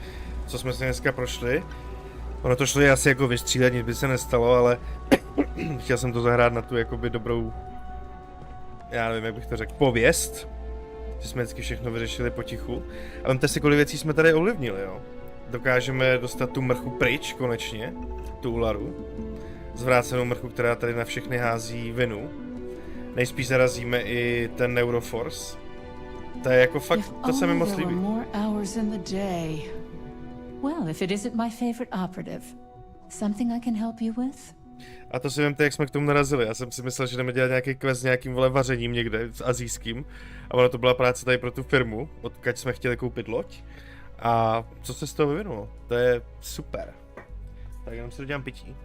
[SPEAKER 1] co jsme si dneska prošli. Ono to šlo asi jako vystřílet, nic by se nestalo, ale chtěl jsem to zahrát na tu jakoby dobrou, já nevím, jak bych to řekl, pověst, že jsme vždycky všechno vyřešili potichu. A vemte si, kolik věcí jsme tady ovlivnili, jo. Dokážeme dostat tu mrchu pryč, konečně, tu Ularu. Zvrácenou mrchu, která tady na všechny hází vinu. Nejspíš zarazíme i ten Neuroforce. To je jako fakt, to se mi moc líbí.
[SPEAKER 14] Well, if it isn't my favorite operative, something I can help you with?
[SPEAKER 1] A to si vemte, jak jsme k tomu narazili. Já jsem si myslel, že jdeme dělat nějaký quest s nějakým vole vařením někde, s asijským. A ono to byla práce tady pro tu firmu, odkud jsme chtěli koupit loď. A co se z toho vyvinulo? To je super. Tak jenom si dodělám pití.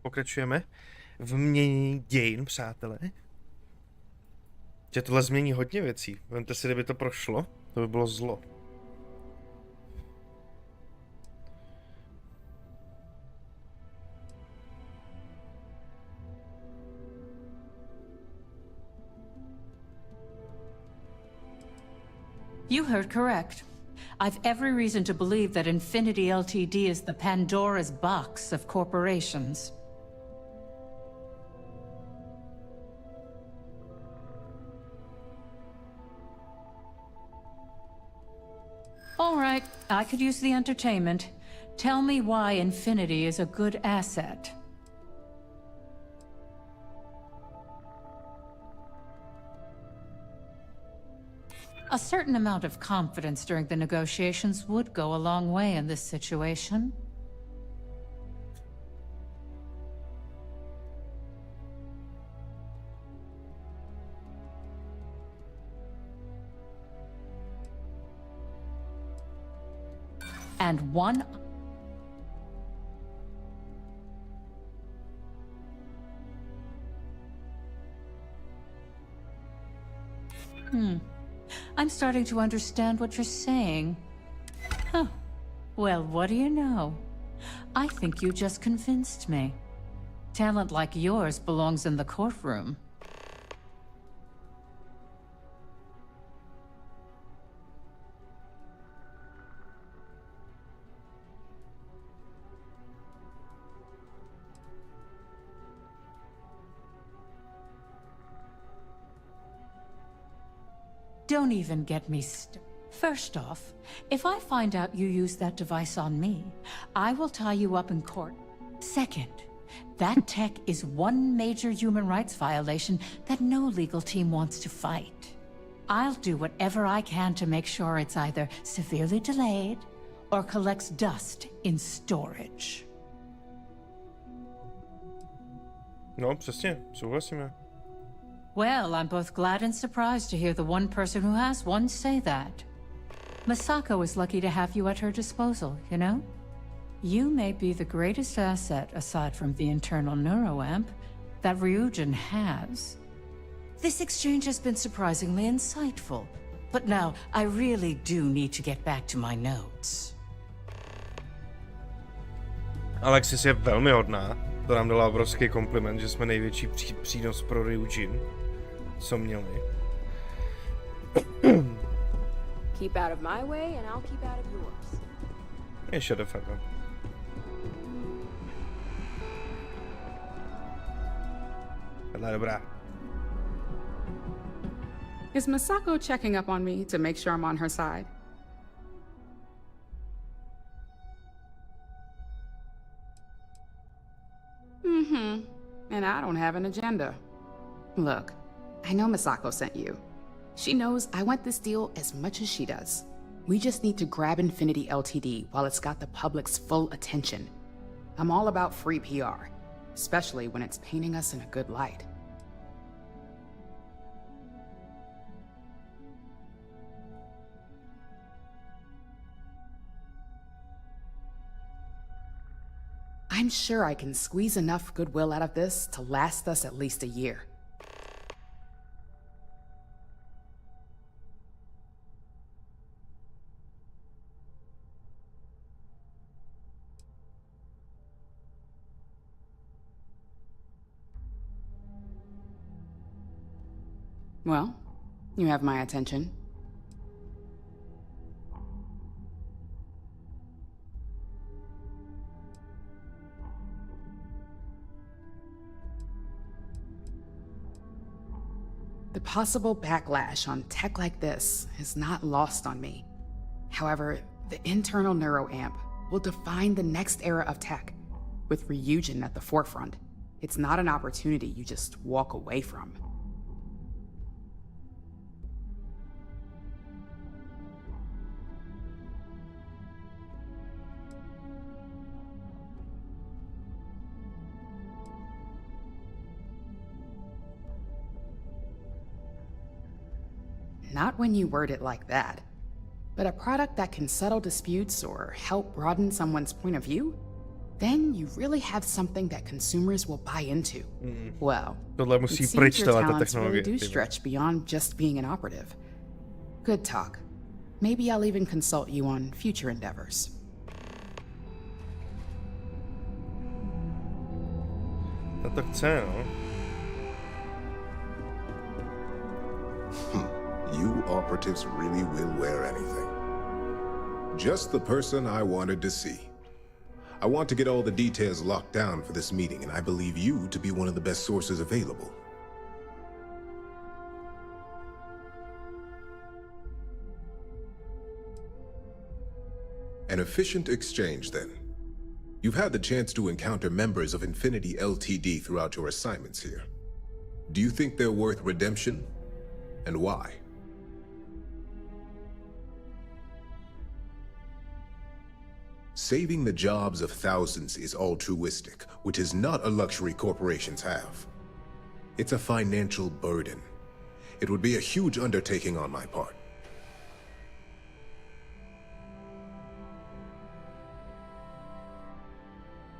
[SPEAKER 1] Pokračujeme v mění dějin, přátelé. Že tohle změní hodně věcí. Vemte si, kdyby to prošlo, to by bylo zlo.
[SPEAKER 14] You heard correct. I've every reason to believe that Infinity Ltd. Is the Pandora's box of corporations. All right, I could use the entertainment. Tell me why Infinity is a good asset. A certain amount of confidence during the negotiations would go a long way in this situation. And one... I'm starting to understand what you're saying. Huh. Well, what do you know? I think you just convinced me. Talent like yours belongs in the courtroom. Don't even get me First off, if I find out you used that device on me, I will tie you up in court. Second, that tech is one major human rights violation that no legal team wants to fight. I'll do whatever I can to make sure it's either severely delayed or collects dust in storage.
[SPEAKER 1] No, přesně, souhlasíme.
[SPEAKER 14] Well, I'm both glad and surprised to hear the one person who has one say that. Misako is lucky to have you at her disposal, you know? You may be the greatest asset, aside from the internal neuroamp, that Ryujin has. This exchange has been surprisingly insightful, but now I really do need to get back to my notes.
[SPEAKER 1] Alexis je velmi hodná. To nám dala obrovský kompliment, že jsme největší přínos pro Ryujin, co měli.
[SPEAKER 3] Keep out of my way and I'll keep out of yours.
[SPEAKER 1] Ještě do fakt. Tohle je dobrá.
[SPEAKER 15] Is Misako checking up on me to make sure I'm on her side? Mm-hmm. And I don't have an agenda. Look, I know Misako sent you. She knows I want this deal as much as she does. We just need to grab Infinity Ltd. While it's got the public's full attention. I'm all about free PR, especially when it's painting us in a good light. I'm sure I can squeeze enough goodwill out of this to last us at least a year. Well, you have my attention. The possible backlash on tech like this is not lost on me. However, the internal neuroamp will define the next era of tech, with Ryujin at the forefront. It's not an opportunity you just walk away from. Not when you word it like that. But a product that can settle disputes or help broaden someone's point of view? then you really have something that consumers will buy into. Well,
[SPEAKER 1] Tohle
[SPEAKER 15] it
[SPEAKER 1] musí
[SPEAKER 15] seems
[SPEAKER 1] pryč,
[SPEAKER 15] your
[SPEAKER 1] tahle ta
[SPEAKER 15] talents really
[SPEAKER 1] technologie.
[SPEAKER 15] do
[SPEAKER 1] ty vole.
[SPEAKER 15] stretch beyond just being an operative. Good talk. Maybe I'll even consult you on future endeavors.
[SPEAKER 1] Ta to chce, no.
[SPEAKER 16] You operatives really will wear anything. Just the person I wanted to see. I want to get all the details locked down for this meeting, and I believe you to be one of the best sources available. An efficient exchange, then. You've had the chance to encounter members of Infinity Ltd. Throughout your assignments here. Do you think they're worth redemption? And why? Saving the jobs of thousands is altruistic, which is not a luxury corporations have. It's a financial burden. It would be a huge undertaking on my part.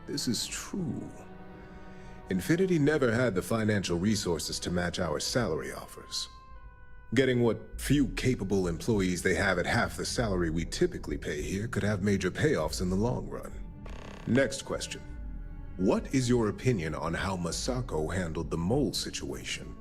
[SPEAKER 16] This is true. Infinity never had the financial resources to match our salary offers. Getting what few capable employees they have at half the salary we typically pay here could have major payoffs in the long run. Next question. What is your opinion on how Masako handled the mole situation?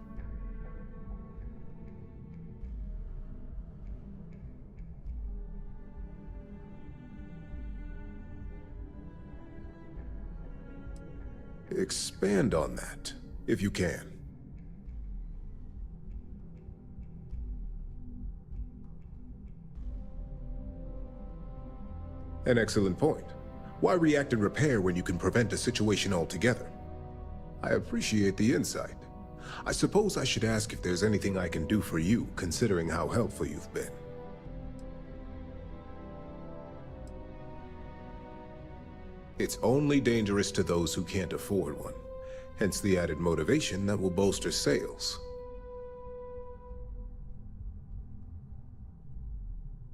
[SPEAKER 16] Expand on that, if you can. An excellent point. Why react and repair when you can prevent a situation altogether? I appreciate the insight. I suppose I should ask if there's anything I can do for you, considering how helpful you've been. It's only dangerous to those who can't afford one. Hence the added motivation that will bolster sales.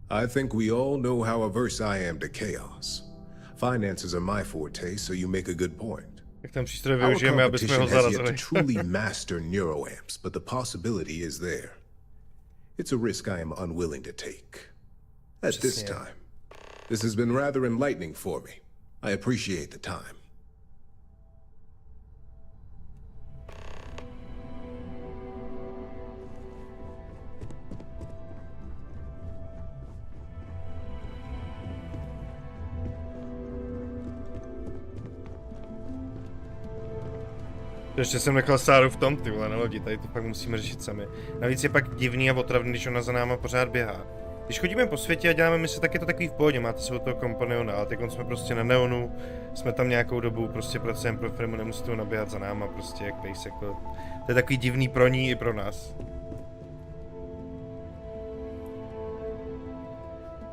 [SPEAKER 16] I think we all know how averse I am to chaos. Finances are my forte, so you make a good point. Our competition has yet to truly master neuroamps, but the possibility is there. It's a risk I am unwilling to take. At this time. This has been rather enlightening for me. I appreciate the time.
[SPEAKER 1] Ještě jsem nechal Sáru v tom, ty vole, na lodi, tady to pak musíme řešit sami. Navíc je pak divný a otravný, když ona za náma pořád běhá. Když chodíme po světě a děláme mise, tak je to takový v pohodě, máte svého toho kompaniona, ale teď jsme prostě na Neonu, jsme tam nějakou dobu, prostě pracujeme pro firmu, nemusíte ho nabíhat za náma, prostě jak pejsek, to je takový divný pro ní i pro nás.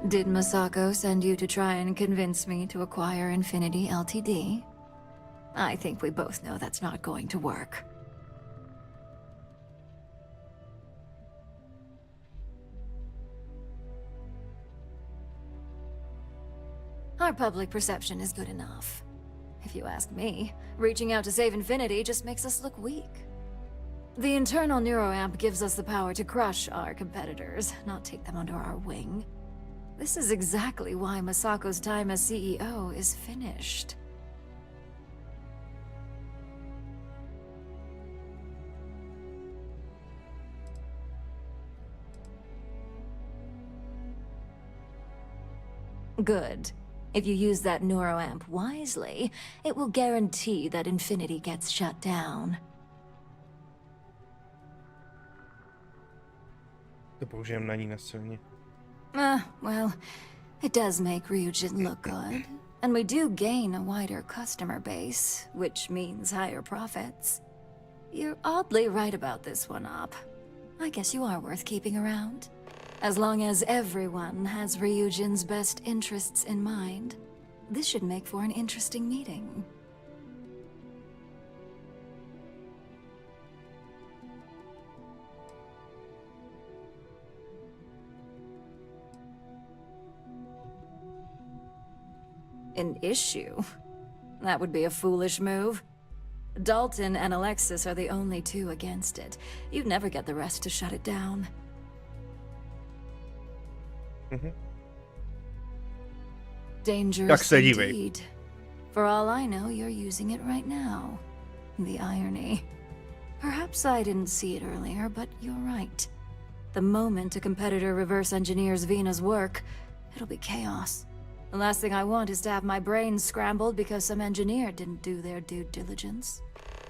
[SPEAKER 5] Did Masako send you to try and convince me to acquire Infinity Ltd? I think we both know that's not going to work. Our public perception is good enough. If you ask me, reaching out to save Infinity just makes us look weak. The internal neuroamp gives us the power to crush our competitors, not take them under our wing. This is exactly why Masako's time as CEO is finished. Good. If you use that neuroamp wisely, it will guarantee that Infinity gets shut down.
[SPEAKER 1] To použijem na ní na silně.
[SPEAKER 5] Well, it does make Ryujin look good. And we do gain a wider customer base, which means higher profits. You're oddly right about this one, Op. I guess you are worth keeping around. As long as everyone has Ryujin's best interests in mind, this should make for an interesting meeting. An issue? That would be a foolish move. Dalton and Alexis are the only two against it. You'd never get the rest to shut it down. Dangerous indeed. For all I know, you're using it right now. The irony. Perhaps I didn't see it earlier, but you're right. The moment a competitor reverse engineers Vina's work, it'll be chaos. The last thing I want is to have my brains scrambled because some engineer didn't do their due diligence.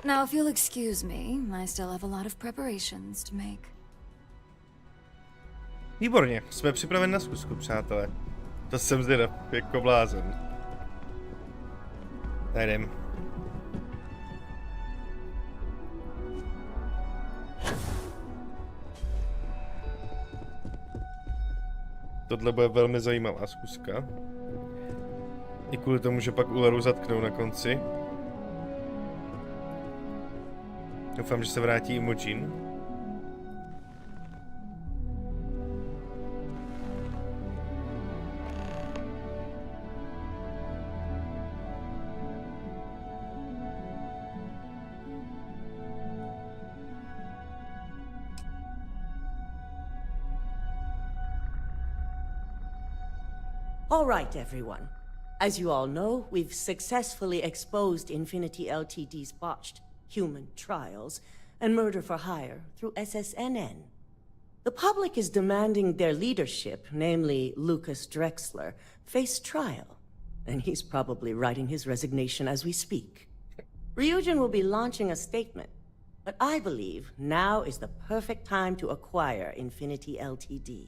[SPEAKER 5] Now, if you'll excuse me, I still have a lot of preparations to make.
[SPEAKER 1] Výborně, jsme připraveni na zkusku, přátelé. To jsem zvědav, jako blázen. Tady jdem. Tohle bude velmi zajímavá zkuska. I kvůli tomu, že pak Ularu zatknou na konci. Doufám, že se vrátí Imogen.
[SPEAKER 10] All right, everyone. As you all know, we've successfully exposed Infinity Ltd's botched human trials and murder for hire through SSNN. The public is demanding their leadership, namely Lucas Drexler, face trial, and he's probably writing his resignation as we speak. Ryujin will be launching a statement, but I believe now is the perfect time to acquire Infinity Ltd.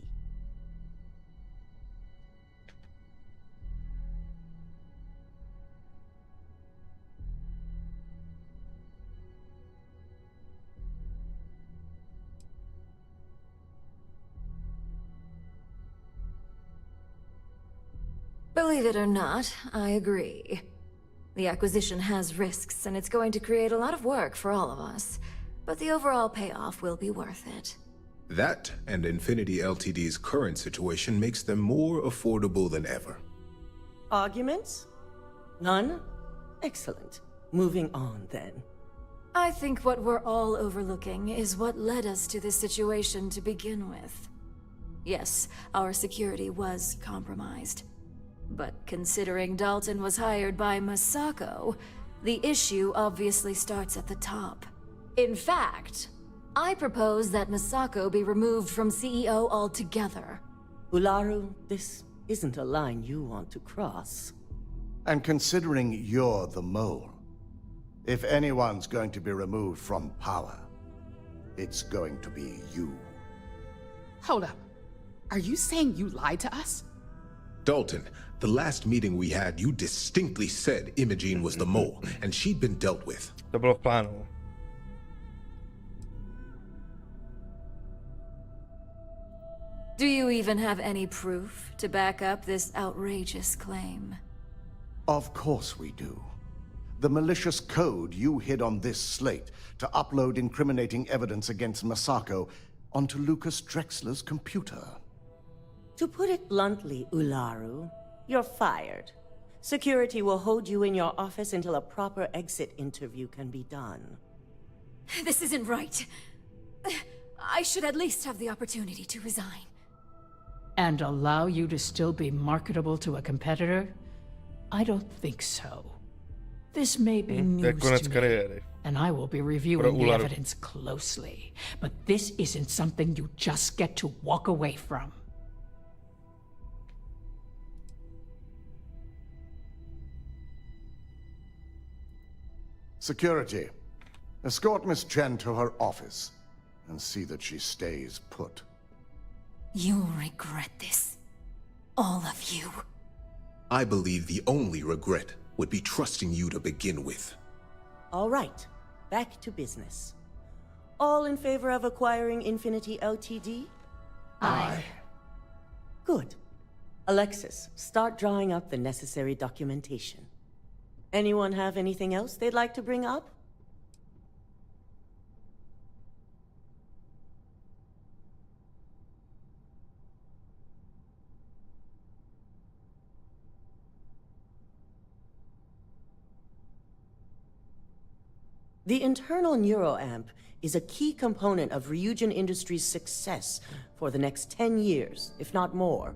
[SPEAKER 5] Believe it or not, I agree. The acquisition has risks, and it's going to create a lot of work for all of us. But the overall payoff will be worth it.
[SPEAKER 16] That and Infinity Ltd's current situation makes them more affordable than ever.
[SPEAKER 10] Arguments? None? Excellent. Moving on, then.
[SPEAKER 5] I think what we're all overlooking is what led us to this situation to begin with. Yes, our security was compromised. But considering Dalton was hired by Masako, the issue obviously starts at the top. In fact, I propose that Masako be removed from CEO altogether.
[SPEAKER 10] Ularu, this isn't a line you want to cross.
[SPEAKER 4] And considering you're the mole, if anyone's going to be removed from power, it's going to be you.
[SPEAKER 15] Hold up. Are you saying you lied to us?
[SPEAKER 16] Dalton, the last meeting we had, you distinctly said Imogen was the mole, and she'd been dealt with.
[SPEAKER 1] To bylo v plánu.
[SPEAKER 5] Do you even have any proof to back up this outrageous claim?
[SPEAKER 4] Of course we do. The malicious code you hid on this slate to upload incriminating evidence against Masako onto Lucas Drexler's computer.
[SPEAKER 10] To put it bluntly, Ularu, you're fired. Security will hold you in your office until a proper exit interview can be done.
[SPEAKER 5] This isn't right. I should at least have the opportunity to resign.
[SPEAKER 14] And allow you to still be marketable to a competitor? I don't think so. This may be news to me, and I will be reviewing the evidence closely. But this isn't something you just get to walk away from.
[SPEAKER 4] Security, escort Miss Chen to her office and see that she stays put.
[SPEAKER 5] You'll regret this. All of you.
[SPEAKER 16] I believe the only regret would be trusting you to begin with.
[SPEAKER 10] All right, back to business. All in favor of acquiring Infinity Ltd?
[SPEAKER 14] Aye.
[SPEAKER 10] Good. Alexis, start drawing up the necessary documentation. Anyone have anything else they'd like to bring up? The internal neuroamp is a key component of Ryujin Industries' success for the next 10 years, if not more.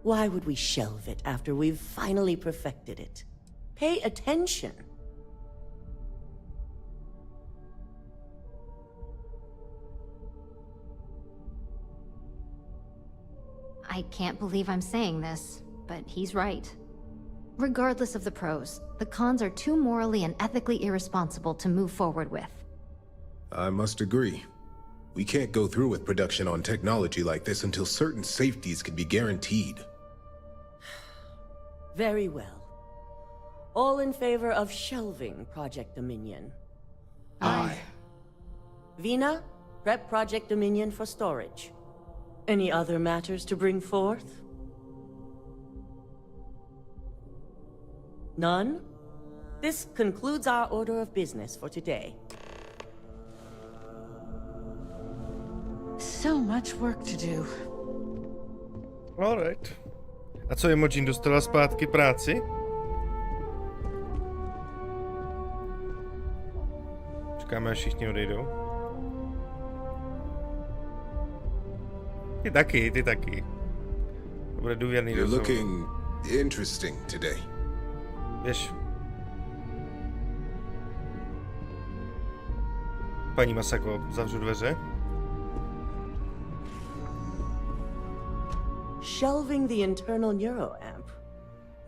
[SPEAKER 10] Why would we shelve it after we've finally perfected it? Pay attention.
[SPEAKER 13] I can't believe I'm saying this, but he's right. Regardless of the pros, the cons are too morally and ethically irresponsible to move forward with.
[SPEAKER 16] I must agree. We can't go through with production on technology like this until certain safeties can be guaranteed.
[SPEAKER 10] Very well. All in favor of shelving Project Dominion?
[SPEAKER 16] Aye.
[SPEAKER 10] Vina, prep Project Dominion for storage. Any other matters to bring forth? None? This concludes our order of business for today.
[SPEAKER 14] So much work to do.
[SPEAKER 1] Alright. A co, Imogen dostala zpátky práci? Čekáme, až všichni odejdou. Ty taky. To bude důvěrný
[SPEAKER 16] You're
[SPEAKER 1] rozhovor.
[SPEAKER 16] looking interesting today.
[SPEAKER 1] Běž. Paní Masako, zavřu dveře.
[SPEAKER 10] Shelving the internal neuroamp.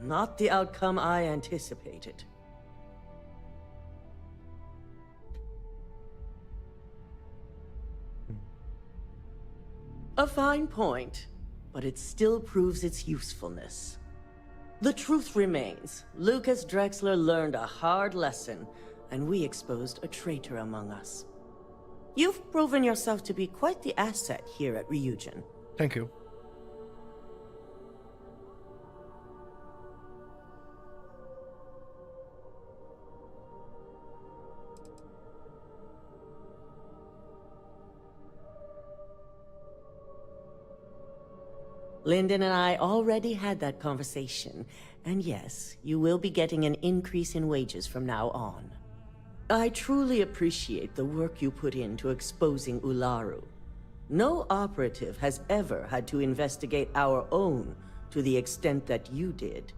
[SPEAKER 10] Not the outcome I anticipated. A fine point, but it still proves its usefulness. The truth remains, Lucas Drexler learned a hard lesson, and we exposed a traitor among us. You've proven yourself to be quite the asset here at Ryujin.
[SPEAKER 1] Thank you.
[SPEAKER 10] Lyndon and I already had that conversation, and yes, you will be getting an increase in wages from now on. I truly appreciate the work you put into exposing Ularu. No operative has ever had to investigate our own to the extent that you did.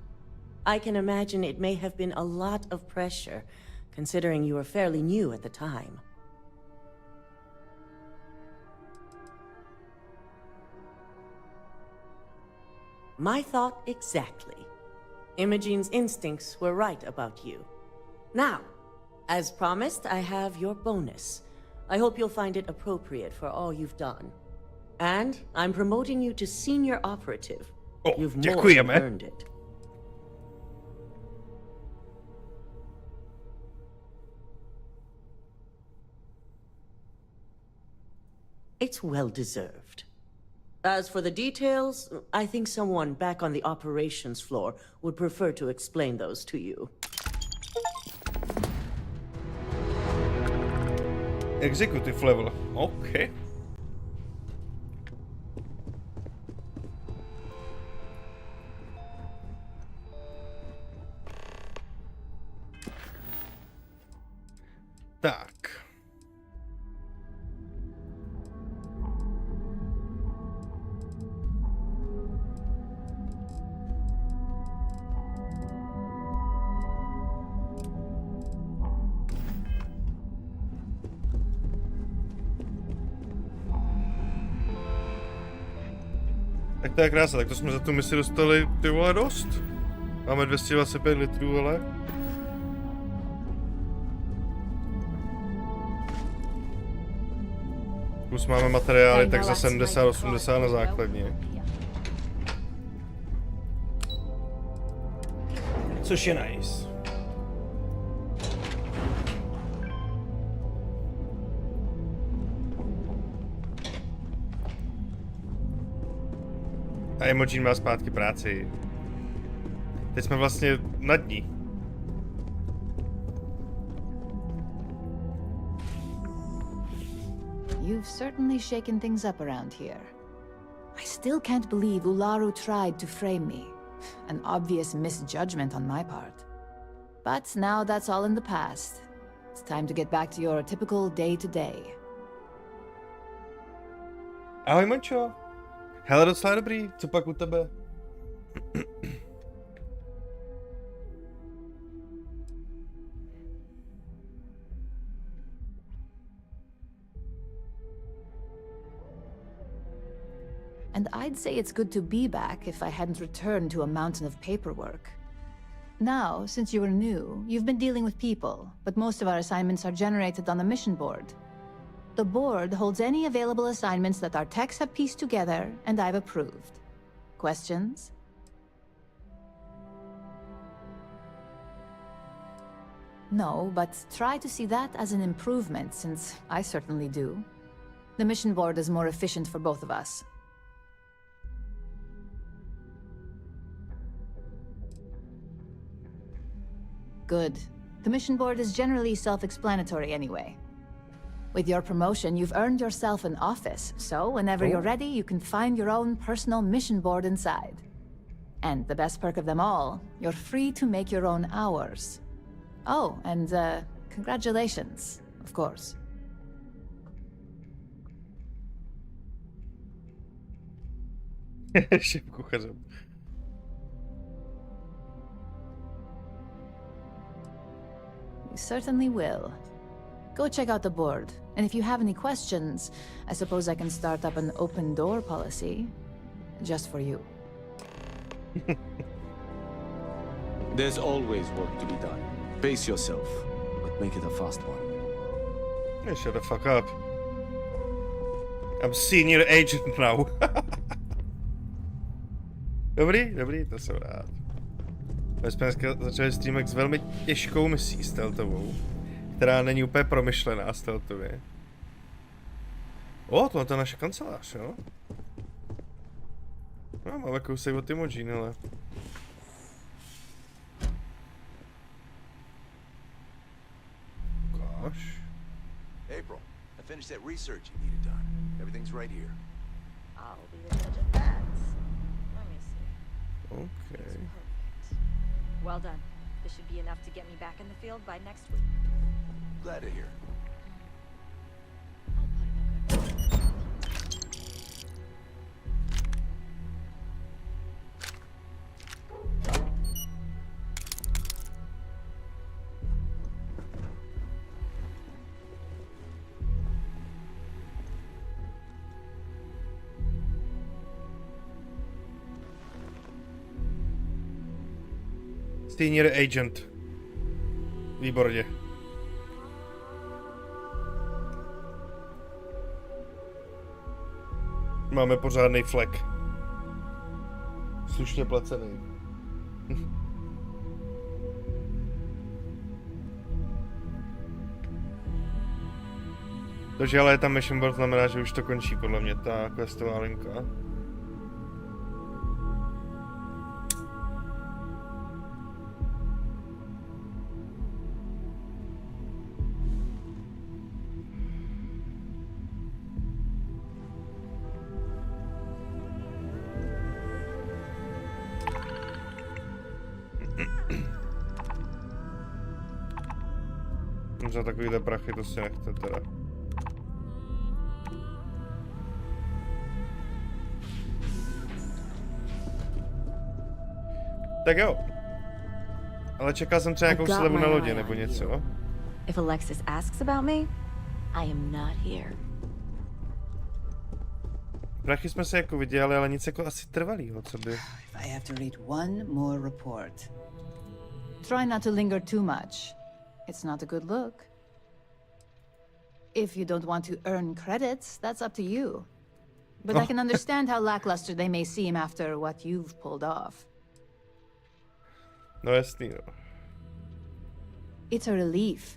[SPEAKER 10] I can imagine it may have been a lot of pressure, considering you were fairly new at the time. My thought exactly. Imogen's instincts were right about you. Now, as promised, I have your bonus. I hope you'll find it appropriate for all you've done. And I'm promoting you to senior operative.
[SPEAKER 1] Oh,
[SPEAKER 10] you've more than
[SPEAKER 1] děkujeme.
[SPEAKER 10] earned it. It's well deserved. As for the details, I think someone back on the operations floor would prefer to explain those to you.
[SPEAKER 1] Executive level. Okay. Tak. Tak to je krása, tak to jsme za tu misi dostali, ty vole, dost. Máme 225 litrů, ale... Plus máme materiály, tak za 70-80 na základně. Což je nice. A Imogen má zpátky práci. Teď jsme vlastně nad ní.
[SPEAKER 17] You've certainly shaken things up around here. I still can't believe Ularu tried to frame me. An obvious misjudgment on my part. But now that's all in the past. It's time to get back to your typical day-to-day.
[SPEAKER 1] Ahoj, Mončo. Hele, docela dobrý. Co pak u tebe?
[SPEAKER 17] And I'd say it's good to be back if I hadn't returned to a mountain of paperwork. Now, since you were new, you've been dealing with people, but most of our assignments are generated on the mission board. The board holds any available assignments that our techs have pieced together, and I've approved. Questions? No, but try to see that as an improvement, since I certainly do. The mission board is more efficient for both of us. Good. The mission board is generally self-explanatory anyway. With your promotion, you've earned yourself an office, so whenever you're ready, you can find your own personal mission board inside. And the best perk of them all, you're free to make your own hours. Oh, and congratulations, of course.
[SPEAKER 1] Šéf kuchařem.
[SPEAKER 17] You certainly will. Go check out the board, and if you have any questions, I suppose I can start up an open door policy. Just for you.
[SPEAKER 18] There's always work to be done. Pace yourself, but make it a fast one.
[SPEAKER 1] Yeah, shut the fuck up. I'm senior agent now. Dobrý, to jsem rád. My jsme dneska začali streamek s velmi těžkou misí stealthovou, která není úplně promyšlená stealthově. O, tohle je naše kancelář, jo? No, máme kousek od Imogen, ale... Gosh.
[SPEAKER 19] April, I finished that research you needed done. Everything's right here.
[SPEAKER 3] I'll be the judge of that. Let me see.
[SPEAKER 1] Okay.
[SPEAKER 3] Well done. This should be enough to get me back in the field by next week.
[SPEAKER 19] Glad to hear.
[SPEAKER 1] Senior agent. Výborně. Máme pořádný flek. Slušně placený. To, že ale je tam mission board, znamená, že už to končí podle mě ta questová linka. Za takovýhle prachy to si nechte teda. Tak jo. Ale čekal jsem třeba nějakou slevu na lodě nebo něco.
[SPEAKER 20] If Alexis asks about me, I am not here.
[SPEAKER 1] Prachy jsme se jako viděli, ale nic jako asi trvalýho, co by...
[SPEAKER 17] I have to read one more report. Try not to linger too much. It's not a good look. If you don't want to earn credits, that's up to you. But I can understand how lackluster they may seem after what you've pulled off.
[SPEAKER 1] No jasný, no.
[SPEAKER 17] It's a relief.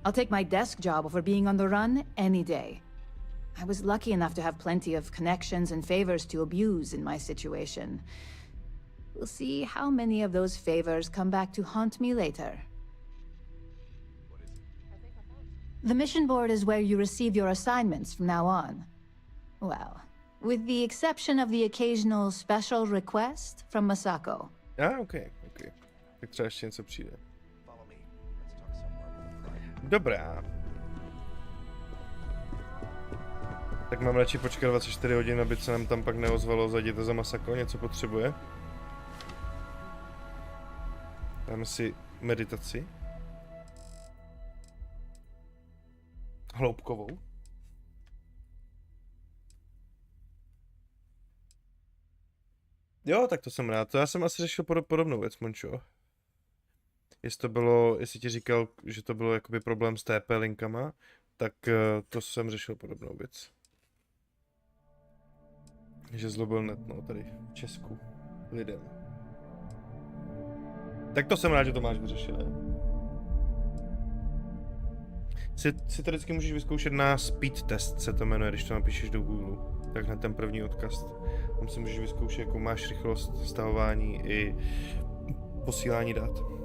[SPEAKER 17] I'll take my desk job over being on the run any day. I was lucky enough to have plenty of connections and favors to abuse in my situation. We'll see how many of those favors come back to haunt me later. The mission board is where you receive your assignments from now on. Well, with the exception of the occasional special request from Masako.
[SPEAKER 1] Okay. Tak třeba ještě něco přijde. Dobrá. Tak mám radši počkat 24 hodin, aby se nám tam pak neozvalo, zajděte za Masako, něco potřebuje. Dáme si meditaci. Hloubkovou. Jo, tak to jsem rád. To já jsem asi řešil podobnou věc, Mončo. Jestli ti říkal, že to bylo jakoby problém s TP linkama, tak to jsem řešil podobnou věc. Že zlobil net, no, tady v Česku lidem. Tak to jsem rád, že to máš vyřešené. Si to vždycky můžeš vyzkoušet na speed test, se to jmenuje, když to napíšeš do Google. Tak na ten první odkaz. Tam si můžeš vyzkoušet, jakou máš rychlost stahování i posílání dat.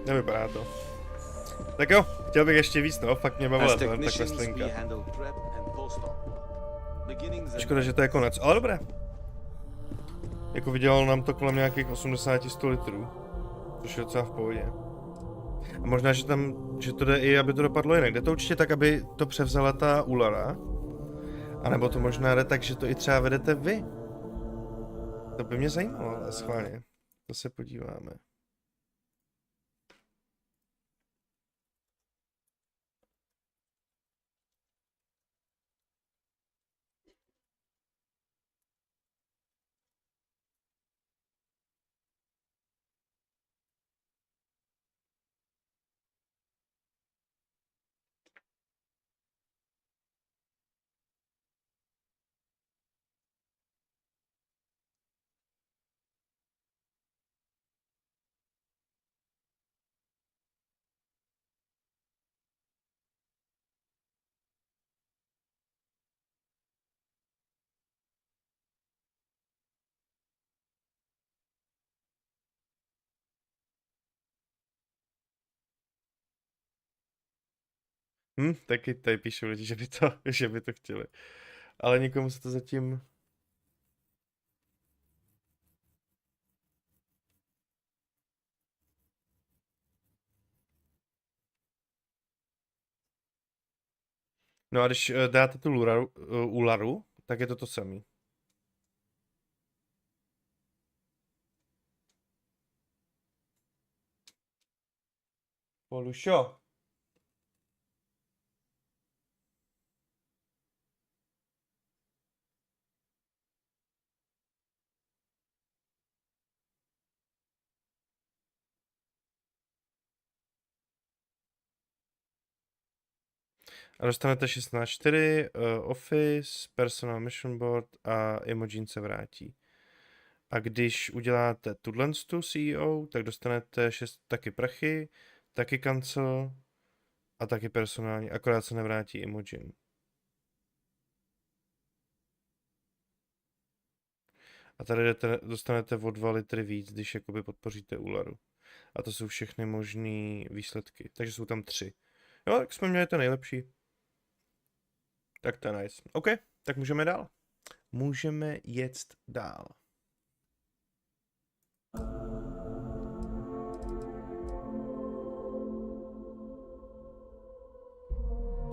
[SPEAKER 1] Nevypadá to. Tak jo, chtěl bych ještě víc, no, fakt mě bavila ta questlinka. Škoda, že to je konec, ale dobré. Jako vydělalo nám to kolem nějakých 80-100 litrů. Což je docela v pohodě. A možná, že to jde i, aby to dopadlo jinak. Jde to určitě tak, aby to převzala ta Ulara. A nebo to možná jde tak, že to i třeba vedete vy. To by mě zajímalo, ale schválně. To se podíváme. Taky tady píšou lidi, že by to chtěli. Ale nikomu se to zatím... No a když dáte tu Ularu, tak je to to samý. Polušo. A dostanete 16.4, Office, Personal Mission Board a Imogen se vrátí. A když uděláte tu CEO, tak dostanete 6 taky prachy, taky cancel a taky personální, akorát se nevrátí Imogen. A tady dostanete o 2 litry víc, když jakoby podpoříte Ularu. A to jsou všechny možné výsledky. Takže jsou tam 3. Jo, tak jsme měli to nejlepší. Tak to je nice. OK, tak můžeme dál. Můžeme jet dál.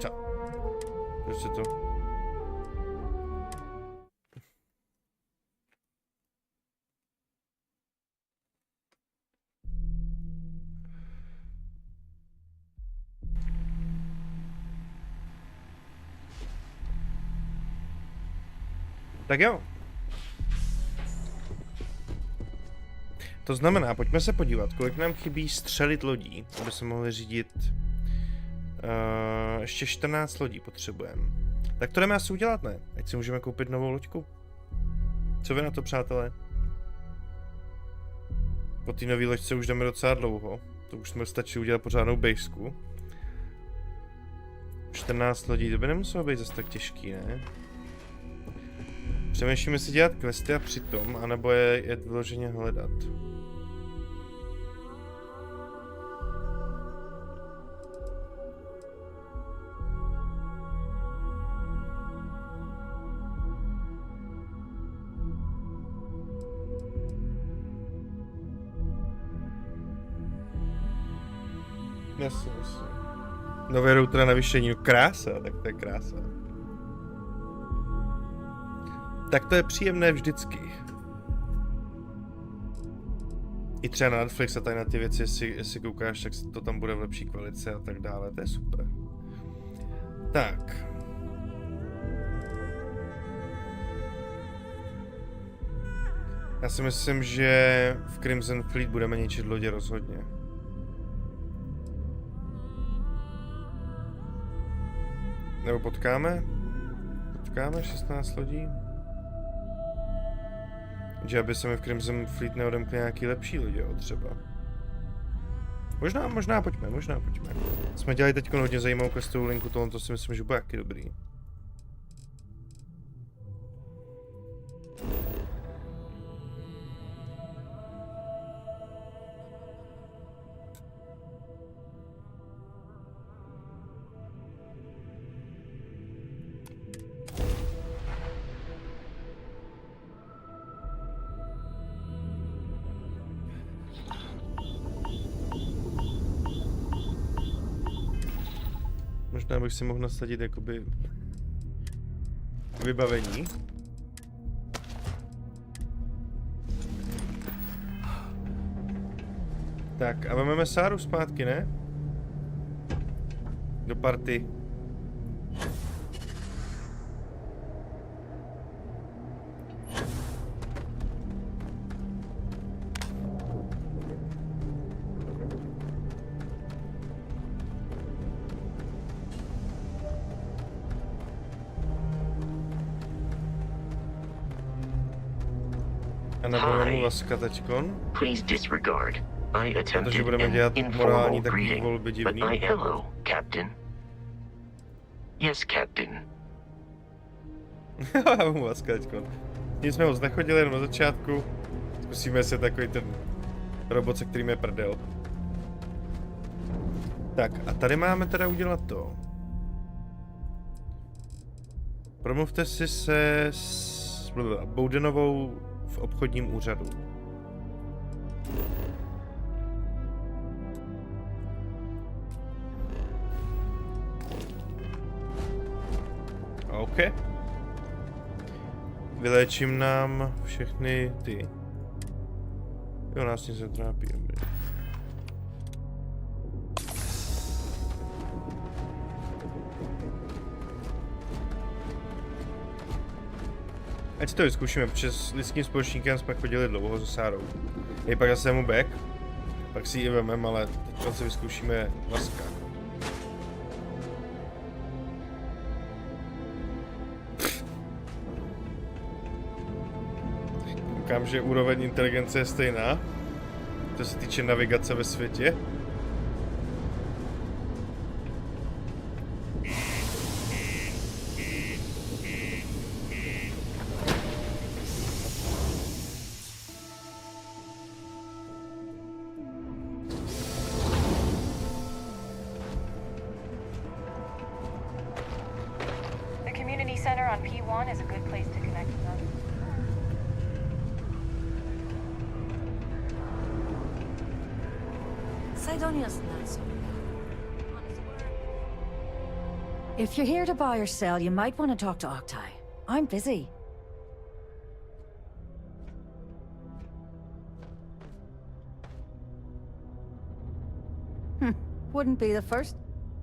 [SPEAKER 1] Co? Proč se to... Tak jo. To znamená, pojďme se podívat, kolik nám chybí střelit lodí, aby se mohli řídit. Ještě 14 lodí potřebujeme. Tak to jdeme asi udělat, ne? Ať si můžeme koupit novou loďku. Co vy na to, přátelé? Po té nové loďce už jdeme docela dlouho. To už jsme stačili udělat pořádnou bejsku. 14 lodí, to by nemuselo být zase tak těžký, ne? Přemýšlíme si dělat questy a přitom, anebo je vyloženě hledat. Jasně. Nové router na navýšení, no krása, tak to je krása. Tak to je příjemné vždycky. I třeba na Netflix a tady na ty věci, jestli koukáš, tak to tam bude v lepší kvalitě a tak dále, to je super. Tak. Já si myslím, že v Crimson Fleet budeme ničit lodě rozhodně. Nebo potkáme? Potkáme 16 lodí? Že aby se mi v Crimson Fleet neodemkli nějaký lepší lodě, jo, třeba. Možná pojďme. Jsme dělali teď hodně zajímavou questovou linku, tohle si myslím, že bude taky dobrý. Možná bych si mohl nasadit jakoby vybavení. Tak a vezmeme Sáru zpátky, ne? Do party. A nebudeme mu laska teďkon. Protože budeme dělat morální takový volby divný.
[SPEAKER 21] Hello, Captain. Yes, Captain.
[SPEAKER 1] Já mu laska teďkon. Tím jsme moc nechodili, jenom na začátku. Zkusíme si takový ten robot, se kterým je prdel. Tak a tady máme teda udělat to. Promluvte si se s Bowdenovou v obchodním úřadu. OK. Vyléčím nám všechny ty. Jo, nás nic netrápí, dobrý. Ať si to vyzkoušíme, protože s lidským společníkem jsme chodili dlouho se Sárou. Je pak zase mu back, pak si ji vememe, ale teď si vyzkoušíme Vaska. Koukám, že úroveň inteligence je stejná, co se týče navigace ve světě.
[SPEAKER 20] If you're here to buy or sell, you might want to talk to Octai. I'm busy. Wouldn't be the first.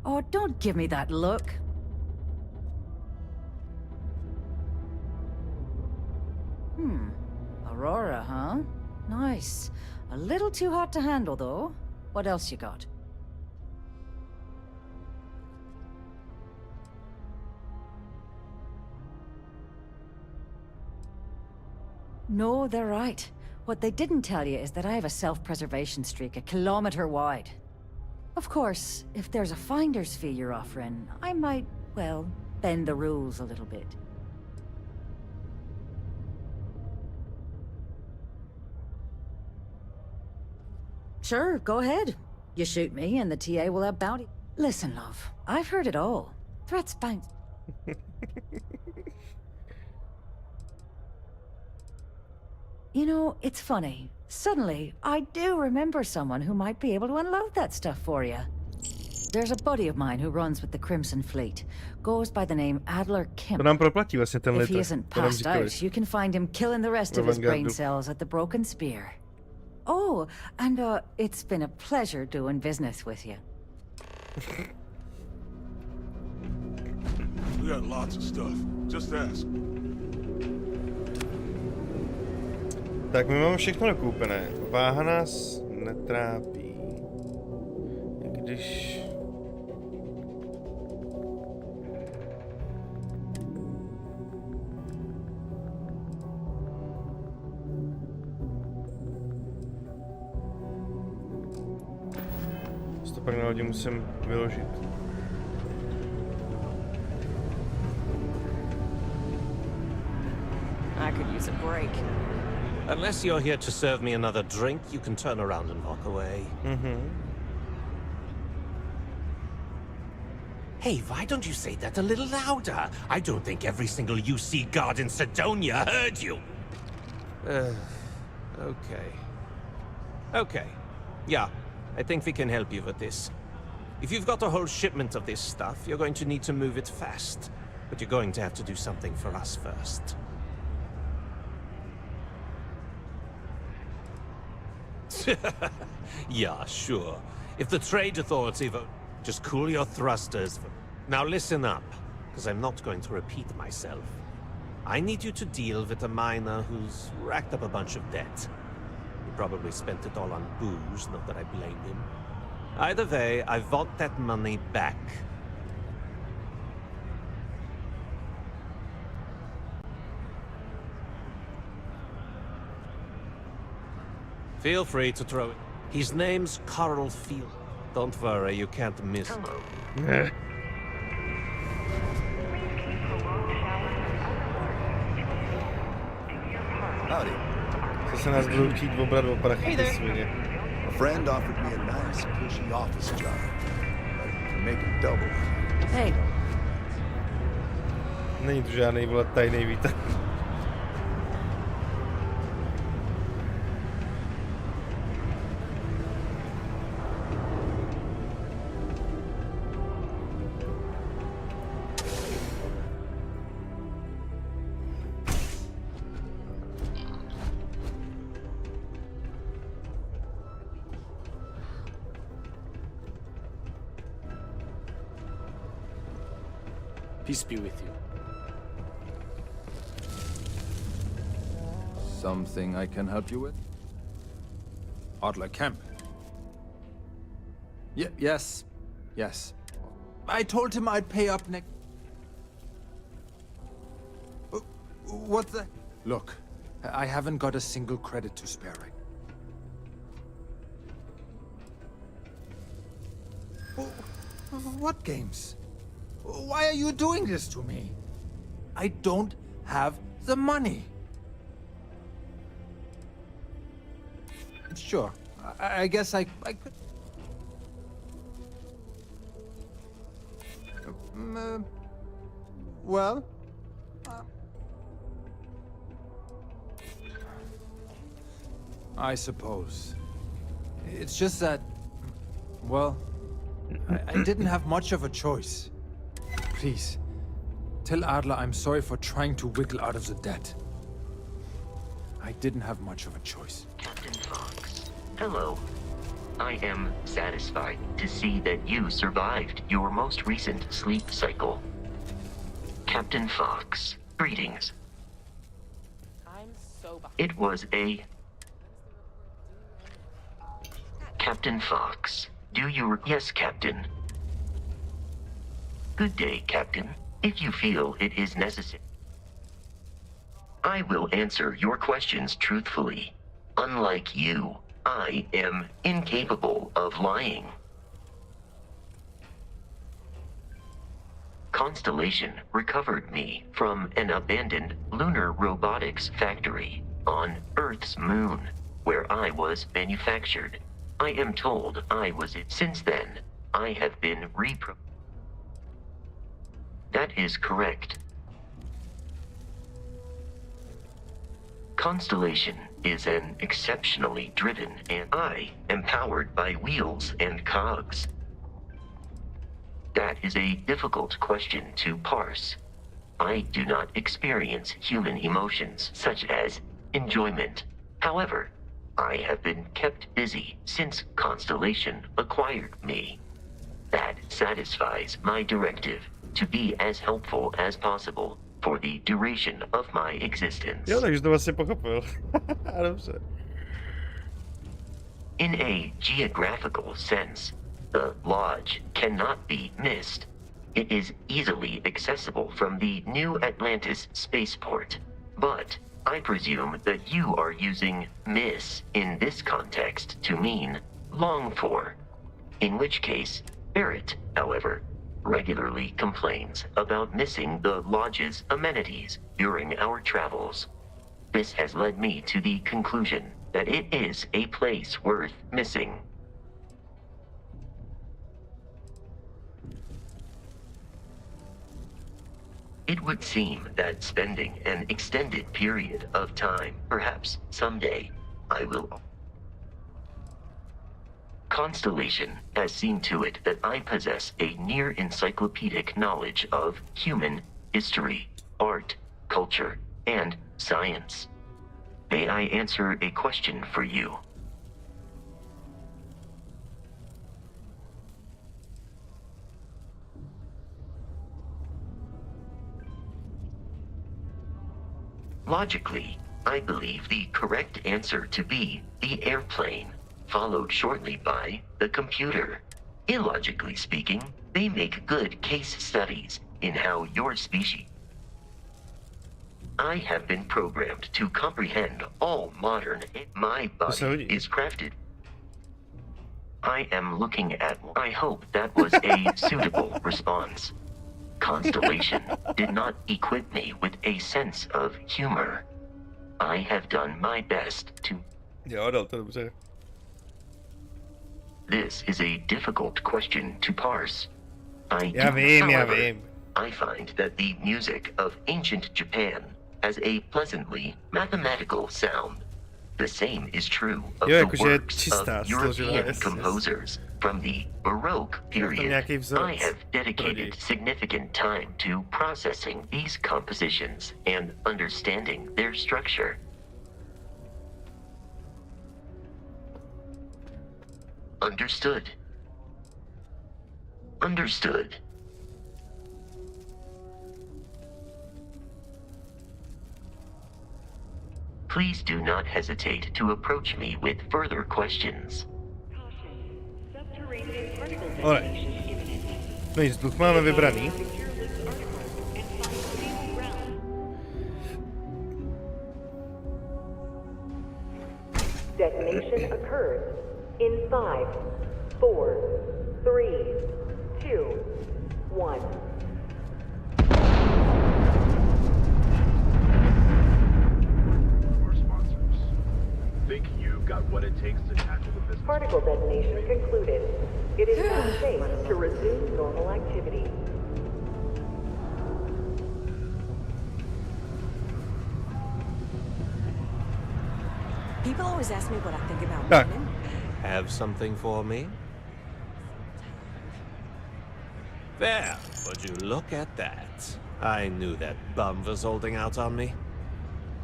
[SPEAKER 20] Oh, don't give me that look. Aurora, huh? Nice. A little too hot to handle, though. What else you got? No, they're right. What they didn't tell you is that I have a self-preservation streak 1 kilometer wide. Of course, if there's a finder's fee you're offering, I might, well, bend the rules a little bit. Sure, go ahead. You shoot me and the TA will have bounty. Listen, love, I've heard it all. Threats bounce. You know, it's funny. Suddenly, I do remember someone who might be able to unload that stuff for you. There's a buddy of mine who runs with the Crimson Fleet. Goes by the name Adler Kemp.
[SPEAKER 1] To nám proplatí vlastně ten
[SPEAKER 20] If
[SPEAKER 1] litr.
[SPEAKER 20] he isn't passed out, you can find him killing the rest of his brain cells at the Broken Spear. Oh, and it's been a pleasure doing business with you.
[SPEAKER 9] We got lots of stuff. Just ask.
[SPEAKER 1] Tak my máme všechno nakoupené. Váha nás netrápí. Když... To pak na lodi musím vyložit.
[SPEAKER 22] I could use a break. Unless you're here to serve me another drink, you can turn around and walk away. Hey, why don't you say that a little louder? I don't think every single UC guard in Sidonia heard you. Okay. Yeah, I think we can help you with this. If you've got a whole shipment of this stuff, you're going to need to move it fast. But you're going to have to do something for us first. Yeah, sure. If the trade authority vote, just cool your thrusters. Now listen up, because I'm not going to repeat myself. I need you to deal with a miner who's racked up a bunch of debt. He probably spent it all on booze, not that I blame him. Either way, I want that money back. Feel free to throw it. His name's Carl Field. Don't worry, you can't miss him.
[SPEAKER 19] Howdy.
[SPEAKER 1] Zase nás budou chtít obrat o prachy, ty svině.
[SPEAKER 19] A friend offered me a nice, cushy office job. I can make it double.
[SPEAKER 20] Hey.
[SPEAKER 1] Není to žádný, vole, tajný výtah.
[SPEAKER 18] Peace be with you.
[SPEAKER 23] Something I can help you with? Adler Kemp. Yes. I told him I'd pay up next... What the... Look, I haven't got a single credit to spare right. What games? Why are you doing this to me? I don't have the money. Sure, I guess I could... Well... I suppose. It's just that... Well... I didn't have much of a choice. Please, tell Adler I'm sorry for trying to wiggle out of the debt. I didn't have much of a choice.
[SPEAKER 21] Captain Fox, hello. I am satisfied to see that you survived your most recent sleep cycle. Captain Fox, greetings. It was a... Captain Fox, do you... Yes, Captain. Good day, Captain. If you feel it is necessary, I will answer your questions truthfully. Unlike you, I am incapable of lying. Constellation recovered me from an abandoned lunar robotics factory on Earth's moon, where I was manufactured. I am told I was it. Since then, I have been That is correct. Constellation is an exceptionally driven and I am powered by wheels and cogs. That is a difficult question to parse. I do not experience human emotions such as enjoyment. However, I have been kept busy since Constellation acquired me. That satisfies my directive to be as helpful as possible for the duration of my existence.
[SPEAKER 1] Jo, takže to vlastně pochopil. Dobře.
[SPEAKER 21] In a geographical sense, the lodge cannot be missed. It is easily accessible from the New Atlantis spaceport. But I presume that you are using miss in this context to mean long for. In which case, Barrett, however, regularly complains about missing the lodge's amenities during our travels. This has led me to the conclusion that it is a place worth missing. It would seem that spending an extended period of time, perhaps someday, I will. Constellation has seen to it that I possess a near encyclopedic knowledge of human history, art, culture, and science. May I answer a question for you? Logically, I believe the correct answer to be the airplane, followed shortly by the computer. Illogically speaking, they make good case studies in how your species. I have been programmed to comprehend all modern. My body is crafted. I am looking at. I hope that was a suitable response. Constellation did not equip me with a sense of humor. I have done my best to.
[SPEAKER 1] Jo, dal to dobře.
[SPEAKER 21] This is a difficult question to parse.
[SPEAKER 1] Já vím.
[SPEAKER 21] I find that the music of ancient Japan has a pleasantly mathematical sound. The same is true of the works of European composers from the Baroque period. I have dedicated significant time to processing these compositions and understanding their structure. Understood. Understood. Please do not hesitate to approach me with further questions.
[SPEAKER 1] Alright. No nic, dluh máme vybraný.
[SPEAKER 2] Detonation occurs in 5, 4, 3, 2, 1.
[SPEAKER 6] Think you've got what it takes to tackle the business?
[SPEAKER 2] Particle detonation concluded. It is now safe to resume normal activity.
[SPEAKER 7] People always ask me what I think about
[SPEAKER 1] Tak.
[SPEAKER 7] women.
[SPEAKER 22] Have something for me? There, would you look at that? I knew that bum was holding out on me.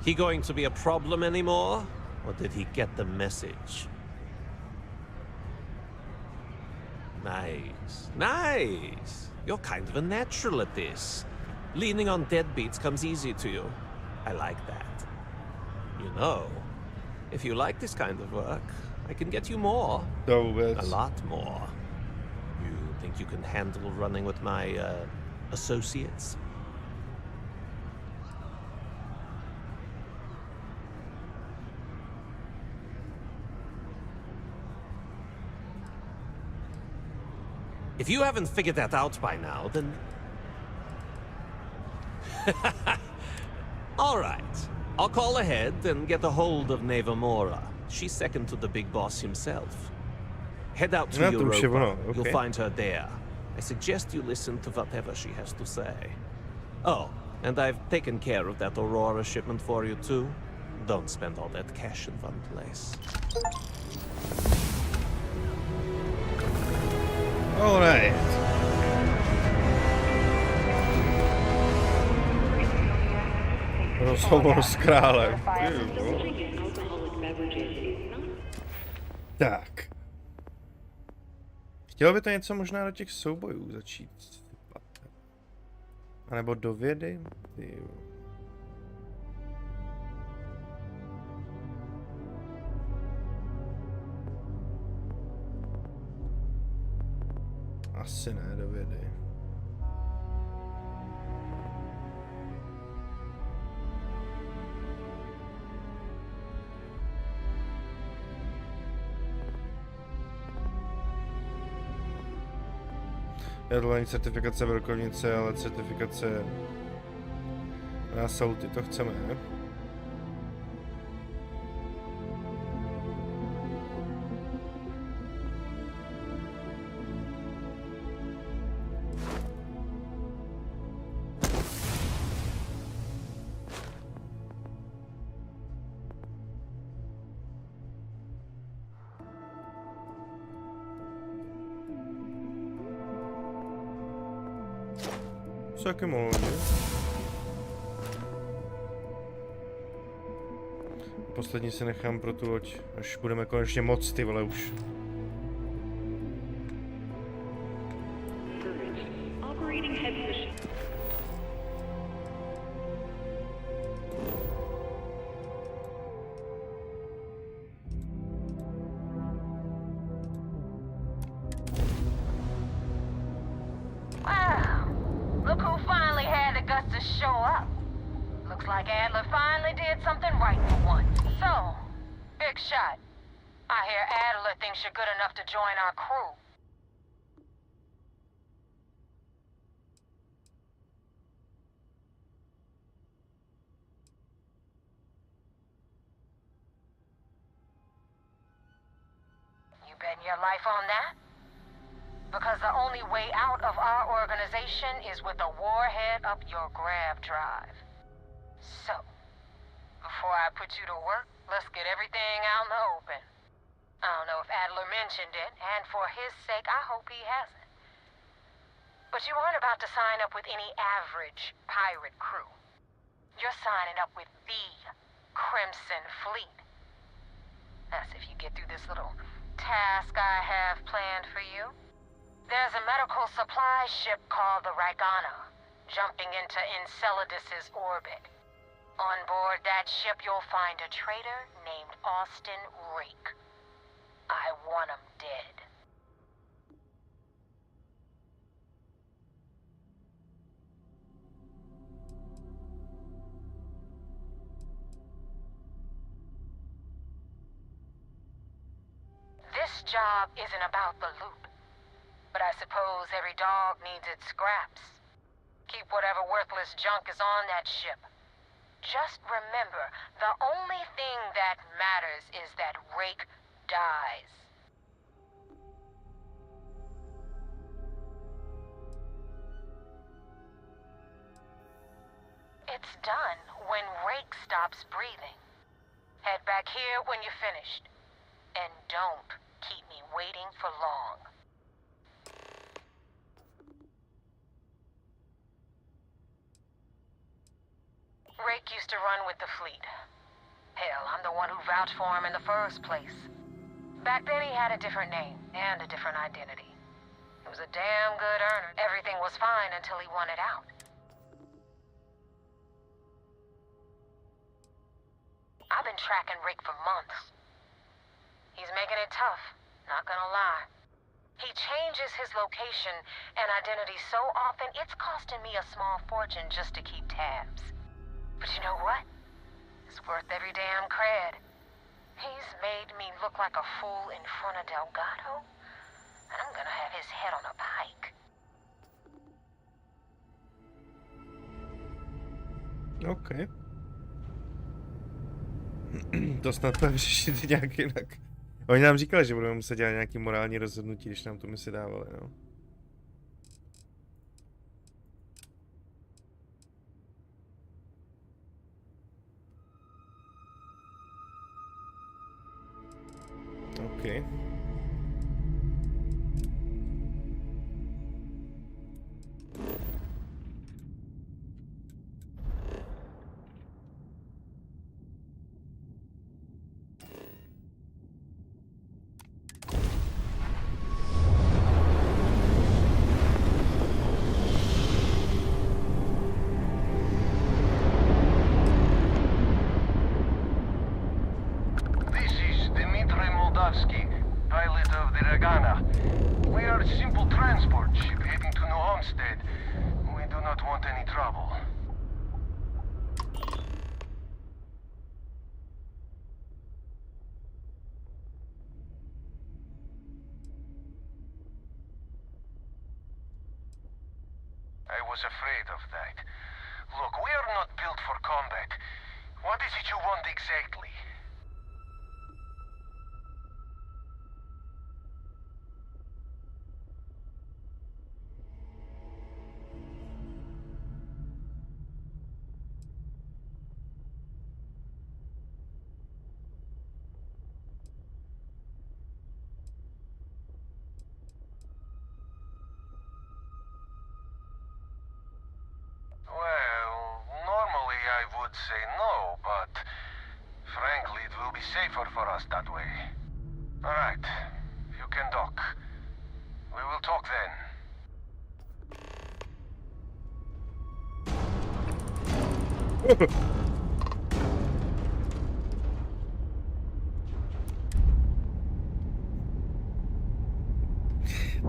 [SPEAKER 22] He going to be a problem anymore? Or did he get the message? Nice. Nice. You're kind of a natural at this. Leaning on deadbeats comes easy to you. I like that. You know, if you like this kind of work, I can get you more. A lot more. You think you can handle running with my, associates? If you haven't figured that out by now, then... All right. I'll call ahead and get a hold of Nevamora. She's second to the big boss himself. Head out to Europa. You'll find her there. I suggest you listen to whatever she has to say. Oh, and I've taken care of that Aurora shipment for you too. Don't spend all that cash in one place.
[SPEAKER 1] Alright. Rozhovor s králem. Tak. Chtělo by to něco možná do těch soubojů začít. A nebo do vědy? Asi ne, do vědy. Je to není certifikace velkovnice, ale certifikace na sauty, to chceme, ne? Taky mohlo, ne? Poslední si nechám pro tu loď, až budeme konečně moc, ty vole, už.
[SPEAKER 8] betting your life on that? Because the only way out of our organization is with a warhead up your grab drive. So, before I put you to work, let's get everything out in the open. I don't know if Adler mentioned it, and for his sake, I hope he hasn't. But you aren't about to sign up with any average pirate crew. You're signing up with the Crimson Fleet. That's if you get through this little task I have planned for you. There's a medical supply ship called the Rygana, jumping into Enceladus's orbit. On board that ship, you'll find a traitor named Austin Rake. I want him dead. This job isn't about the loot, but I suppose every dog needs its scraps. Keep whatever worthless junk is on that ship. Just remember, the only thing that matters is that Rake dies. It's done when Rake stops breathing. Head back here when you're finished. And don't keep me waiting for long. Rake used to run with the fleet. Hell, I'm the one who vouched for him in the first place. Back then he had a different name and a different identity. He was a damn good earner. Everything was fine until he wanted out. I've been tracking Rake for months. He's making it tough, not gonna lie. He changes his location and identity so often, it's costing me a small fortune just to keep tabs. But you know what? It's worth every damn cred. He's made me look like a fool in front of Delgado, and I'm gonna have his head on a pike.
[SPEAKER 1] Okay. To snad to vyřešit nějak jinak. Oni nám říkali, že budeme muset dělat nějaký morální rozhodnutí, když nám tu misi dávali, no. OK.
[SPEAKER 6] not want any trouble. I was afraid of that. Look, we are not built for combat. What is it you want exactly? Say no, but frankly, it will be safer for us that way. All right, you can dock. We will talk then.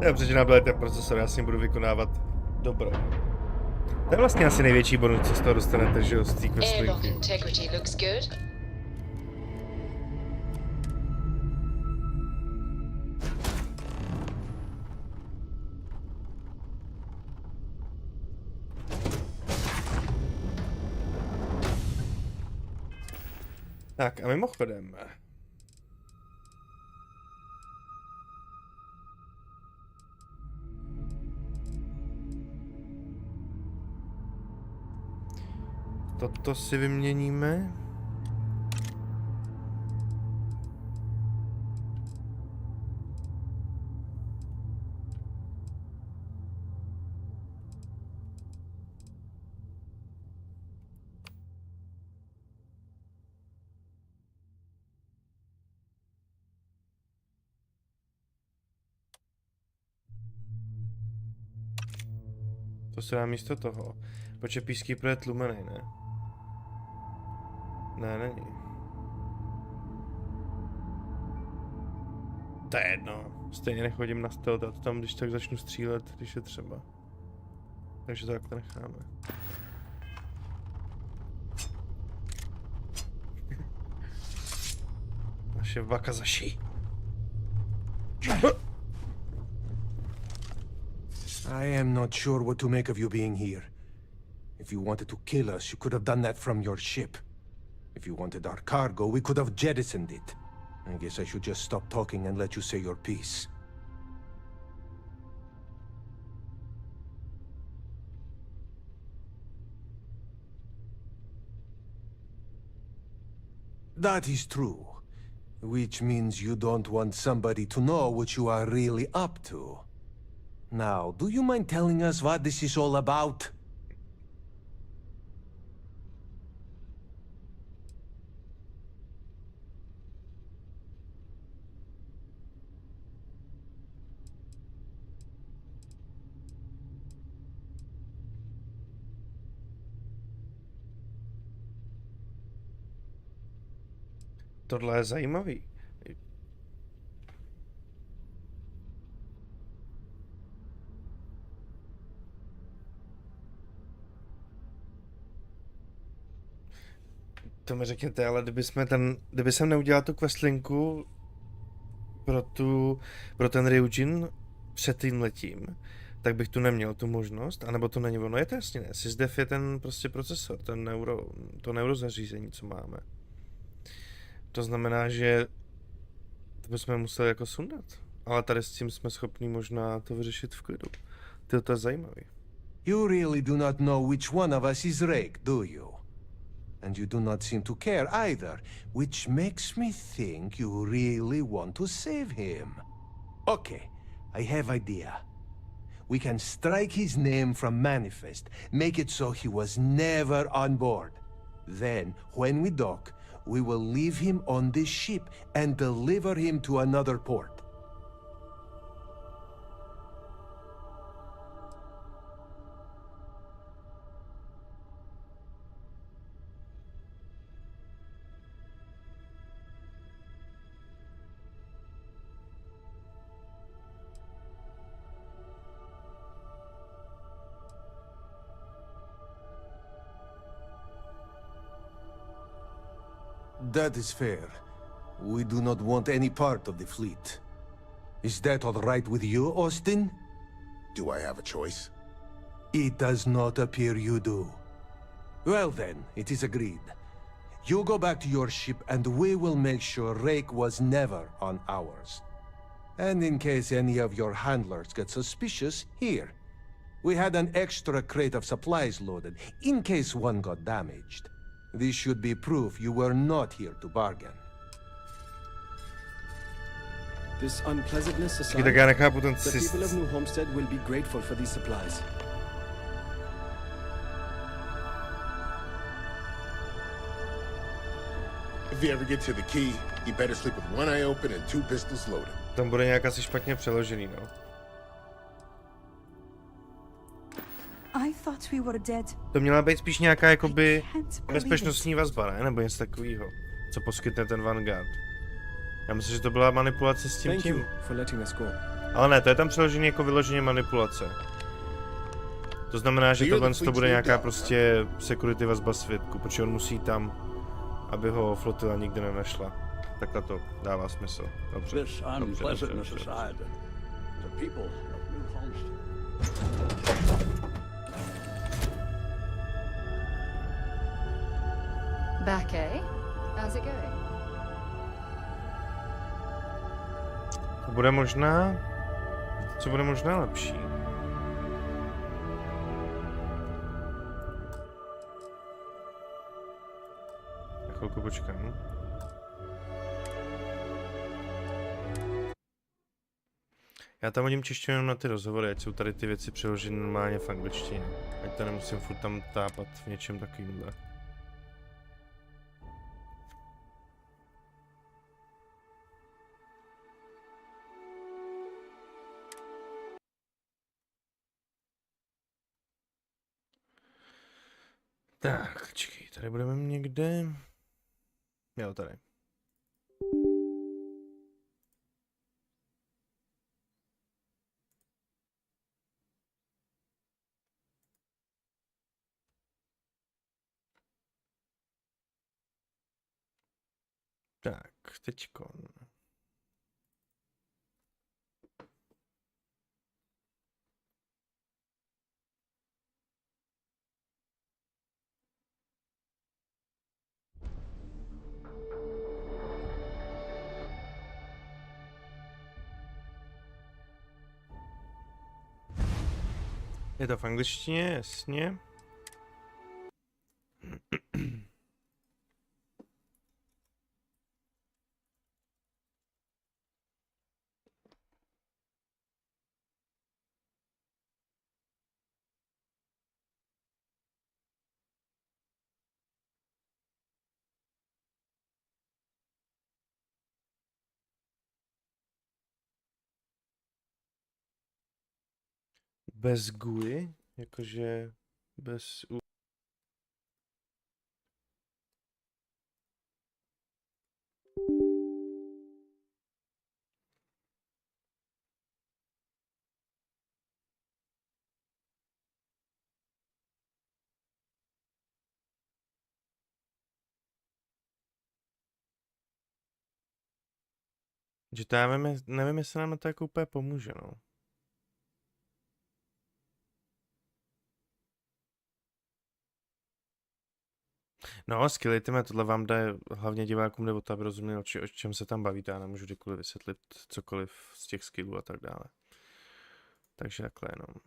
[SPEAKER 1] Dobře, že nabyl ten procesor, já s ním budu vykonávat dobro. To je vlastně asi největší bonus, co z toho dostanete, že jo, z té questlinky. Tak a mimochodem. Toto si vyměníme. To se dá místo toho. Počkej, peacekeeper je tlumený, ne? Ne, není. To je jedno. Stejně nechodím na stealth, a to tam když tak začnu střílet, když je třeba. Takže to takhle necháme. Naše wakazashi.
[SPEAKER 6] I am not sure what to make of you being here. If you wanted to kill us, you could have done that from your ship. If you wanted our cargo, we could have jettisoned it. I guess I should just stop talking and let you say your piece. That is true. Which means you don't want somebody to know what you are really up to. Now, do you mind telling us what this is all about?
[SPEAKER 1] Tohle je zajímavý. To mi řekněte, ale kdyby jsem neudělal tu questlinku pro ten Ryujin před tím letím, tak bych tu neměl tu možnost, anebo to není ono. Je to jasně ne. SysDev je ten prostě procesor, to neurozařízení, co máme. To znamená, že to bychom museli jako sundat. Ale tady s tím jsme schopni možná to vyřešit v klidu. To je zajímavý.
[SPEAKER 6] You really do not know which one of us is Rake, do you? And you do not seem to care either, which makes me think you really want to save him. Okay, I have idea. We can strike his name from Manifest, make it so he was never on board. Then, when we dock, we will leave him on this ship and deliver him to another port. That is fair. We do not want any part of the fleet. Is that all right with you, Austin?
[SPEAKER 16] Do I have a choice?
[SPEAKER 6] It does not appear you do. Well then, it is agreed. You go back to your ship and we will make sure Rake was never on ours. And in case any of your handlers get suspicious, here. We had an extra crate of supplies loaded, in case one got damaged. This should be proof you were not here to bargain.
[SPEAKER 11] This unpleasantness aside,
[SPEAKER 1] Tak já nechápu ten
[SPEAKER 11] the people of New Homestead will be grateful for these supplies.
[SPEAKER 16] If you ever get to the key, you better sleep with one eye open and 2 pistols loaded.
[SPEAKER 1] Tam bude nějak asi špatně přeložený, no.
[SPEAKER 7] I thought we were dead.
[SPEAKER 1] To měla být spíš nějaká jakoby bezpečnostní vazba, ne? Nebo něco takového, co poskytne ten Vanguard. Já myslím, že to byla manipulace s tím. Ale ne, to je tam přeložený jako vyloženě manipulace. To znamená, že tohle to bude nějaká prostě security vazba svědku, protože on musí tam, aby ho flotila nikdy nenašla. Takhle to dává smysl. Dobře.
[SPEAKER 17] Back, eh? How's it going?
[SPEAKER 1] To bude možná... Co bude možná lepší? Já chvilku počkám. Já tam hodím češtinu jenom na ty rozhovory, ať jsou tady ty věci přeloženy normálně v angličtině. Ať to nemusím furt tam tápat v něčem takovýmhle. Tak, čekej, tady budeme někde. Jo, tady. Tak, teďkon. Je to v angličtině, jasně. Bez GUI, jakože bez u... Že to já nevím, jestli nám to jako úplně pomůže, no. No, skillitime, tohle vám jde hlavně divákům, nebo to, aby rozuměli, o čem se tam bavíte. Já nemůžu kdykoliv vysvětlit cokoliv z těch skillů a tak dále. Takže takhle jenom.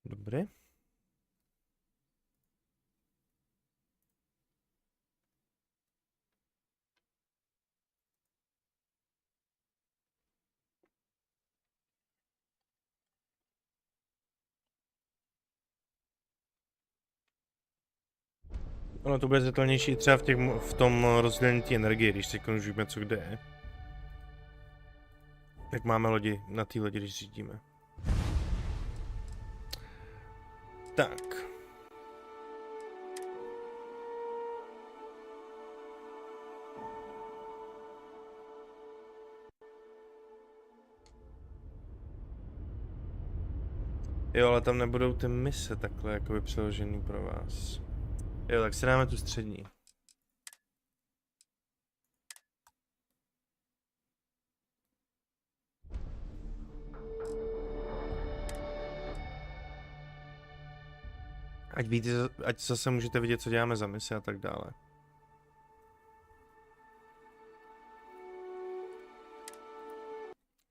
[SPEAKER 1] Dobrý. Ono to bude zřetelnější třeba v tom rozdělení té energie, když teď už víme, co kde je. Jak máme lodi, na té lodi, když řídíme. Tak. Jo, ale tam nebudou ty mise takhle jakoby přeložený pro vás. Jo, tak si dáme tu střední. Ať víte, ať zase můžete vidět, co děláme za mise a tak dále.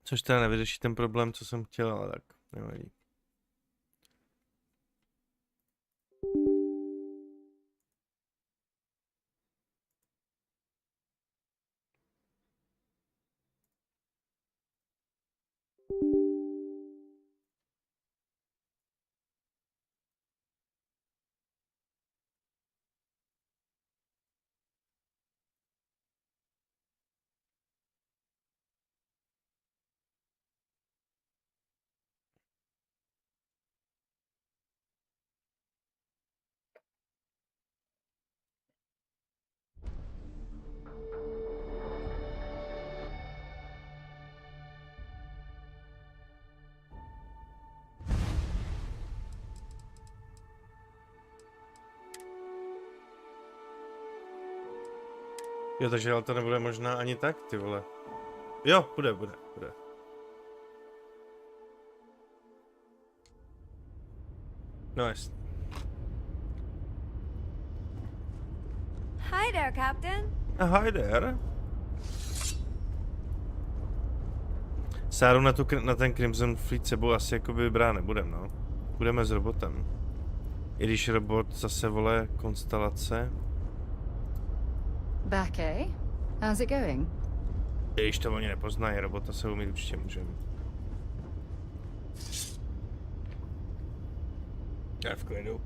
[SPEAKER 1] Což teda nevyřeší ten problém, co jsem chtěl, ale tak nevadí. Jo, takže ale to nebude možná ani tak, ty vole. Jo, bude. No jest.
[SPEAKER 3] Hi there, Captain.
[SPEAKER 1] Hi there. Sáru na ten Crimson Fleet sebou asi jakoby brát nebudem, no. Budeme s robotem. I když robot zase vole konstelace.
[SPEAKER 17] Back, eh? How's it going?
[SPEAKER 1] Když to oni nepoznají, robota se umít určitě můžeme. Já v klidu.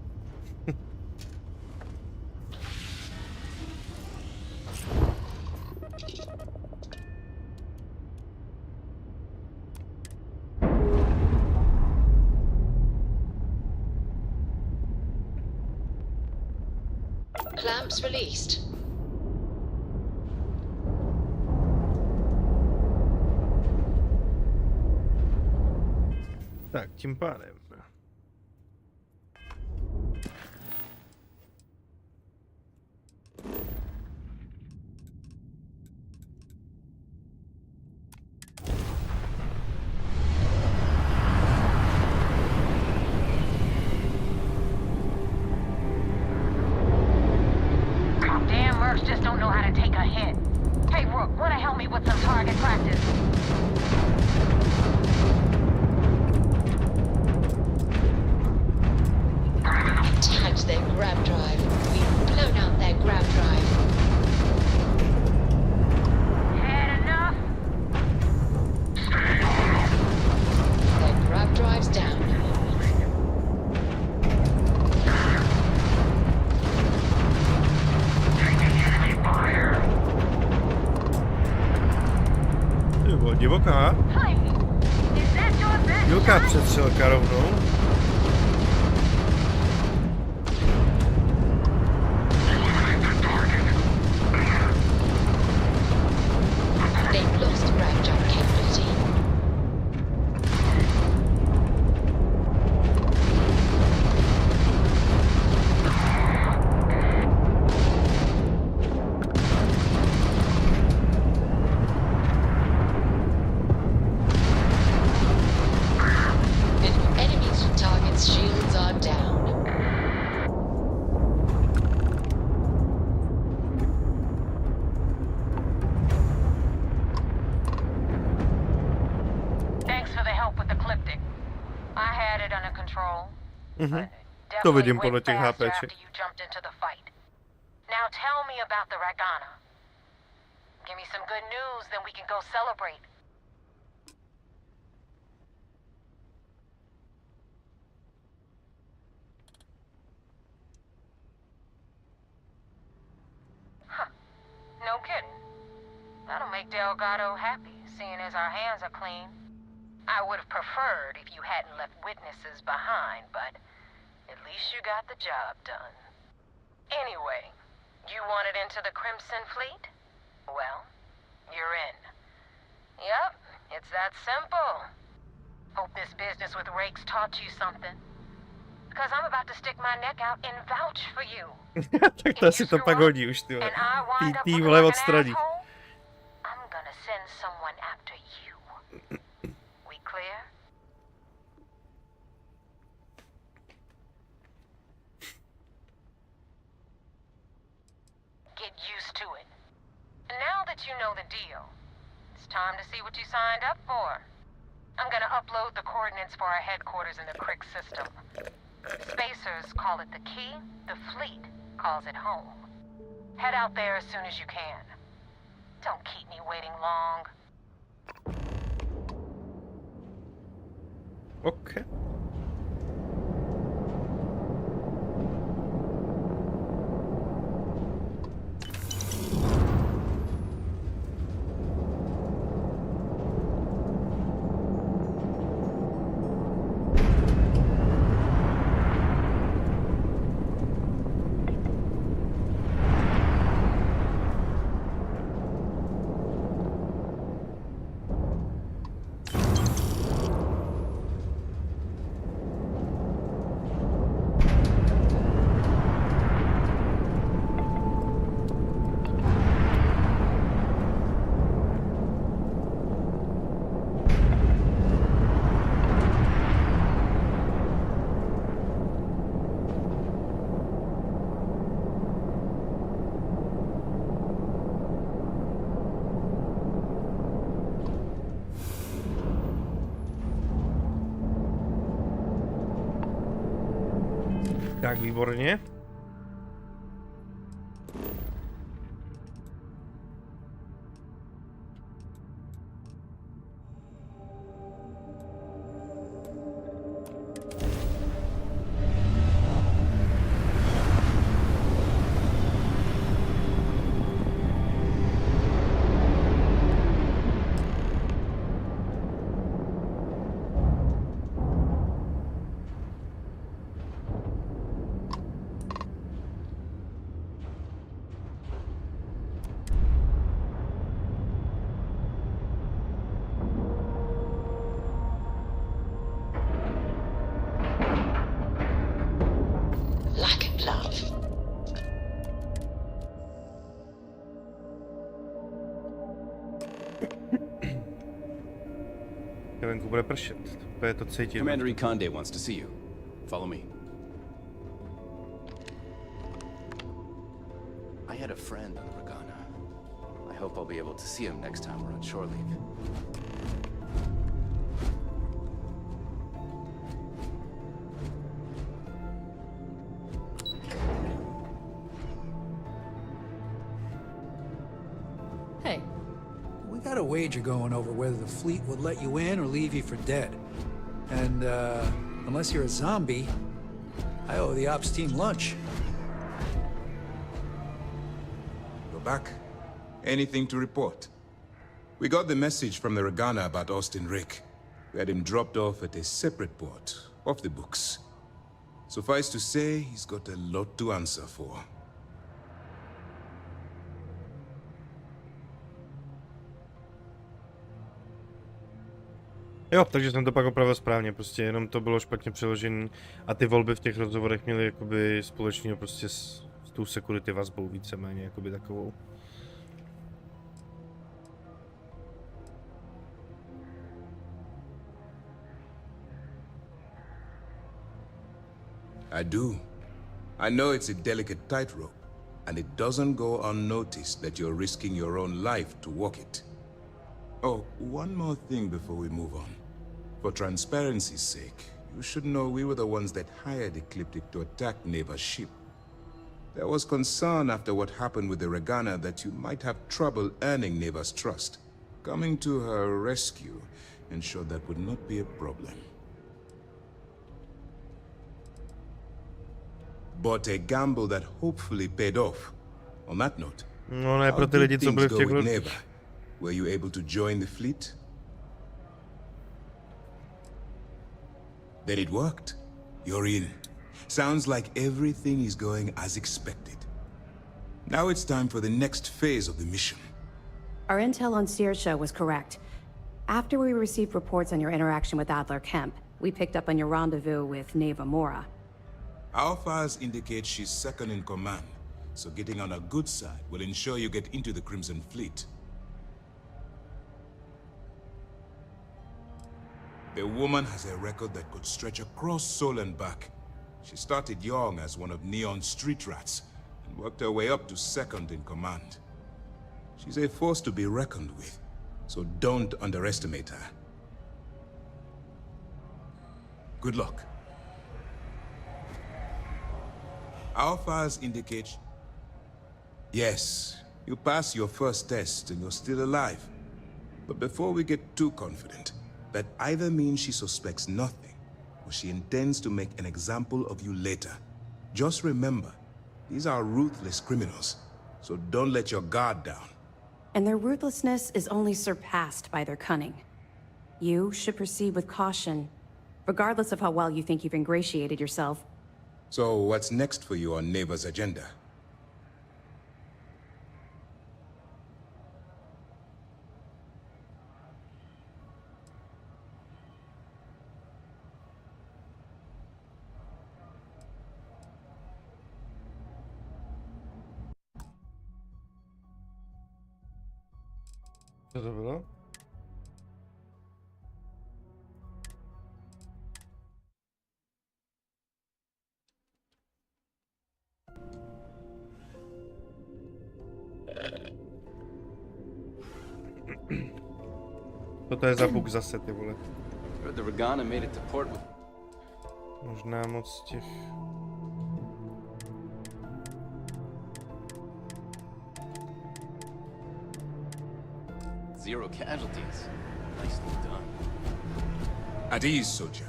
[SPEAKER 4] Clamps released.
[SPEAKER 1] Tak, tím pádem.
[SPEAKER 8] Damn mercs just don't know how to take a hit. Hey, Rook, wanna help me with some target practice?
[SPEAKER 4] Tagged their grab drive. We've blown out their grab drive.
[SPEAKER 8] Had enough?
[SPEAKER 4] Their grab drive's down.
[SPEAKER 1] To bylo divoká. Divoká přestřelka rovnou. To vidím podle těch HPček.
[SPEAKER 8] Now tell me about the Ragana. Give me some good news, then we can go celebrate. Huh. No kidding. That'll make Delgado happy, seeing as our hands are clean. I would have preferred if you hadn't left witnesses behind, but at least you got the job done. Anyway, you wanted into the Crimson Fleet? Well, you're in. Yep, it's that simple. Hope this business with rakes taught you something. Because I'm about to stick my neck out and vouch for you.
[SPEAKER 1] Tak to asi to pak hodí už, ty vole. Ty vole odstradí.
[SPEAKER 8] I'm gonna send someone after you. We clear? Get used to it. Now that you know the deal, it's time to see what you signed up for. I'm gonna upload the coordinates for our headquarters in the Crick system. Spacers call it the key, the fleet calls it home. Head out there as soon as you can. Don't keep me waiting long.
[SPEAKER 1] Okay. Tak, výborně. Venku bude pršet. To je to cítit.
[SPEAKER 11] Commander Conde wants to see you. Follow me. I had a friend on the Regana. I hope I'll be able to see him next time we're on shore leave.
[SPEAKER 10] Hey.
[SPEAKER 5] We got a wager going over whether the fleet would let you in or leave you for dead. And, unless you're a zombie, I owe the ops team lunch.
[SPEAKER 12] You're back. Anything to report? We got the message from the Regana about Austin Rick. We had him dropped off at a separate port, off the books. Suffice to say, he's got a lot to answer for.
[SPEAKER 1] Jo, takže jsem to pak opravil správně, prostě jenom to bylo špatně přeložené a ty volby v těch rozhovorech měly jakoby společného prostě s tou security vazbou víceméně, jakoby takovou.
[SPEAKER 12] I do. I know it's a delicate tightrope, and it doesn't go unnoticed that you're risking your own life to walk it. Oh, one more thing before we move on. For transparency's sake, you should know we were the ones that hired Ecliptic to attack Neva's ship. There was concern after what happened with the Regana that you might have trouble earning Neva's trust. Coming to her rescue ensured that would not be a problem. But a gamble that hopefully paid off. On that note,
[SPEAKER 1] no, ne pro ty lidi, co byli v těch lodích.
[SPEAKER 12] Were you able to join the fleet? Then it worked. You're in. Sounds like everything is going as expected. Now it's time for the next phase of the mission.
[SPEAKER 7] Our intel on Saoirse was correct.
[SPEAKER 13] After we received reports on your interaction with Adler Kemp, we picked up on your rendezvous with Neva Mora.
[SPEAKER 12] Our files indicate she's second in command, so getting on her good side will ensure you get into the Crimson Fleet. The woman has a record that could stretch across Seoul and back. She started young as one of Neon's street rats, and worked her way up to second in command. She's a force to be reckoned with, so don't underestimate her. Good luck. Our files indicate... Yes, you passed your first test and you're still alive. But before we get too confident, that either means she suspects nothing, or she intends to make an example of you later. Just remember, these are ruthless criminals, so don't let your guard down.
[SPEAKER 13] And their ruthlessness is only surpassed by their cunning. You should proceed with caution, regardless of how well you think you've ingratiated yourself.
[SPEAKER 12] So what's next for you on Neva's agenda?
[SPEAKER 1] Co to bylo? Co to je za bug zase, ty vole?
[SPEAKER 11] The Regana made it to port with...
[SPEAKER 1] Možná moc těch...
[SPEAKER 11] Zero casualties. Nicely done.
[SPEAKER 12] At ease, soldier.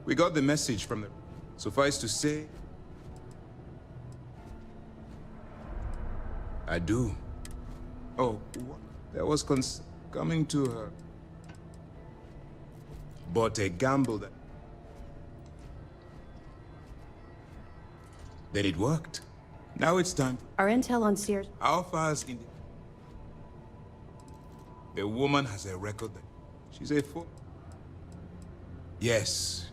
[SPEAKER 12] We got the message from the... Suffice to say... I do. Oh, what? There was coming to her. But a gamble that... Then it worked. Now it's time...
[SPEAKER 13] Our intel on Sears...
[SPEAKER 12] Our files in... The woman has a record that... She's a fool. Yes.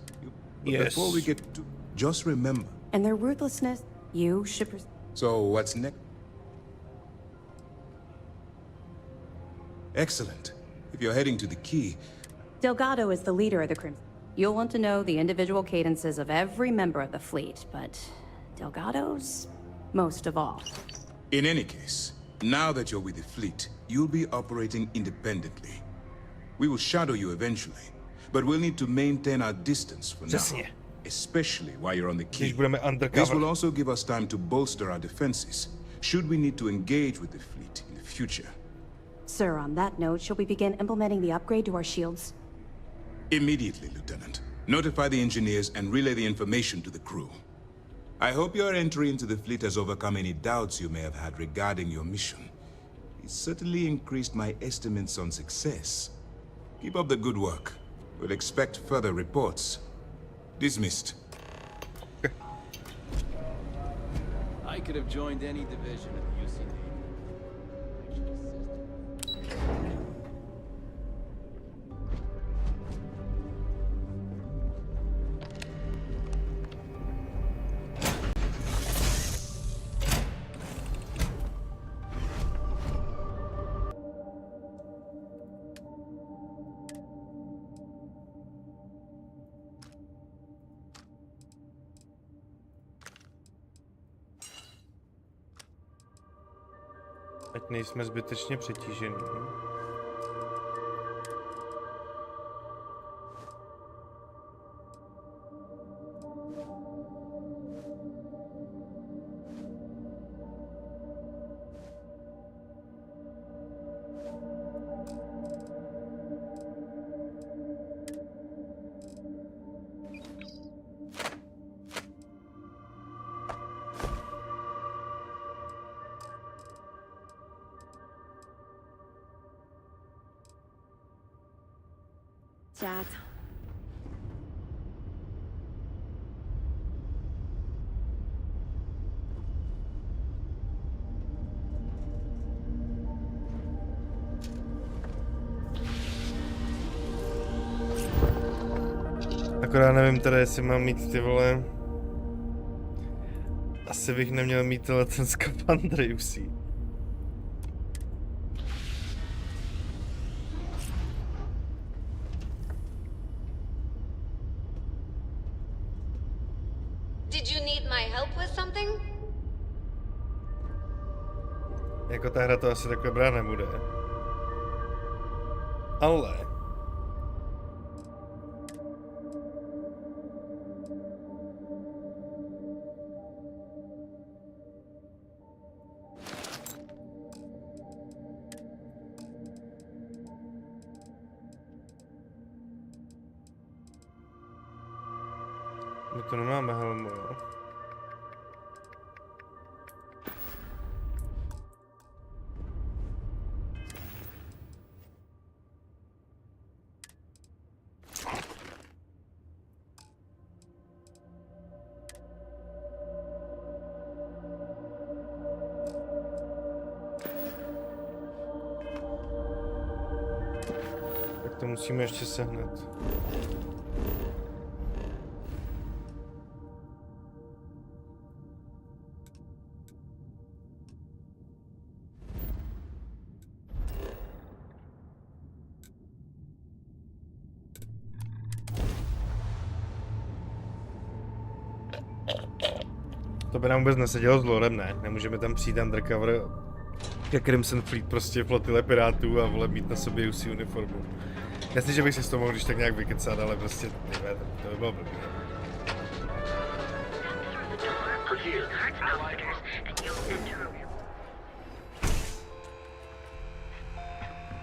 [SPEAKER 12] But
[SPEAKER 1] yes.
[SPEAKER 12] Before we get to... Just remember...
[SPEAKER 13] And their ruthlessness, you should...
[SPEAKER 12] So, what's next? Excellent. If you're heading to the key...
[SPEAKER 13] Delgado is the leader of the Crimson. You'll want to know the individual cadences of every member of the fleet, but... Delgado's... most of all.
[SPEAKER 12] In any case, now that you're with the fleet, you'll be operating independently. We will shadow you eventually, but we'll need to maintain our distance for now. Especially while you're on the key. This will also give us time to bolster our defenses, should we need to engage with the fleet in the future.
[SPEAKER 13] Sir, on that note, shall we begin implementing the upgrade to our shields?
[SPEAKER 12] Immediately, Lieutenant. Notify the engineers and relay the information to the crew. I hope your entry into the fleet has overcome any doubts you may have had regarding your mission. It certainly increased my estimates on success. Keep up the good work. We'll expect further reports. Dismissed.
[SPEAKER 11] I could have joined any division of the UC Navy.
[SPEAKER 1] Ať nejsme zbytečně přetížení.
[SPEAKER 13] Chat.
[SPEAKER 1] Akorát nevím teda, jestli mám mít ty vole... Asi bych neměl mít ten skafandr, Jusí.
[SPEAKER 8] Did you need my help with something?
[SPEAKER 1] Jako ta hra to asi takhle brát nebude. Ale... My to nemáme helmu, jo? Tak to musíme ještě sehnat. To by nám vůbec nesedělo s lorem, ne? Nemůžeme tam přijít undercover ke Crimson Fleet, prostě flotile pirátů a vole mít na sobě UC uniformu. Jasně, že bych si s toho mohl když tak nějak vykecat, ale prostě to by bylo blbý.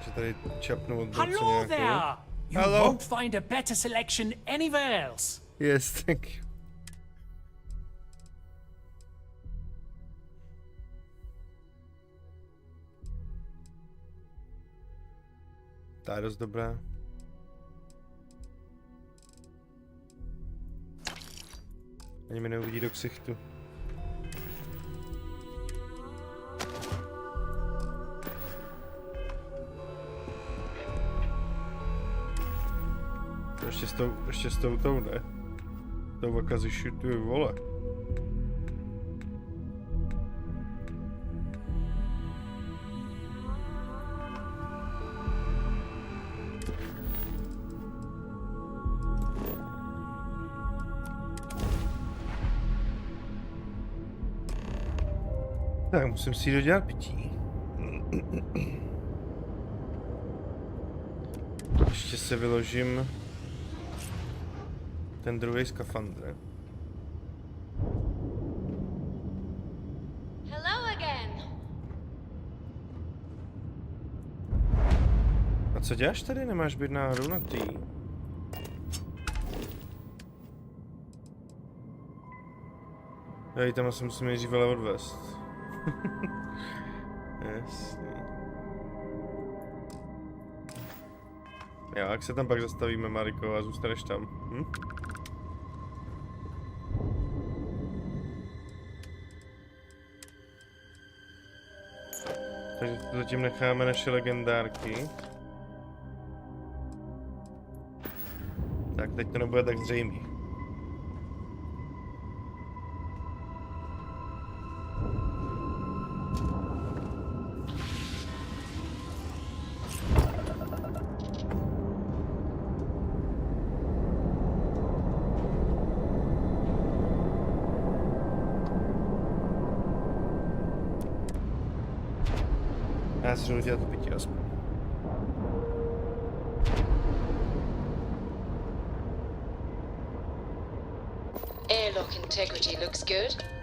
[SPEAKER 1] Že tady čapnu od
[SPEAKER 9] Hello there! You
[SPEAKER 1] Hello.
[SPEAKER 9] won't find a better selection anywhere else.
[SPEAKER 1] Yes, thank you. Ta je dost dobrá. Ani mi neuvidí do ksichtu. To ještě s tou ne? Tou vakazi šutuju, vole. Tak, musím si dodělat pití. Ještě se vyložím ten druhý skafandr.
[SPEAKER 8] Hello again.
[SPEAKER 1] A co děláš tady? Nemáš být náhodou na tý? Já ji tam asi musím nejdřív ale odvést. Jasný. Jo, jak se tam pak zastavíme, Mariko, a zůstaneš tam. Hm? Takže zatím necháme naše legendárky. Tak, teď to nebude tak zřejmý. Já si jdu dělat to pití aspoň.
[SPEAKER 4] Airlock integrity looks good.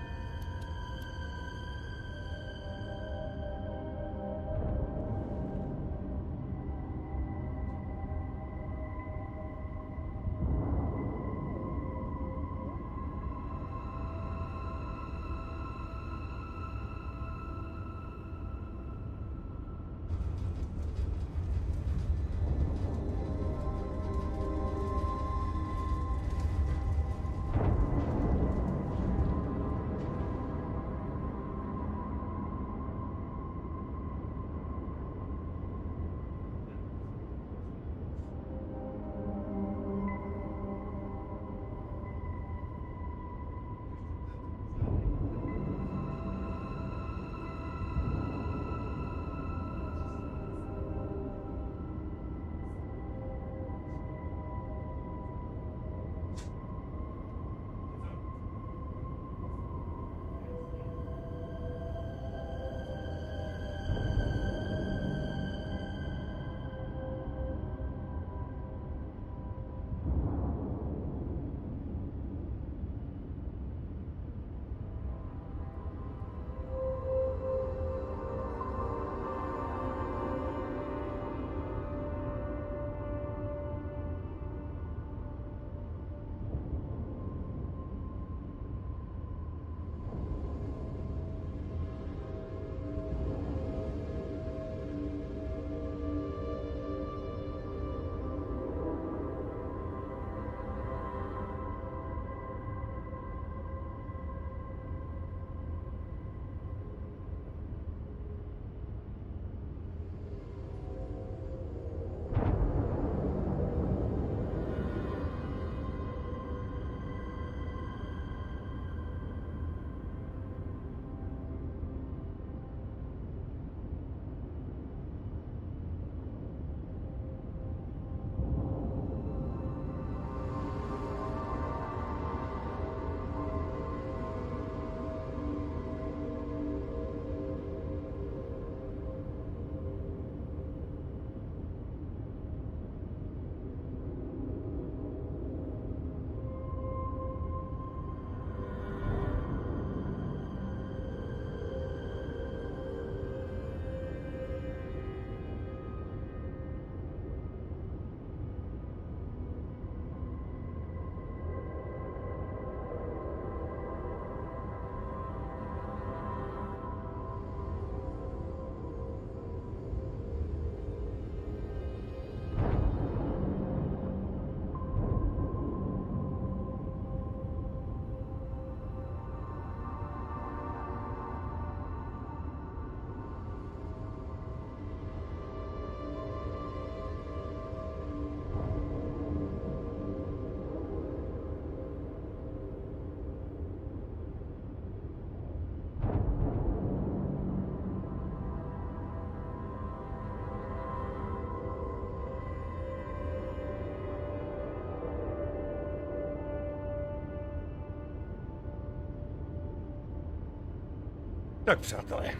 [SPEAKER 1] Tak přátelé,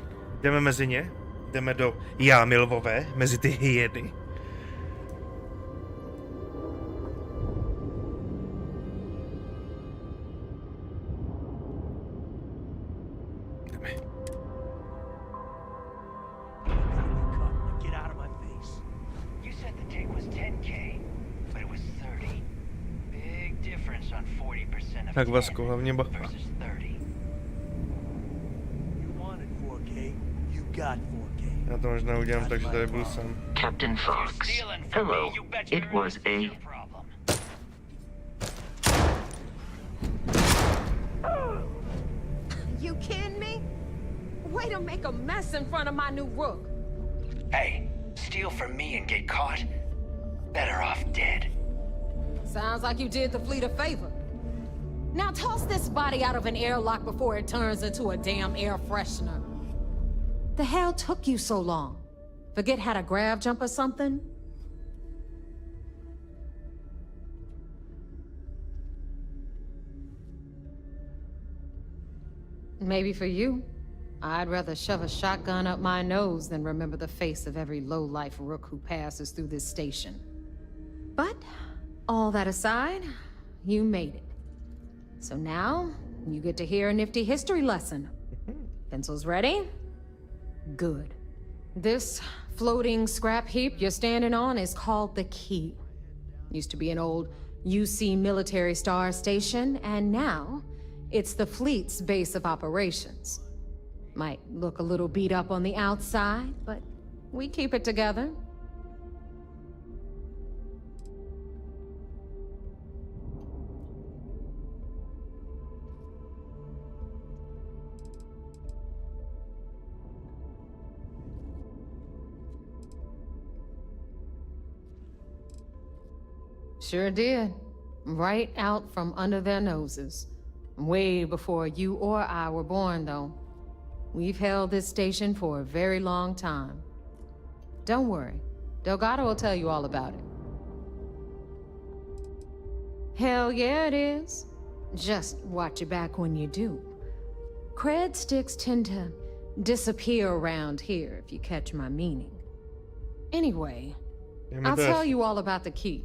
[SPEAKER 1] jdeme mezi ně, jdeme do jámy lvové, mezi ty hyeny. Jdeme.
[SPEAKER 14] Get out of my face. You said the take was 10K, but it was 30. Big difference on 40% of
[SPEAKER 1] Tak Vasko, hlavně bacha.
[SPEAKER 14] versus 30. You wanted 4K, you got 4K.
[SPEAKER 1] Já to možná udělám tak, že tady budu sám.
[SPEAKER 21] Captain Fox. Hello. It was a...
[SPEAKER 15] You kidding me? Way to make a mess in front of my new rook.
[SPEAKER 14] Hey, steal from me and get caught? Better off dead.
[SPEAKER 15] Sounds like you did the fleet a favor. Now toss this body out of an airlock before it turns into a damn air freshener. The hell took you so long? Forget how to grav jump or something? Maybe for you, I'd rather shove a shotgun up my nose than remember the face of every low-life rook who passes through this station. But, all that aside, you made it. So now, you get to hear a nifty history lesson. Pencils ready? Good. This floating scrap heap you're standing on is called the Key. Used to be an old UC military star station, and now it's the fleet's base of operations. Might look a little beat up on the outside, but we keep it together. Sure did. Right out from under their noses. Way before you or I were born, though. We've held this station for a very long time. Don't worry. Delgado will tell you all about it. Hell yeah, it is. Just watch your back when you do. Cred sticks tend to disappear around here, if you catch my meaning. Anyway, I'll tell you all about the Key.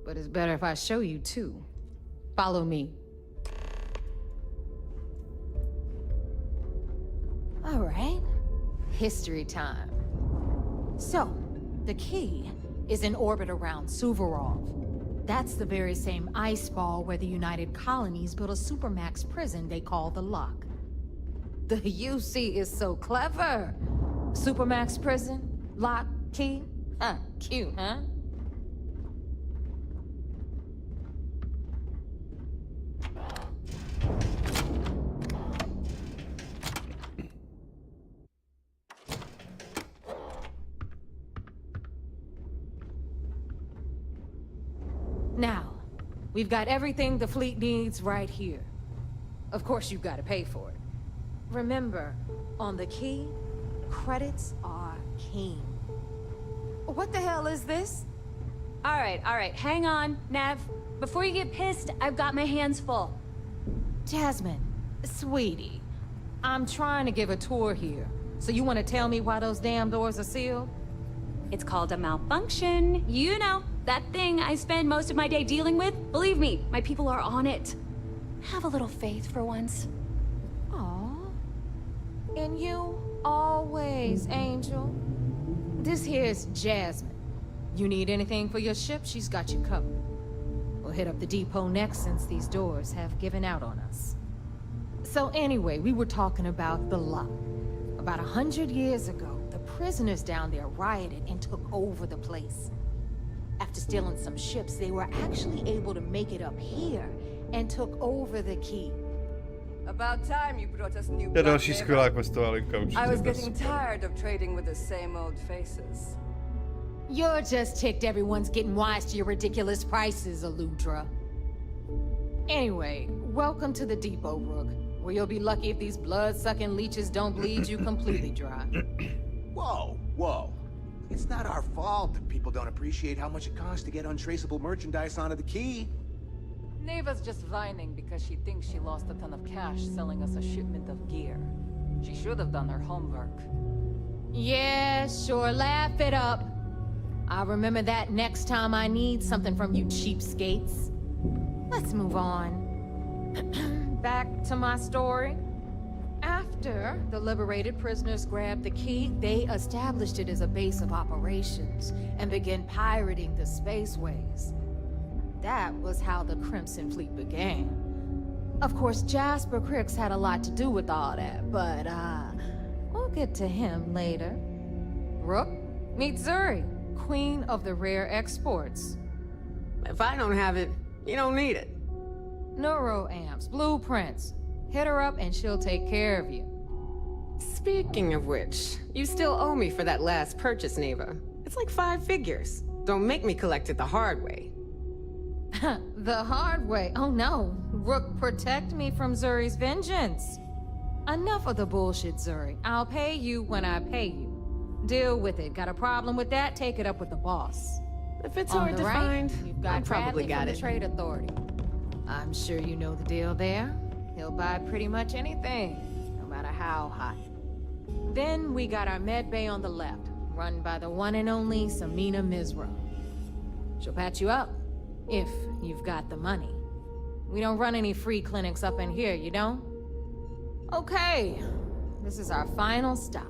[SPEAKER 15] But it's better if I show you, too. Follow me. All right. History time. So, the Key is in orbit around Suvorov. That's the very same ice ball where the United Colonies built a supermax prison they call the Lock. The UC is so clever. Supermax prison, Lock, Key. Cute, huh? Now, we've got everything the fleet needs right here. Of course, you've got to pay for it. Remember, on the Key, credits are king. What the hell is this?
[SPEAKER 19] All right, hang on, Nev. Before you get pissed, I've got my hands full.
[SPEAKER 15] Jasmine, sweetie, I'm trying to give a tour here. So you want to tell me why those damn doors are sealed?
[SPEAKER 19] It's called a malfunction. You know, that thing I spend most of my day dealing with. Believe me, my people are on it. Have a little faith for once.
[SPEAKER 15] Aw. And you always, Angel. This here's Jasmine. You need anything for your ship, she's got you covered. We'll hit up the depot next since these doors have given out on us. So anyway, we were talking about the Lock. About 100 years ago, the prisoners down there rioted and took over the place. After stealing some ships, they were actually able to make it up here and took over the Key.
[SPEAKER 24] About time you brought us new
[SPEAKER 1] To je další skvělá questová linka určitě.
[SPEAKER 24] I was getting tired of trading with the same old faces.
[SPEAKER 15] You're just ticked everyone's getting wise to your ridiculous prices, Aludra. Anyway, welcome to the depot, Rook, where you'll be lucky if these blood-sucking leeches don't bleed you completely dry.
[SPEAKER 25] Whoa. It's not our fault that people don't appreciate how much it costs to get untraceable merchandise onto the Key.
[SPEAKER 24] Neva's just whining because she thinks she lost a ton of cash selling us a shipment of gear. She should have done her homework.
[SPEAKER 15] Yeah, sure, laugh it up. I'll remember that next time I need something from you cheapskates. Let's move on. Back to my story. After the liberated prisoners grabbed the key, they established it as a base of operations and began pirating the spaceways. That was how the Crimson Fleet began. Of course, Jasper Cricks had a lot to do with all that, but, we'll get to him later. Rook, meet Zuri, queen of the rare exports.
[SPEAKER 7] If I don't have it, you don't need it.
[SPEAKER 15] Neuroamps, blueprints. Hit her up and she'll take care of you.
[SPEAKER 7] Speaking of which, you still owe me for that last purchase, Neva. It's like 5 figures. Don't make me collect it the hard way.
[SPEAKER 15] The hard way? Oh no. Rook, protect me from Zuri's vengeance. Enough of the bullshit, Zuri. I'll pay you when I pay you. Deal with it. Got a problem with that? Take it up with the boss.
[SPEAKER 7] If it's
[SPEAKER 15] On
[SPEAKER 7] hard
[SPEAKER 15] the
[SPEAKER 7] to
[SPEAKER 15] right,
[SPEAKER 7] find,
[SPEAKER 15] you've got
[SPEAKER 7] I probably
[SPEAKER 15] Bradley
[SPEAKER 7] got
[SPEAKER 15] from
[SPEAKER 7] it.
[SPEAKER 15] the Trade Authority. I'm sure you know the deal there. He'll buy pretty much anything, no matter how hot. Then we got our med bay on the left, run by the one and only Samina Mizra. She'll patch you up, if you've got the money. We don't run any free clinics up in here, you don't? Okay, this is our final stop.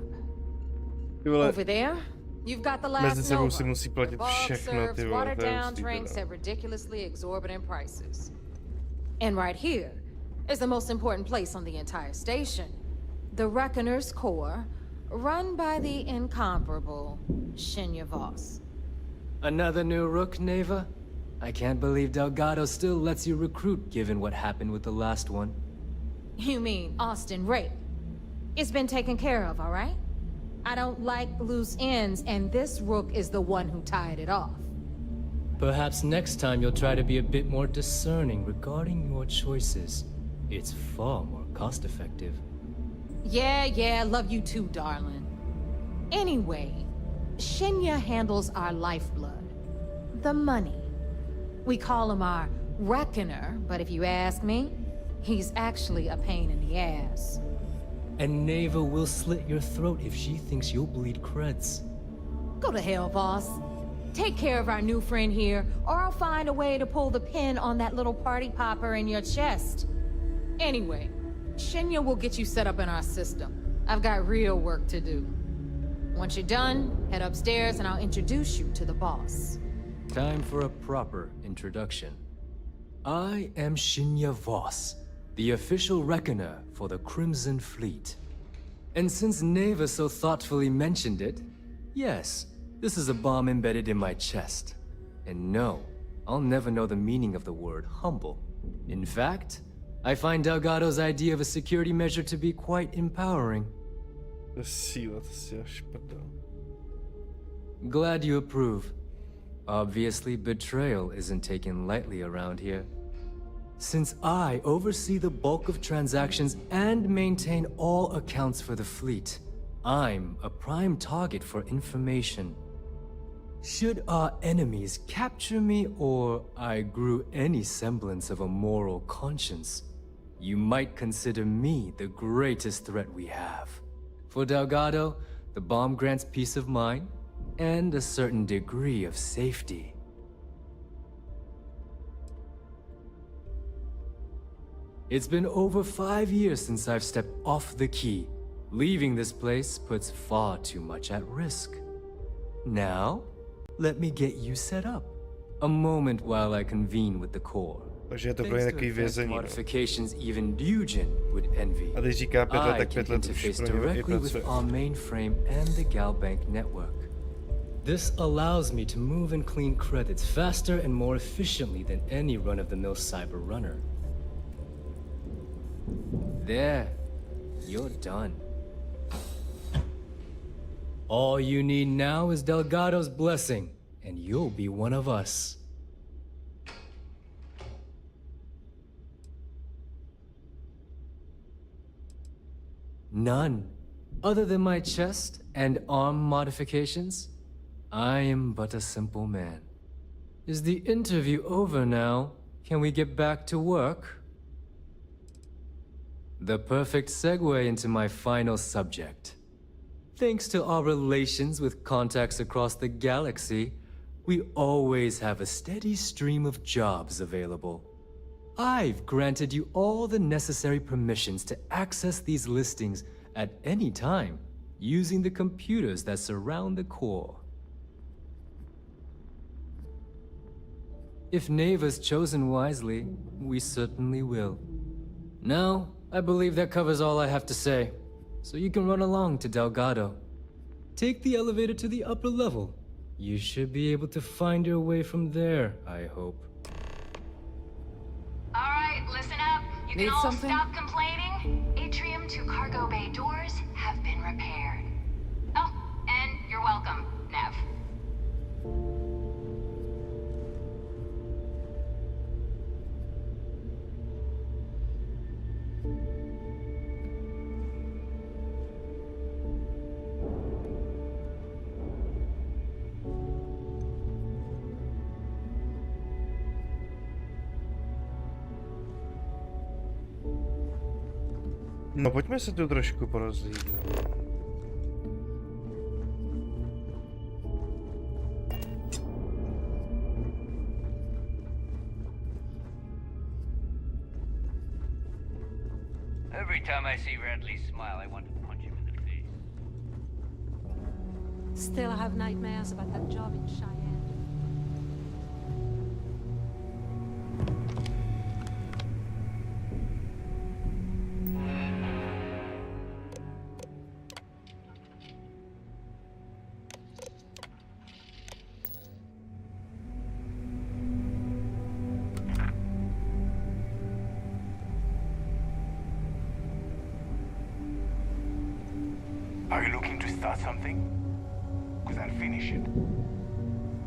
[SPEAKER 15] Over there, you've got the last
[SPEAKER 1] Mezi sebou si
[SPEAKER 15] Nova.
[SPEAKER 1] musí platit
[SPEAKER 15] The bar
[SPEAKER 1] všechno,
[SPEAKER 15] serves
[SPEAKER 1] ty vole,
[SPEAKER 15] watered
[SPEAKER 1] to je
[SPEAKER 15] down
[SPEAKER 1] hustý
[SPEAKER 15] drinks
[SPEAKER 1] teda.
[SPEAKER 15] at ridiculously exorbitant prices. And right here is the most important place on the entire station. The Reckoner's Core, run by the incomparable Shinya Voss.
[SPEAKER 2] Another new rook, Neva? I can't believe Delgado still lets you recruit given what happened with the last one.
[SPEAKER 15] You mean Austin Rape? It's been taken care of, all right? I don't like loose ends, and this rook is the one who tied it off.
[SPEAKER 2] Perhaps next time you'll try to be a bit more discerning regarding your choices. It's far more cost-effective.
[SPEAKER 15] Yeah, love you too, darling. Anyway, Shinya handles our lifeblood. The money. We call him our Reckoner, but if you ask me, he's actually a pain in the ass.
[SPEAKER 2] And Neva will slit your throat if she thinks you'll bleed creds.
[SPEAKER 15] Go to hell, boss. Take care of our new friend here, or I'll find a way to pull the pin on that little party popper in your chest. Anyway, Shinya will get you set up in our system. I've got real work to do. Once you're done, head upstairs and I'll introduce you to the boss.
[SPEAKER 2] Time for a proper introduction. I am Shinya Voss, the official reckoner for the Crimson Fleet. And since Neva so thoughtfully mentioned it, yes, this is a bomb embedded in my chest. And no, I'll never know the meaning of the word humble. In fact, I find Delgado's idea of a security measure to be quite empowering. Glad you approve. Obviously, betrayal isn't taken lightly around here. Since I oversee the bulk of transactions and maintain all accounts for the fleet, I'm a prime target for information. Should our enemies capture me or I grew any semblance of a moral conscience, you might consider me the greatest threat we have. For Delgado, the bomb grants peace of mind and a certain degree of safety. It's been over 5 years since I've stepped off the key. Leaving this place puts far too much at risk. Now, let me get you set up. A moment while I convene with the core.
[SPEAKER 1] Takže je to pro ně takový vězení.
[SPEAKER 2] Modifications even Ryujin would envy.
[SPEAKER 1] A když říká 5 let,
[SPEAKER 2] I
[SPEAKER 1] tak
[SPEAKER 2] can
[SPEAKER 1] 5 let už
[SPEAKER 2] interface
[SPEAKER 1] pro něj
[SPEAKER 2] directly with
[SPEAKER 1] pracuje.
[SPEAKER 2] our mainframe and the Galbank network. This allows me to move and clean credits faster and more efficiently than any run-of-the-mill cyber runner. There, you're done. All you need now is Delgado's blessing, and you'll be one of us. None. Other than my chest and arm modifications, I am but a simple man. Is the interview over now? Can we get back to work? The perfect segue into my final subject. Thanks to our relations with contacts across the galaxy, we always have a steady stream of jobs available. I've granted you all the necessary permissions to access these listings at any time, using the computers that surround the core. If Neva's chosen wisely, we certainly will. Now, I believe that covers all I have to say, so you can run along to Delgado. Take the elevator to the upper level. You should be able to find your way from there, I hope.
[SPEAKER 6] Alright, listen up. You
[SPEAKER 15] Need
[SPEAKER 6] can all
[SPEAKER 15] something?
[SPEAKER 6] stop complaining. Atrium to cargo bay doors have been repaired. Oh, and you're welcome, Nev.
[SPEAKER 1] No pojďme se tu trošku porozlít.
[SPEAKER 14] Every time I see Radley smile, I want to punch him in the face.
[SPEAKER 3] Still have nightmares about that job in Cheyenne.
[SPEAKER 14] Are you looking to start something? Because I'll finish it.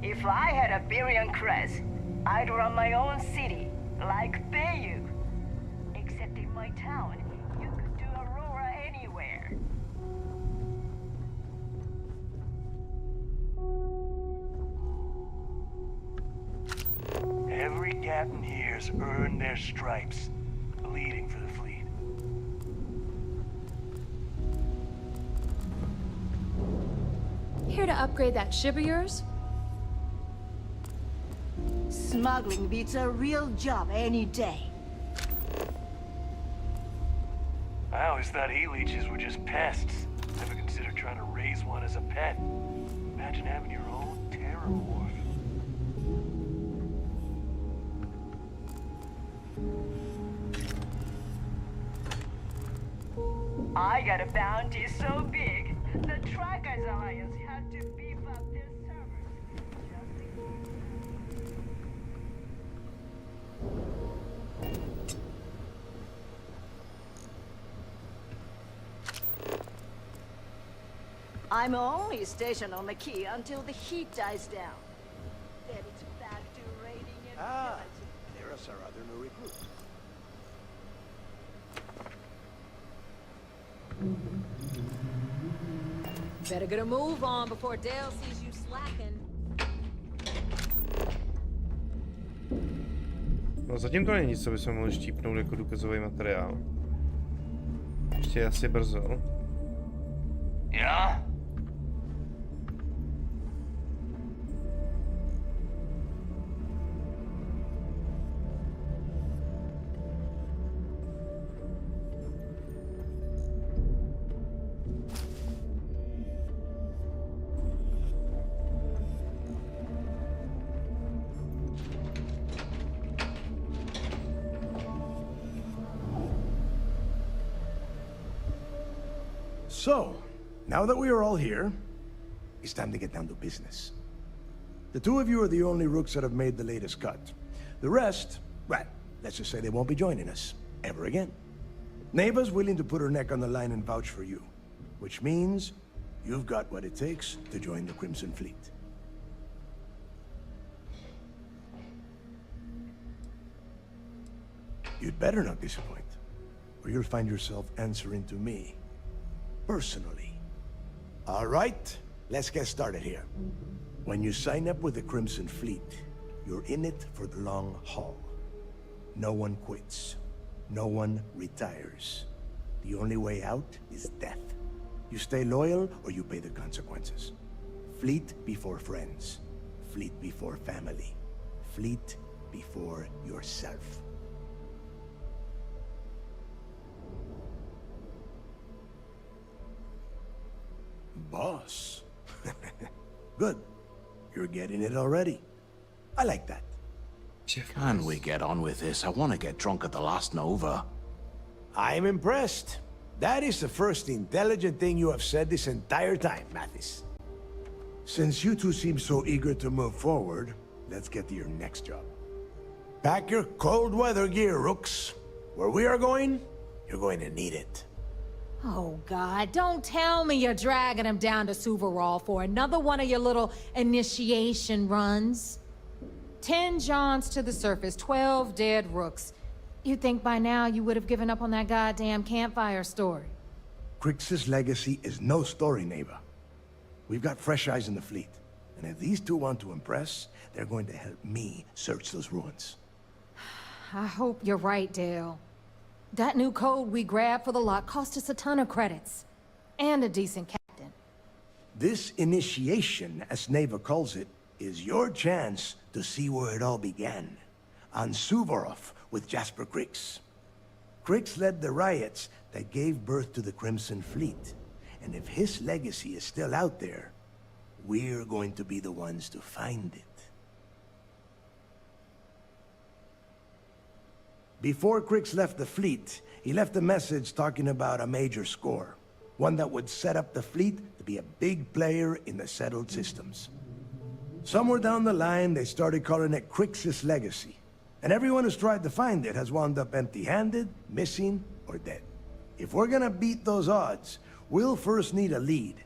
[SPEAKER 24] If I had a billion creds, I'd run my own city, like Bayou. Except in my town, you could do Aurora anywhere.
[SPEAKER 14] Every captain here's earned their stripes, bleeding for the fleet.
[SPEAKER 19] Here to upgrade that ship of yours?
[SPEAKER 24] Smuggling beats a real job any day.
[SPEAKER 14] I always thought e-leeches were just pests. Never considered trying to raise one as a pet. Imagine having your own terror wharf.
[SPEAKER 24] I got a bounty so big, the Trackers Alliance had to beef up their servers. I'm only stationed on the key until the heat dies down. Then it's back to raiding and pillaging.
[SPEAKER 25] There's our other new recruit.
[SPEAKER 3] Better get a move on before Dale sees you slacking.
[SPEAKER 1] No zatím to není nic, co bychom mohli štípnout jako důkazový materiál. Ještě asi brzo.
[SPEAKER 14] Yeah?
[SPEAKER 25] So, now that we are all here, it's time to get down to business. The two of you are the only rooks that have made the latest cut. The rest, well, let's just say they won't be joining us ever again. Neva's willing to put her neck on the line and vouch for you, which means you've got what it takes to join the Crimson Fleet. You'd better not disappoint, or you'll find yourself answering to me. Personally. All right, let's get started here. When you sign up with the Crimson Fleet, you're in it for the long haul. No one quits. No one retires. The only way out is death. You stay loyal or you pay the consequences. Fleet before friends. Fleet before family. Fleet before yourself. Boss. Good. You're getting it already. I like that.
[SPEAKER 16] Can we get on with this? I want to get drunk at the last Nova.
[SPEAKER 25] I'm impressed. That is the first intelligent thing you have said this entire time, Mathis. Since you two seem so eager to move forward, let's get to your next job. Pack your cold weather gear, Rooks. Where we are going, you're going to need it.
[SPEAKER 15] Oh, God, don't tell me you're dragging him down to Suvarall for another one of your little initiation runs. 10 Johns to the surface, 12 dead Rooks. You'd think by now you would have given up on that goddamn campfire story.
[SPEAKER 25] Crix's legacy is no story, neighbor. We've got fresh eyes in the fleet. And if these two want to impress, they're going to help me search those ruins.
[SPEAKER 15] I hope you're right, Dale. That new code we grabbed for the lot cost us a ton of credits. And a decent captain.
[SPEAKER 25] This initiation, as Neva calls it, is your chance to see where it all began. On Suvorov with Jasper Crix. Crix led the riots that gave birth to the Crimson Fleet. And if his legacy is still out there, we're going to be the ones to find it. Before Crix left the fleet, he left a message talking about a major score. One that would set up the fleet to be a big player in the settled systems. Somewhere down the line, they started calling it Crix's legacy. And everyone who's tried to find it has wound up empty-handed, missing, or dead. If we're gonna beat those odds, we'll first need a lead.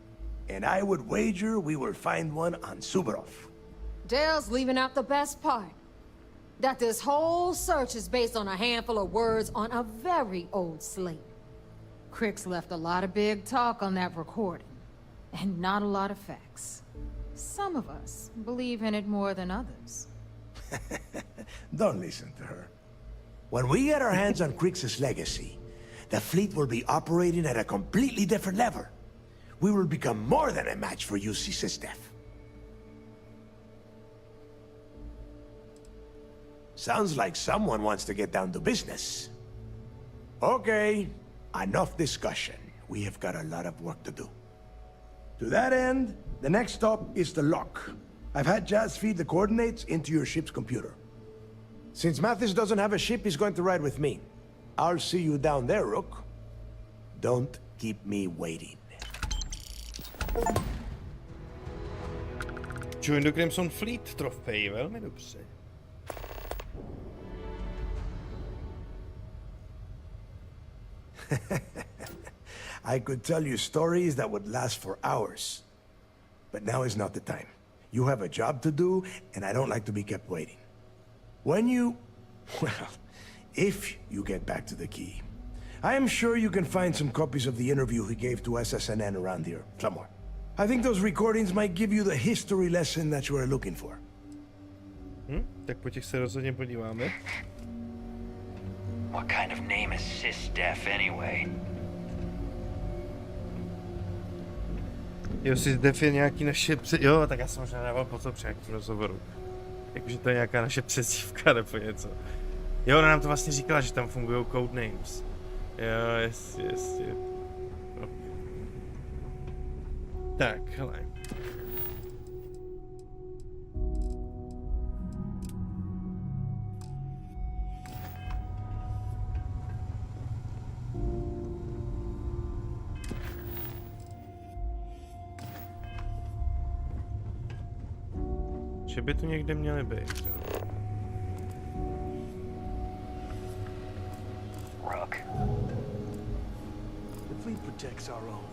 [SPEAKER 25] And I would wager we will find one on Suvorov.
[SPEAKER 15] Dale's leaving out the best part. That this whole search is based on a handful of words on a very old slate. Crix left a lot of big talk on that recording, and not a lot of facts. Some of us believe in it more than others.
[SPEAKER 25] Don't listen to her. When we get our hands on Crix's legacy, the fleet will be operating at a completely different level. We will become more than a match for UC Sistef. Sounds like someone wants to get down to business. Okay, enough discussion. We have got a lot of work to do. To that end, the next stop is the lock. I've had Jazz feed the coordinates into your ship's computer. Since Mathis doesn't have a ship, he's going to ride with me. I'll see you down there, Rook. Don't keep me waiting.
[SPEAKER 1] Join the Crimson Fleet trofej, velmi dobře.
[SPEAKER 25] I could tell you stories that would last for hours. But now is not the time. You have a job to do, and I don't like to be kept waiting. When you... well, if you get back to the key, I am sure you can find some copies of the interview he gave to SSNN around here, somewhere. I think those recordings might give you the history lesson that you are looking for.
[SPEAKER 1] Tak po těch se rozhodně podíváme.
[SPEAKER 14] What kind of name is Sistef anyway?
[SPEAKER 1] Jo, Sistef je nějaký naše jo, tak já jsem možná dával pozor při nějakým rozhovoru. Jakože to je nějaká naše přezdívka nebo něco. Jo, ona nám to vlastně říkala, že tam fungují codenames. Jo, jasně. No. Tak, hele. Že by tu někde měly být.
[SPEAKER 14] Rook.
[SPEAKER 25] The fleet protects our own.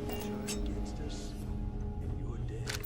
[SPEAKER 25] Charge against us, and you're dead.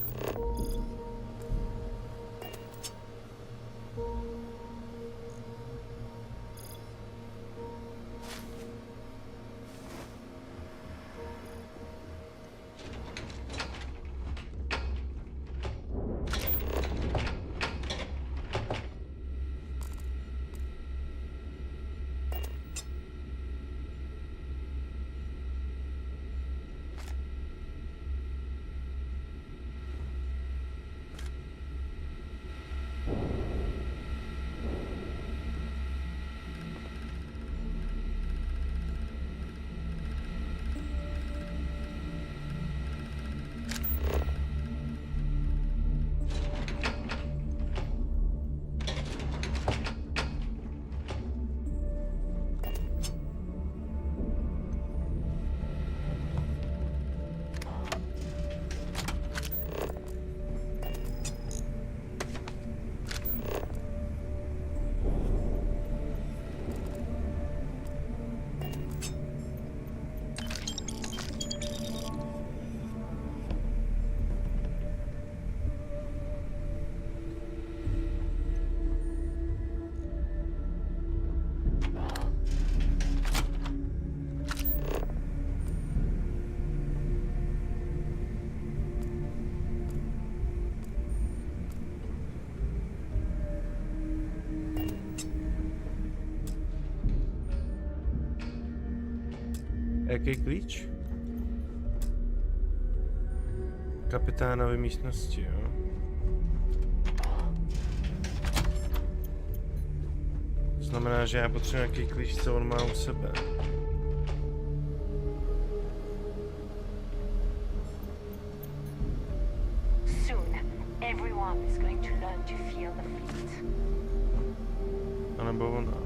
[SPEAKER 1] Jaký klíč? Kapitánovi místnosti, jo. Znamená, že já potřebuji nějaký klíč, co on má u sebe.
[SPEAKER 6] Soon, everyone is going to learn to feel the fleet.
[SPEAKER 1] A nebo ona.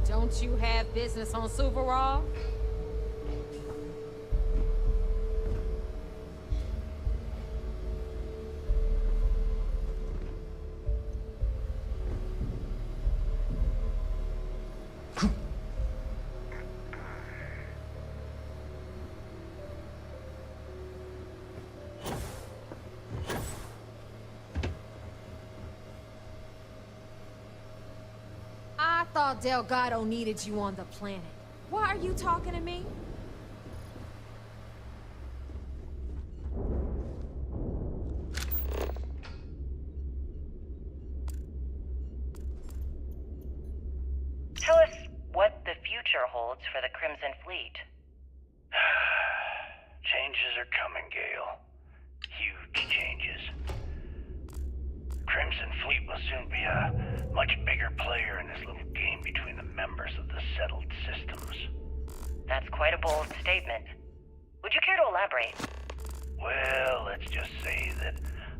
[SPEAKER 7] Don't you have business on Suba? I thought Delgado needed you on the planet. Why are you talking to me?
[SPEAKER 8] Tell us what the future holds for the Crimson Fleet.
[SPEAKER 14] Changes are coming, Gale. Huge changes. Crimson Fleet will soon be a much bigger player in this little game between the members of the settled systems.
[SPEAKER 8] That's quite a bold statement. Would you care to elaborate?
[SPEAKER 14] Well, let's just say that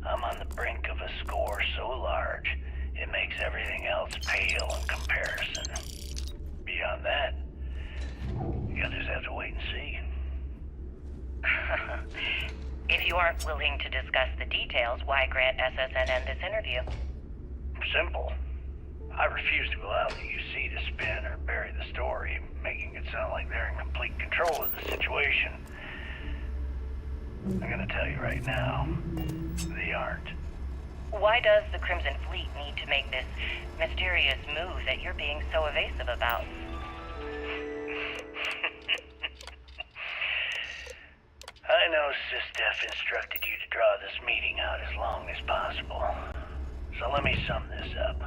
[SPEAKER 14] I'm on the brink of a score so large, it makes everything else pale in comparison. Beyond that, you'll just have to wait and see.
[SPEAKER 8] If you aren't willing to discuss the details, why grant SSNN this interview?
[SPEAKER 14] Simple. I refuse to allow the UC to spin or bury the story, making it sound like they're in complete control of the situation. I'm gonna tell you right now, they aren't.
[SPEAKER 8] Why does the Crimson Fleet need to make this mysterious move that you're being so evasive about?
[SPEAKER 14] I know SysDef instructed you to draw this meeting out as long as possible. So let me sum this up.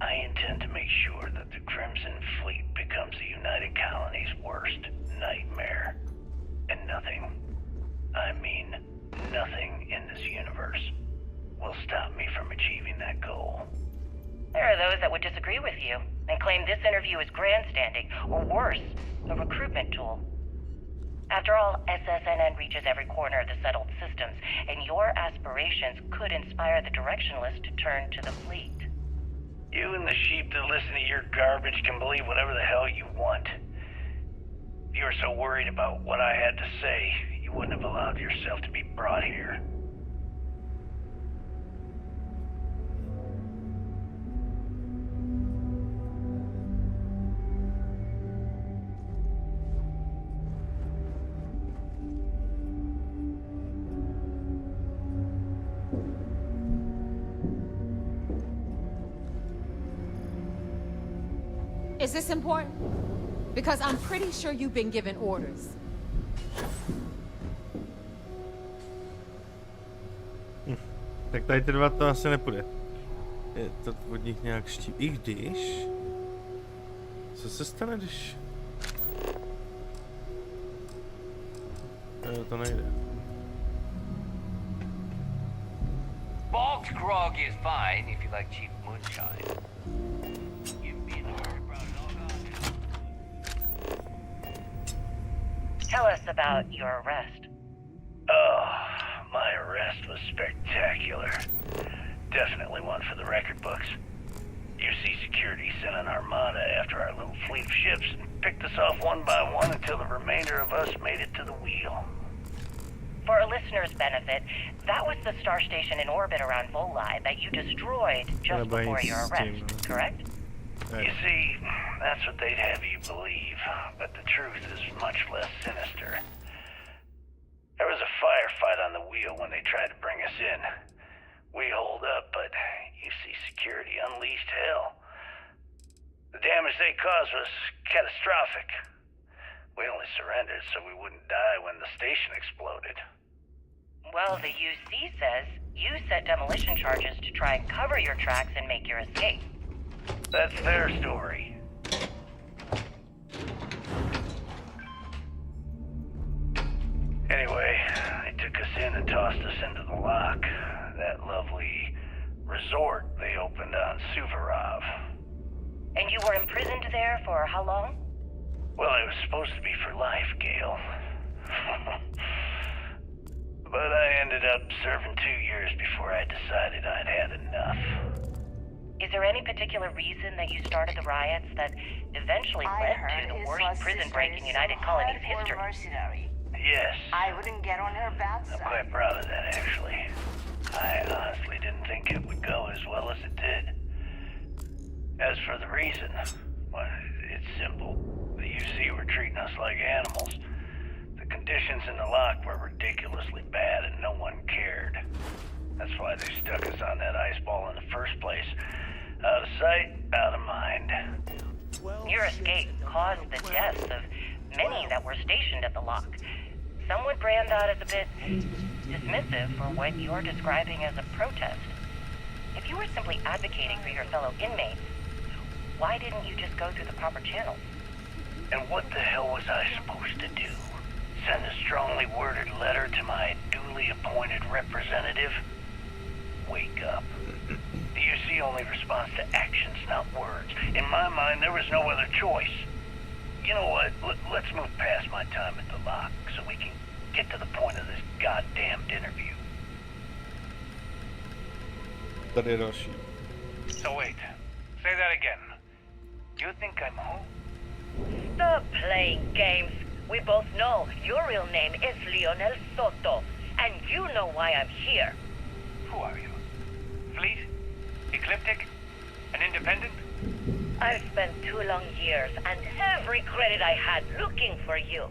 [SPEAKER 14] I intend to make sure that the Crimson Fleet becomes the United Colony's worst nightmare. And nothing, I mean nothing in this universe, will stop me from achieving that goal.
[SPEAKER 8] There are those that would disagree with you and claim this interview is grandstanding, or worse, a recruitment tool. After all, SSNN reaches every corner of the settled systems, and your aspirations could inspire the directionless to turn to the fleet.
[SPEAKER 14] You and the sheep that listen to your garbage can believe whatever the hell you want. If you were so worried about what I had to say, you wouldn't have allowed yourself to be brought here.
[SPEAKER 7] Is this important? Because I'm pretty sure you've been given orders.
[SPEAKER 1] Tak tady ty dva to asi nepůjde. Je to od nich nějak štít. I když... Co se stane, když... Jo, to nejde.
[SPEAKER 14] Bog's grog is fine if you like cheap moonshine.
[SPEAKER 8] Tell us about your arrest.
[SPEAKER 14] Oh, my arrest was spectacular. Definitely one for the record books. UC Security sent an armada after our little fleet of ships and picked us off one by one until the remainder of us made it to the wheel.
[SPEAKER 8] For a listener's benefit, that was the star station in orbit around Voli that you destroyed just before your arrest, correct?
[SPEAKER 14] You see, that's what they'd have you believe, but the truth is much less sinister. There was a firefight on the wheel when they tried to bring us in. We holed up, but you see, security unleashed hell. The damage they caused was catastrophic. We only surrendered so we wouldn't die when the station exploded.
[SPEAKER 8] Well, the UC says you set demolition charges to try and cover your tracks and make your escape.
[SPEAKER 14] That's their story. Anyway, they took us in and tossed us into the lock. That lovely resort they opened on Suvarov.
[SPEAKER 8] And you were imprisoned there for how long?
[SPEAKER 14] Well, it was supposed to be for life, Gale. But I ended up serving 2 years before I decided I'd had enough.
[SPEAKER 8] Is there any particular reason that you started the riots that eventually led to the worst prison break in United Colonies history?
[SPEAKER 14] Yes.
[SPEAKER 24] I wouldn't get on her bad side.
[SPEAKER 14] I'm quite proud of that, actually. I honestly didn't think it would go as well as it did. As for the reason, well, it's simple. The UC were treating us like animals. The conditions in the lock were ridiculously bad and no one cared. That's why they stuck us on that ice ball in the first place. Out of sight, out of mind.
[SPEAKER 8] Your escape caused the deaths of many that were stationed at the lock. Some would brand that as a bit dismissive for what you're describing as a protest. If you were simply advocating for your fellow inmates, why didn't you just go through the proper channels?
[SPEAKER 14] And what the hell was I supposed to do? Send a strongly worded letter to my duly appointed representative? Wake up. The UC only responds to actions, not words. In my mind, there was no other choice. You know what? Let's move past my time at the lock so we can get to the point of this goddamned interview.
[SPEAKER 1] Tady je další.
[SPEAKER 14] So wait, say that again. You think I'm who?
[SPEAKER 24] Stop playing games. We both know your real name is Lionel Soto, and you know why I'm here.
[SPEAKER 14] Who are you? Fleet? Ecliptic? An independent?
[SPEAKER 24] I've spent 2 long years and every credit I had looking for you,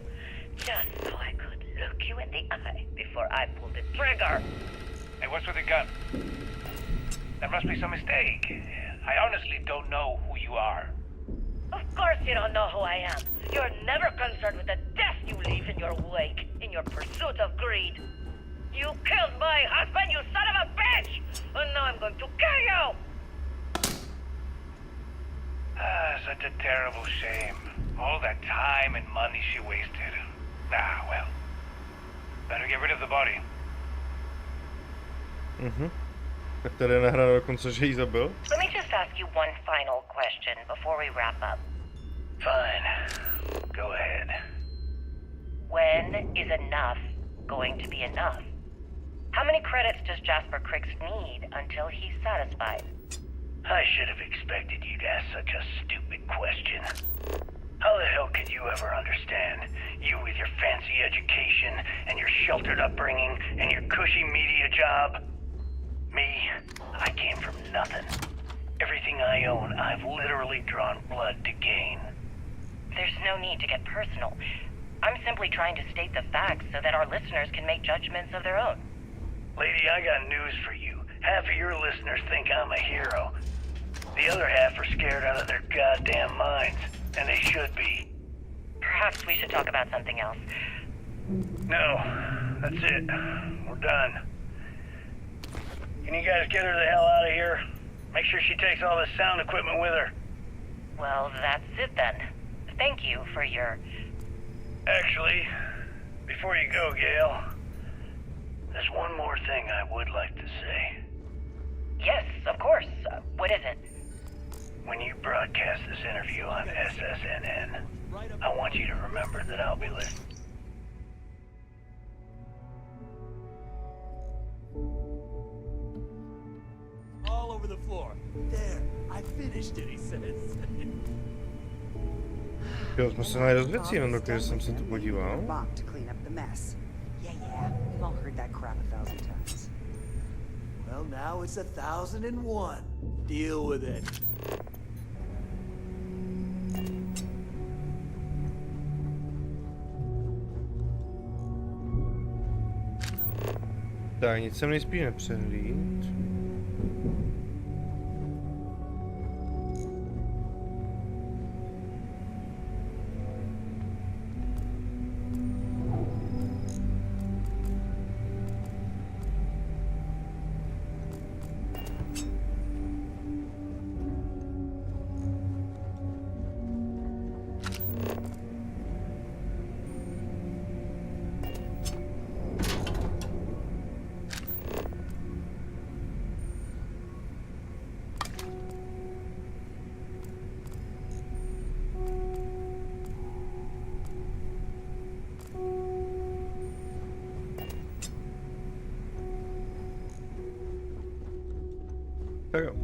[SPEAKER 24] just so I could look you in the eye before I pulled the trigger.
[SPEAKER 14] Hey, what's with the gun? There must be some mistake. I honestly don't know who you are.
[SPEAKER 24] Of course you don't know who I am. You're never concerned with the death you leave in your wake, in your pursuit of greed. You killed my husband, you son of a bitch! And now I'm going to kill you!
[SPEAKER 14] Such a terrible shame. All that time and money she wasted. Ah, well. Better get rid of the body.
[SPEAKER 1] Tak tady je nahráno dokonce, že jí zabil.
[SPEAKER 8] Let me just ask you one final question before we wrap up.
[SPEAKER 14] Fine. Go ahead.
[SPEAKER 8] When is enough going to be enough? How many credits does Jasper Criggs need until he's satisfied?
[SPEAKER 14] I should have expected you'd ask such a stupid question. How the hell could you ever understand? You with your fancy education and your sheltered upbringing and your cushy media job? Me, I came from nothing. Everything I own, I've literally drawn blood to gain.
[SPEAKER 8] There's no need to get personal. I'm simply trying to state the facts so that our listeners can make judgments of their own.
[SPEAKER 14] Lady, I got news for you. Half of your listeners think I'm a hero. The other half are scared out of their goddamn minds, and they should be.
[SPEAKER 8] Perhaps we should talk about something else.
[SPEAKER 14] No, that's it. We're done. Can you guys get her the hell out of here? Make sure she takes all this sound equipment with her.
[SPEAKER 8] Well, that's it then. Thank you for your...
[SPEAKER 14] Actually, before you go, Gail, there's one more thing I would like to say.
[SPEAKER 8] Yes, of course. What is it?
[SPEAKER 14] When you broadcast this interview on SSNN, I want you to remember that I'll be listening.
[SPEAKER 17] All over the floor. There, I finished it, he says.
[SPEAKER 1] Jo, jsme se najeli dost věcí, jenom dokud jsem se tu podíval.
[SPEAKER 18] Bob to clean up the mess. Yeah,
[SPEAKER 10] all heard that crap 1,000 times.
[SPEAKER 17] Well, now it's 1,001. Deal with it.
[SPEAKER 1] Tak, nic jsem nejspíš nepřehlíd. Tak jo.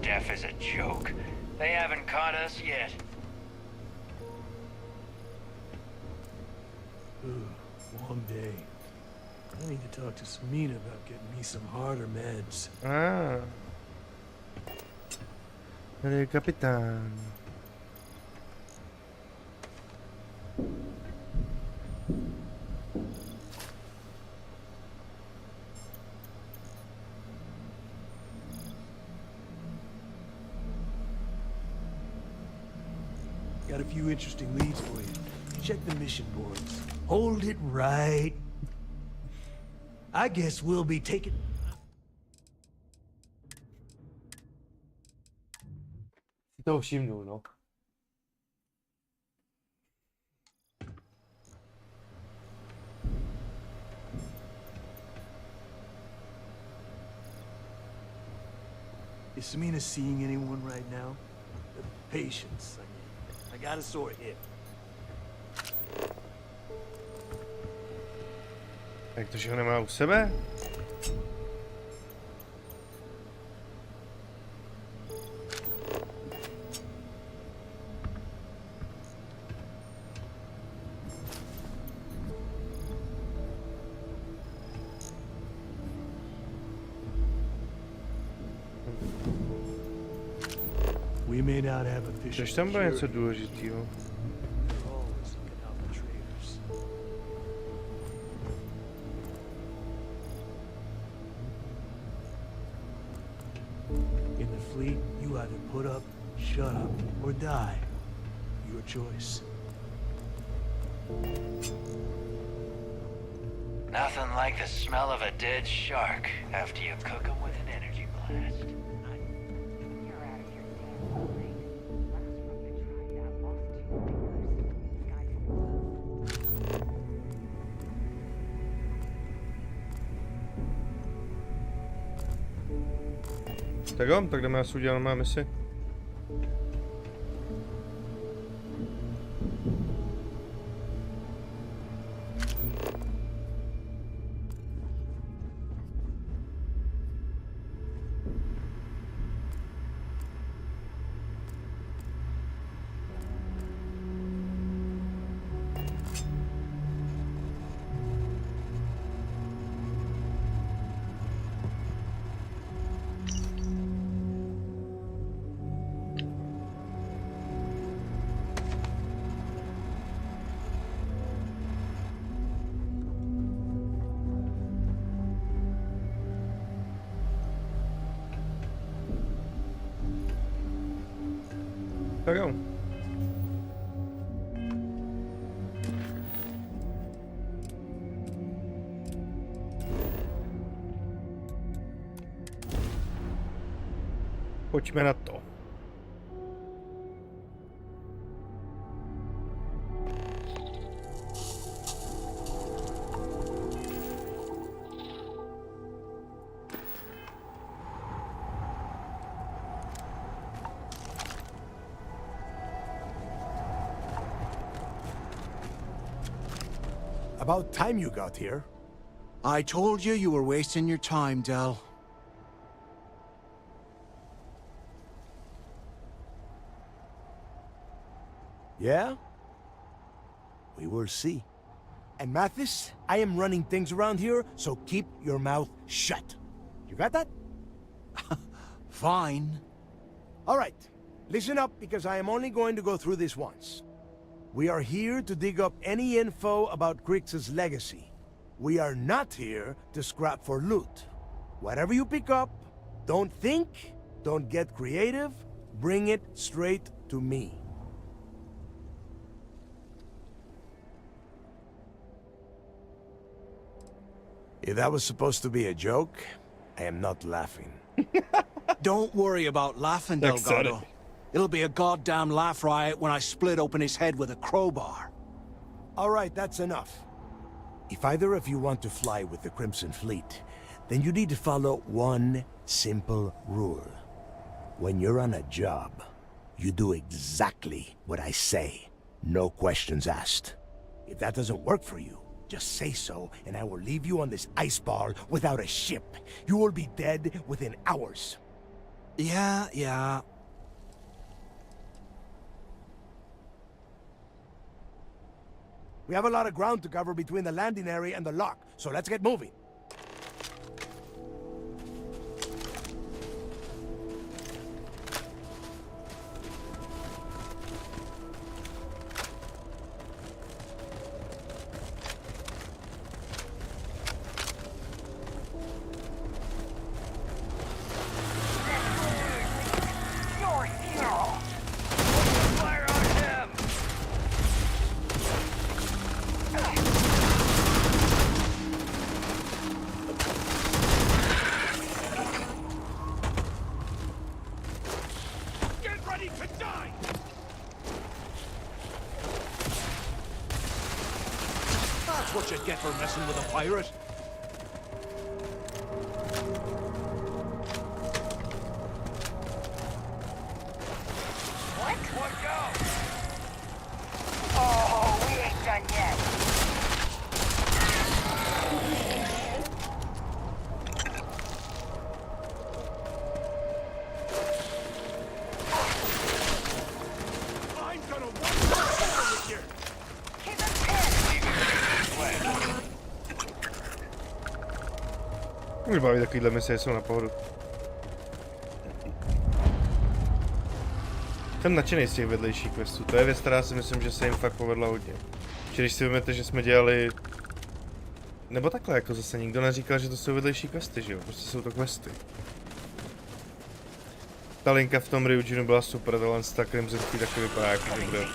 [SPEAKER 14] Death is a joke. They haven't caught us yet.
[SPEAKER 17] Long day. I need to talk to Samina about getting me some harder meds.
[SPEAKER 1] Ah. Tady je kapitán.
[SPEAKER 17] Got a few interesting leads for you. Check the mission boards. Hold it right. I guess we'll be taking...
[SPEAKER 1] Si toho všimnul, no.
[SPEAKER 17] Is Samina seeing anyone right now? The patients, I mean. I got a sore hip.
[SPEAKER 1] Jak to, že ho nemá u sebe?
[SPEAKER 17] We may not have official
[SPEAKER 1] Což tam bylo něco důležitého?
[SPEAKER 17] In the fleet, you either put up, shut up, or die. Your choice.
[SPEAKER 14] Nothing like the smell of a dead shark after you cook them with an energy blast.
[SPEAKER 1] Tak jo, tak jdeme asi udělat na misi. Tak jo. Pojďme na to.
[SPEAKER 25] About time you got here.
[SPEAKER 16] I told you you were wasting your time, Del.
[SPEAKER 25] Yeah? We will see. And Mathis, I am running things around here, so keep your mouth shut. You got that?
[SPEAKER 16] Fine.
[SPEAKER 25] All right. Listen up, because I am only going to go through this once. We are here to dig up any info about Crix's legacy. We are not here to scrap for loot. Whatever you pick up, don't think, don't get creative, bring it straight to me. If that was supposed to be a joke, I am not laughing.
[SPEAKER 16] Don't worry about laughing, Delgado. It'll be a goddamn laugh riot when I split open his head with a crowbar.
[SPEAKER 25] All right, that's enough. If either of you want to fly with the Crimson Fleet, then you need to follow one simple rule. When you're on a job, you do exactly what I say. No questions asked. If that doesn't work for you, just say so, and I will leave you on this ice ball without a ship. You will be dead within hours.
[SPEAKER 16] Yeah.
[SPEAKER 25] We have a lot of ground to cover between the landing area and the lock, so let's get moving.
[SPEAKER 16] That's what you get for messing with a pirate.
[SPEAKER 24] What go? Oh, we ain't done yet.
[SPEAKER 25] I'm gonna walk with you.
[SPEAKER 1] Mě baví takovýhle mise, jsou na pohodu. Jsem nadšený z těch vedlejších questů, to je věc, která si myslím, že se jim fakt povedla hodně. Či když si vezmete, že jsme dělali... Nebo takhle, jako zase nikdo neříkal, že to jsou vedlejší questy, že jo? Prostě jsou to questy. Ta linka v tom Ryujinu byla super, tohle s takovým zemský taky vypadá, jako že bude...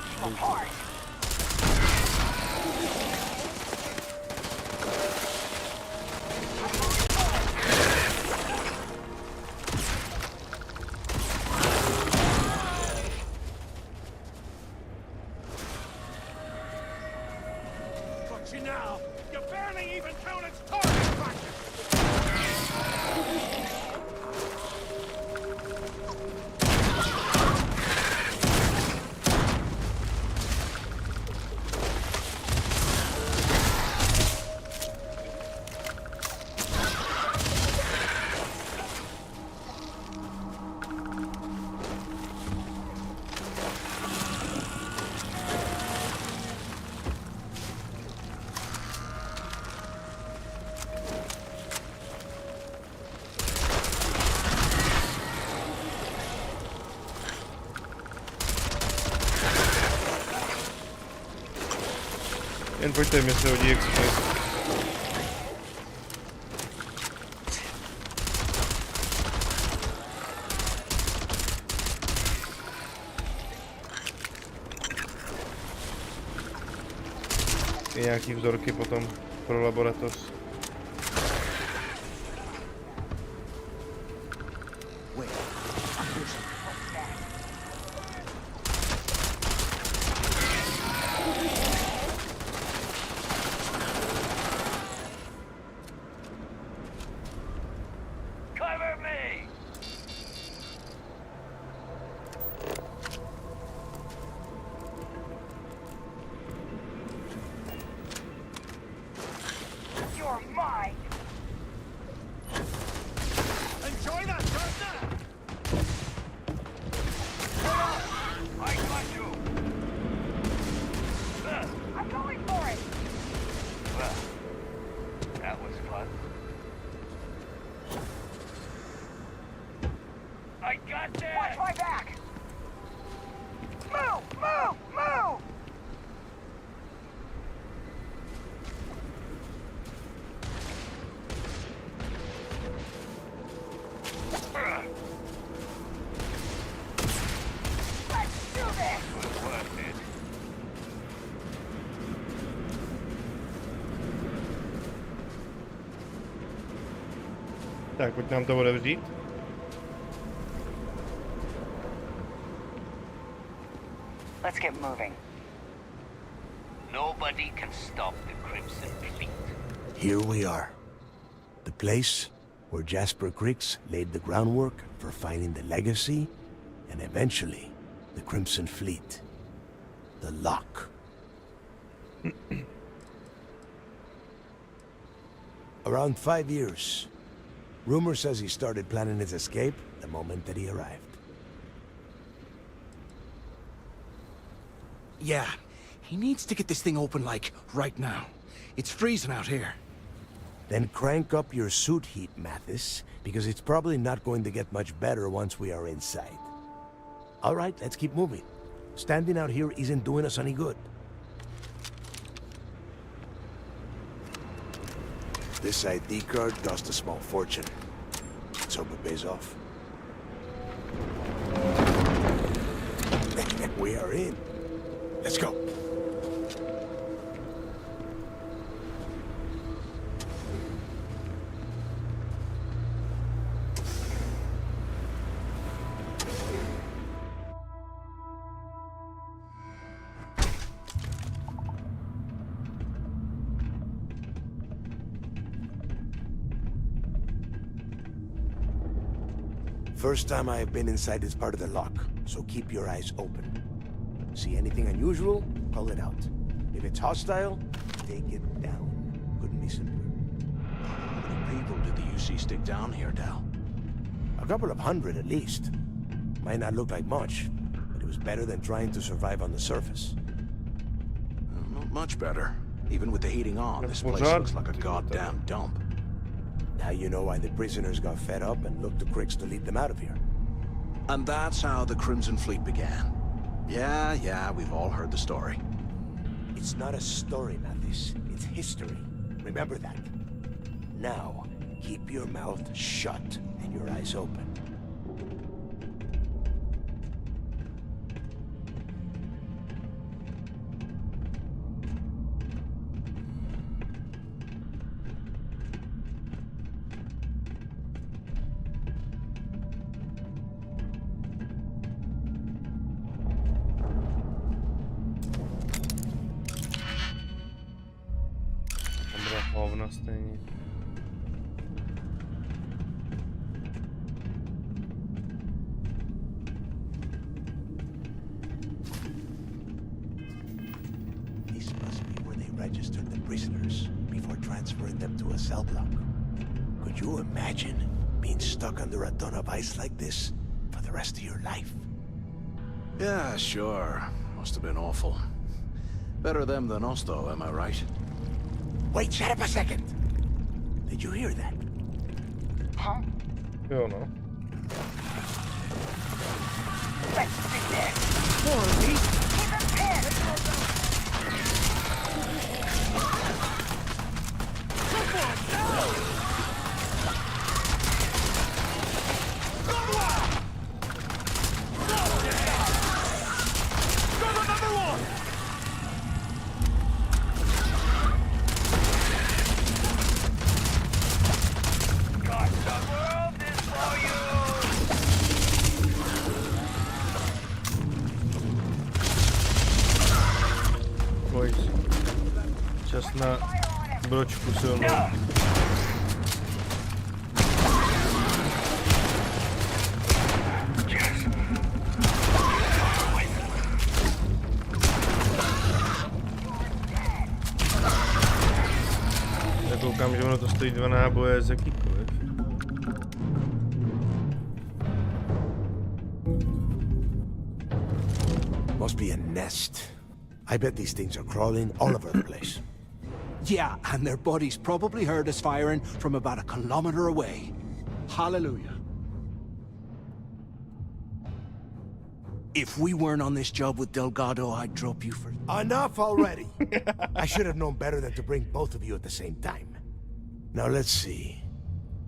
[SPEAKER 1] Jen pojďte, mě se hodí, jak se tady. I nějaký vzorky potom pro laboratoř.
[SPEAKER 14] I got this!
[SPEAKER 8] Watch my back! Move! Move! Move! Let's do this!
[SPEAKER 14] Worth it.
[SPEAKER 1] Tak, pojď nám to otevřít.
[SPEAKER 8] Let's get moving.
[SPEAKER 14] Nobody can stop the Crimson Fleet.
[SPEAKER 25] Here we are. The place where Jasper Griggs laid the groundwork for finding the legacy and eventually the Crimson Fleet. The Lock. Around 5 years. Rumor says he started planning his escape the moment that he arrived.
[SPEAKER 16] Yeah, he needs to get this thing open, like, right now. It's freezing out here.
[SPEAKER 25] Then crank up your suit heat, Mathis, because it's probably not going to get much better once we are inside. All right, let's keep moving. Standing out here isn't doing us any good. This ID card cost a small fortune. Let's hope it pays off. We are in. Let's go. First time I have been inside this part of the lock, so keep your eyes open. See anything unusual, call it out. If it's hostile, take it down. Couldn't be simpler.
[SPEAKER 16] How many people did the UC stick down here, Dal?
[SPEAKER 25] A couple of hundred at least. Might not look like much, but it was better than trying to survive on the surface.
[SPEAKER 16] Not much better. Even with the heating on, this place looks like a goddamn dump.
[SPEAKER 25] Now you know why the prisoners got fed up and looked to Griggs to lead them out of here.
[SPEAKER 16] And that's how the Crimson Fleet began. Yeah, we've all heard the story.
[SPEAKER 25] It's not a story, Mathis. It's history. Remember that. Now, keep your mouth shut and your eyes open.
[SPEAKER 1] Hovno stejně.
[SPEAKER 25] This must be where they registered the prisoners before transferring them to a cell block. Could you imagine being stuck under a ton of ice like this for the rest of your life?
[SPEAKER 16] Yeah, sure. Must have been awful. Better them than us, though, am I right?
[SPEAKER 25] Wait, shut up a second! Did you hear that?
[SPEAKER 8] Huh?
[SPEAKER 1] Jo, no.
[SPEAKER 8] Let's do this! More of these! Keep him pinned!
[SPEAKER 1] Čas na bročku silnou. Já koukám, že ono to stojí 2 náboje z jakýkoliv.
[SPEAKER 25] Must be a nest. I bet these things are crawling all over the place.
[SPEAKER 16] Yeah, and their buddies probably heard us firing from about a kilometer away. Hallelujah. If we weren't on this job with Delgado, I'd drop you for...
[SPEAKER 25] Enough already! I should have known better than to bring both of you at the same time. Now let's see.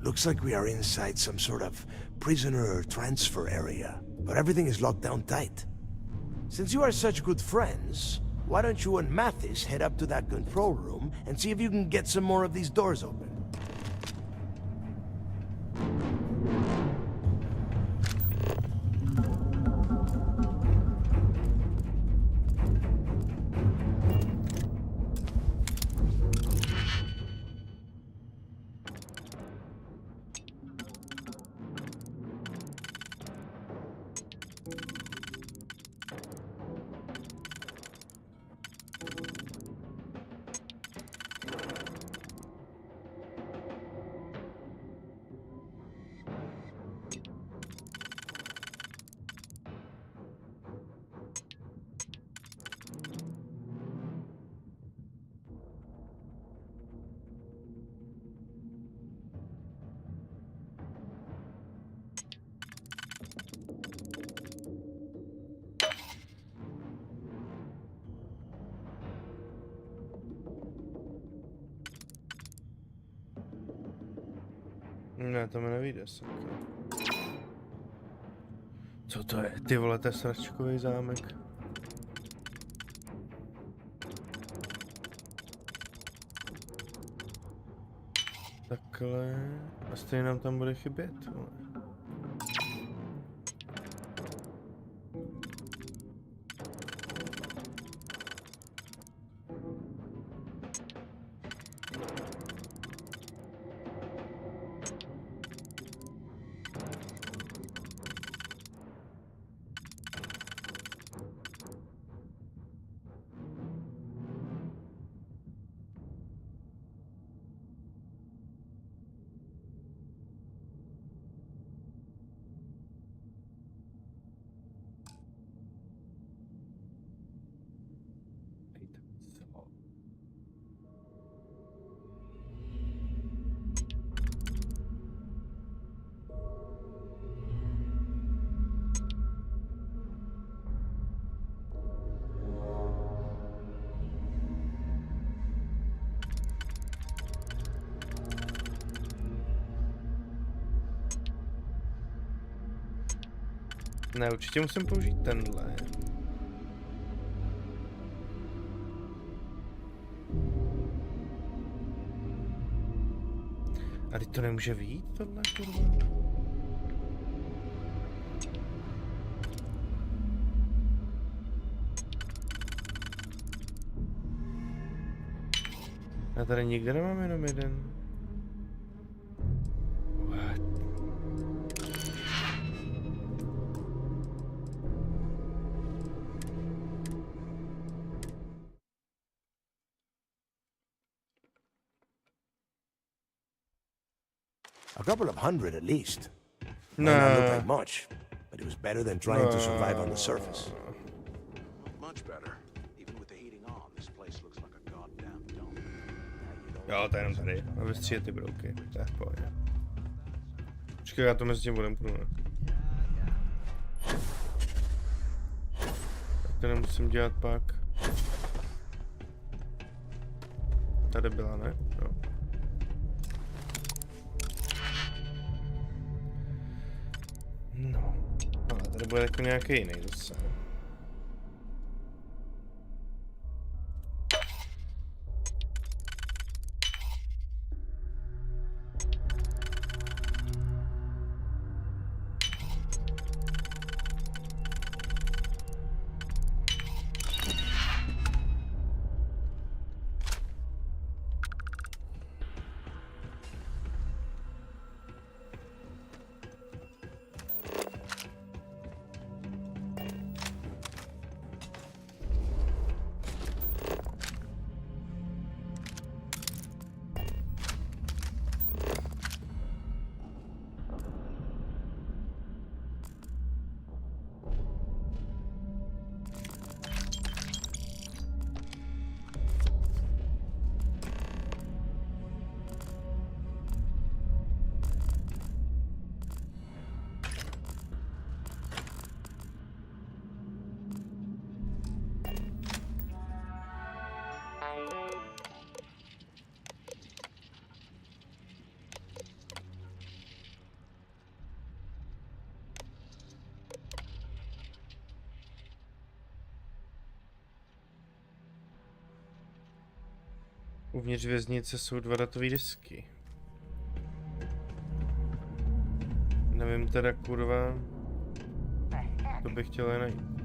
[SPEAKER 25] Looks like we are inside some sort of prisoner transfer area, but everything is locked down tight. Since you are such good friends, why don't you and Mathis head up to that control room and see if you can get some more of these doors open?
[SPEAKER 1] Ne, to mi nevyjde. Co to je? Ty vole, to je sračkový zámek. Takhle. A stejně nám tam bude chybět. Vole. Ne, určitě musím použít tenhle. A teď to nemůže vyjít, tohle, kurva? Já tady nikde nemám jenom jeden. What?
[SPEAKER 25] A couple of hundred at least.
[SPEAKER 1] No.
[SPEAKER 25] Might not look like much, but it was better than trying to survive on the surface.
[SPEAKER 16] Much better. Even with the heating on, this place looks like a goddamn dome.
[SPEAKER 1] Jo, to je jenom tady. A vystřílet ty brouky. To je v pohodě. Počkej, já to mezi tím budem půjdu. Tak to nemusím dělat pak. Tady byla, ne? Jo. No, ale tady bude jako nějaký jiný zase. Uvnitř věznice jsou 2 datové disky. Nevím teda kurva, to bych chtěl najít.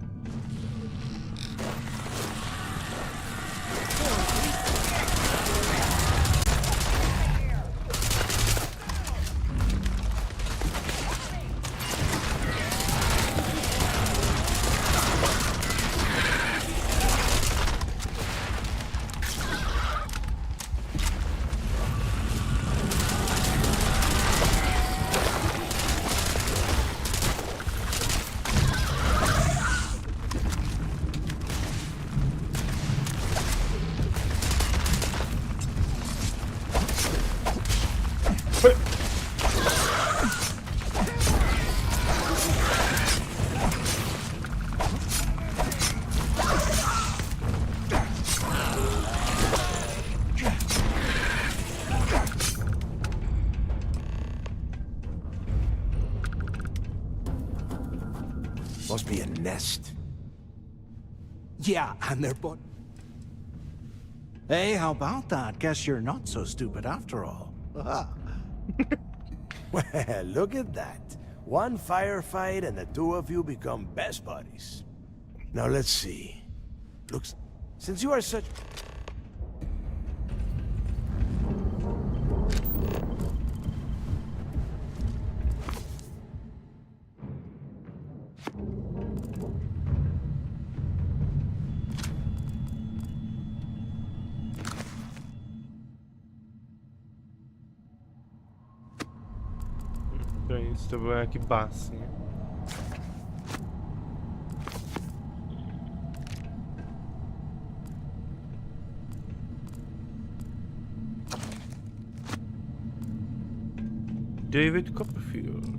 [SPEAKER 25] Must be a nest.
[SPEAKER 16] Yeah, and they're both... Hey, how about that? Guess you're not so stupid after all.
[SPEAKER 25] Well, look at that. One firefight and the 2 of you become best buddies. Now let's see. Looks... Since you are such...
[SPEAKER 1] To bylo nějaký básně. David Copperfield.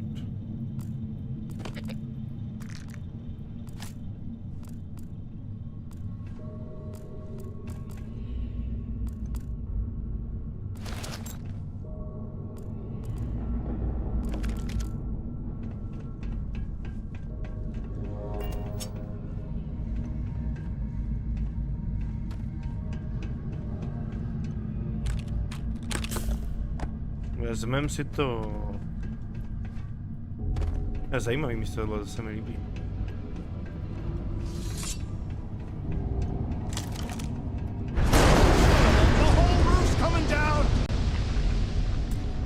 [SPEAKER 1] Vezmeme si to. Zajímavý místo, tohle se mi líbí.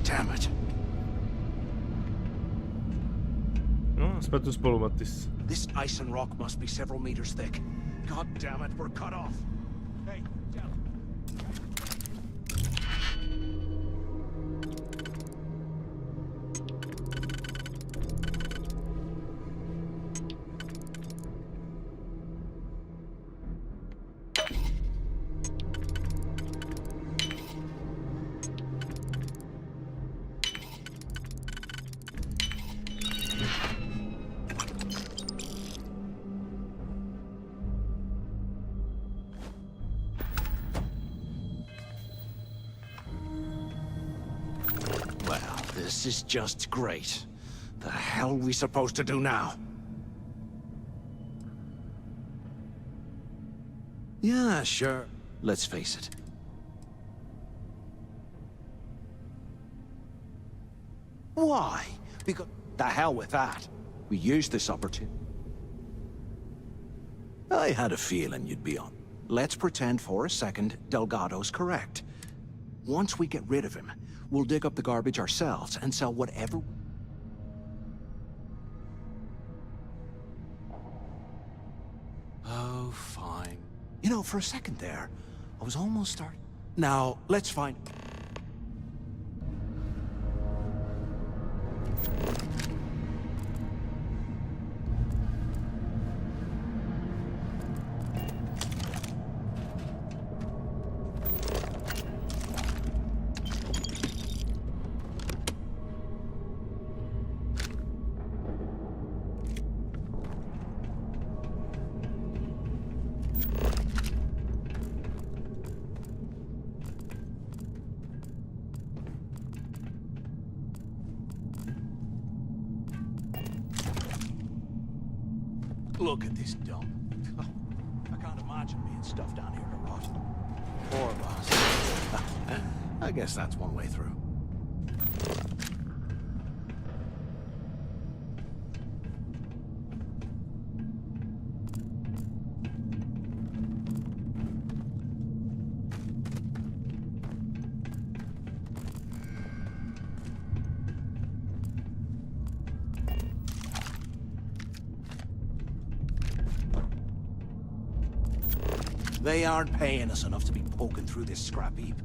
[SPEAKER 16] Damn it.
[SPEAKER 1] No, jsme tu spolu, Matis.
[SPEAKER 16] This ice and rock must be several meters thick. God damn it, we're cut off. Hey, down. This is just great. The hell are we supposed to do now? Yeah, sure. Let's face it. Why? Because... The hell with that. We used this opportunity. I had a feeling you'd be on. Let's pretend for a second Delgado's correct. Once we get rid of him, we'll dig up the garbage ourselves and sell whatever... Oh, fine. You know, for a second there, I was almost starting... Now, let's find... Look at this dump. I can't imagine being stuffed down here to rot. Poor bastard. I guess that's one way through. They aren't paying us enough to be poking through this scrap heap.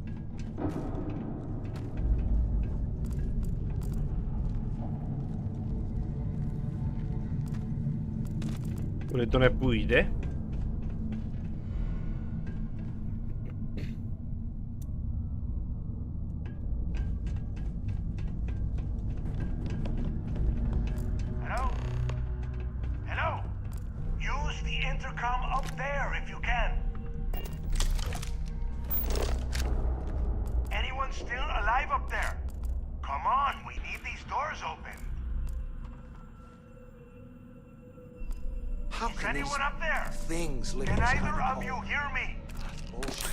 [SPEAKER 1] Bude to nepůjde?
[SPEAKER 17] Hello? Hello? Use the intercom up there if you can. Anyone still alive up there? Come on, we need these doors open.
[SPEAKER 16] How
[SPEAKER 17] Is
[SPEAKER 16] can
[SPEAKER 17] anyone
[SPEAKER 16] these
[SPEAKER 17] up there?
[SPEAKER 16] things live
[SPEAKER 17] Can
[SPEAKER 16] inside
[SPEAKER 17] either
[SPEAKER 16] the
[SPEAKER 17] of you
[SPEAKER 16] hole?
[SPEAKER 17] hear me?
[SPEAKER 16] Bullshit.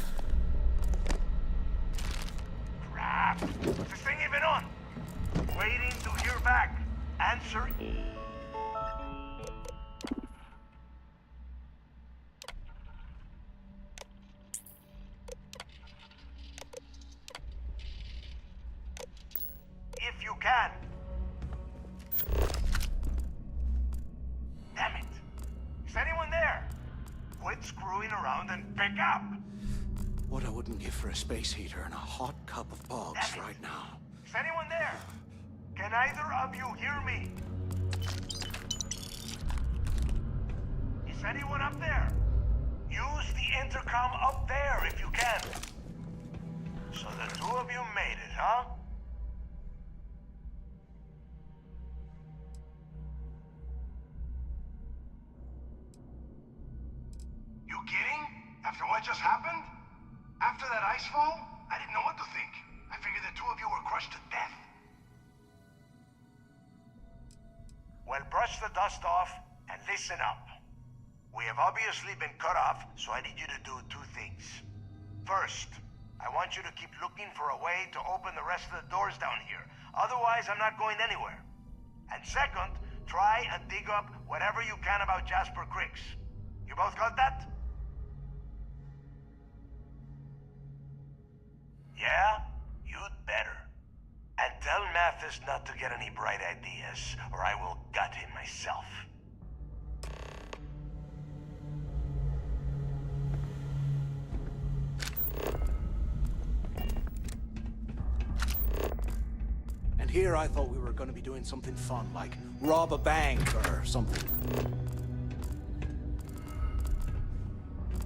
[SPEAKER 17] Crap! What's this thing even on? Waiting to hear back. Answer. If you can. Damn it. Is anyone there? Quit screwing around and pick up.
[SPEAKER 16] What I wouldn't give for a space heater and a hot cup of bogs right now.
[SPEAKER 17] Is anyone there? Can either of you hear me? Is anyone up there? Use the intercom up there if you can. So the two of you made it, huh? You kidding? After what just happened? After that ice fall? I didn't know what to think. I figured the two of you were crushed to death. Well, brush the dust off and listen up. We have obviously been cut off, so I need you to do two things. First, I want you to keep looking for a way to open the rest of the doors down here. Otherwise, I'm not going anywhere. And second, try and dig up whatever you can about Jasper Cricks. You both got that? Yeah? You'd better. And tell Mathis not to get any bright ideas, or I will gut him myself.
[SPEAKER 16] And here I thought we were going to be doing something fun, like rob a bank or something.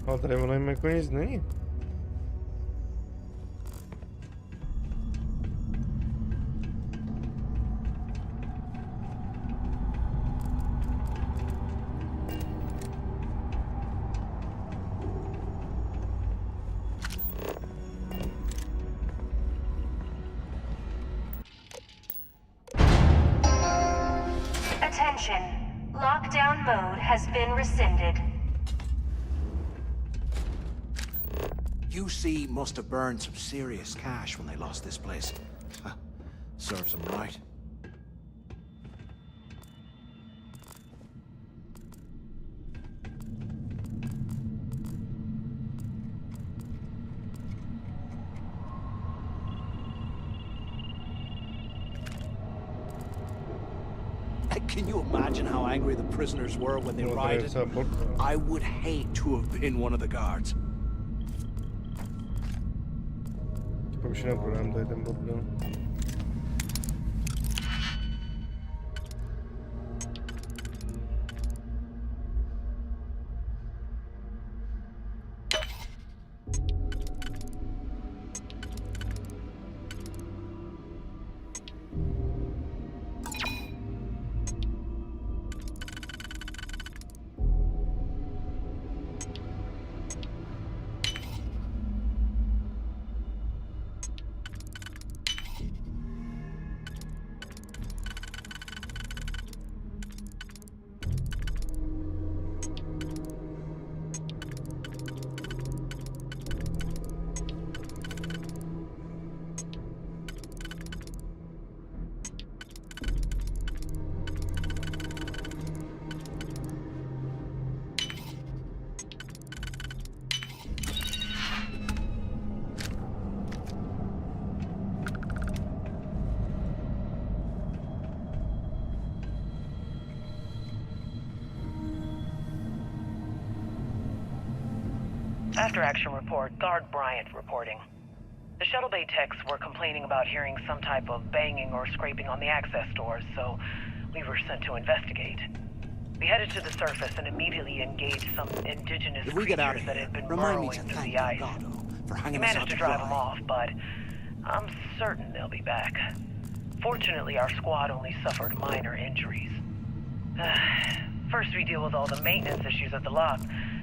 [SPEAKER 1] Ale tady ono jim jako nic není.
[SPEAKER 6] Attention. Lockdown mode has been rescinded.
[SPEAKER 16] UC must have burned some serious cash when they lost this place. Serves them right. Can you imagine how angry the prisoners were when they rioted? I would hate to have been one of the guards.
[SPEAKER 1] Už neprodám tady ten bordel.
[SPEAKER 24] After action report, Guard Bryant reporting. The shuttle bay techs were complaining about hearing some type of banging or scraping on the access doors, so we were sent to investigate. We headed to the surface and immediately engaged some indigenous
[SPEAKER 16] If we get out of
[SPEAKER 24] creatures that
[SPEAKER 16] here,
[SPEAKER 24] had been
[SPEAKER 16] remind me
[SPEAKER 24] burrowing
[SPEAKER 16] to
[SPEAKER 24] through
[SPEAKER 16] thank
[SPEAKER 24] the ice.
[SPEAKER 16] Delgado for
[SPEAKER 24] We
[SPEAKER 16] hanging us out
[SPEAKER 24] managed
[SPEAKER 16] to
[SPEAKER 24] to drive
[SPEAKER 16] dry.
[SPEAKER 24] them off, but I'm certain they'll be back. Fortunately, our squad only suffered minor injuries. First we deal with all the maintenance issues at the lock,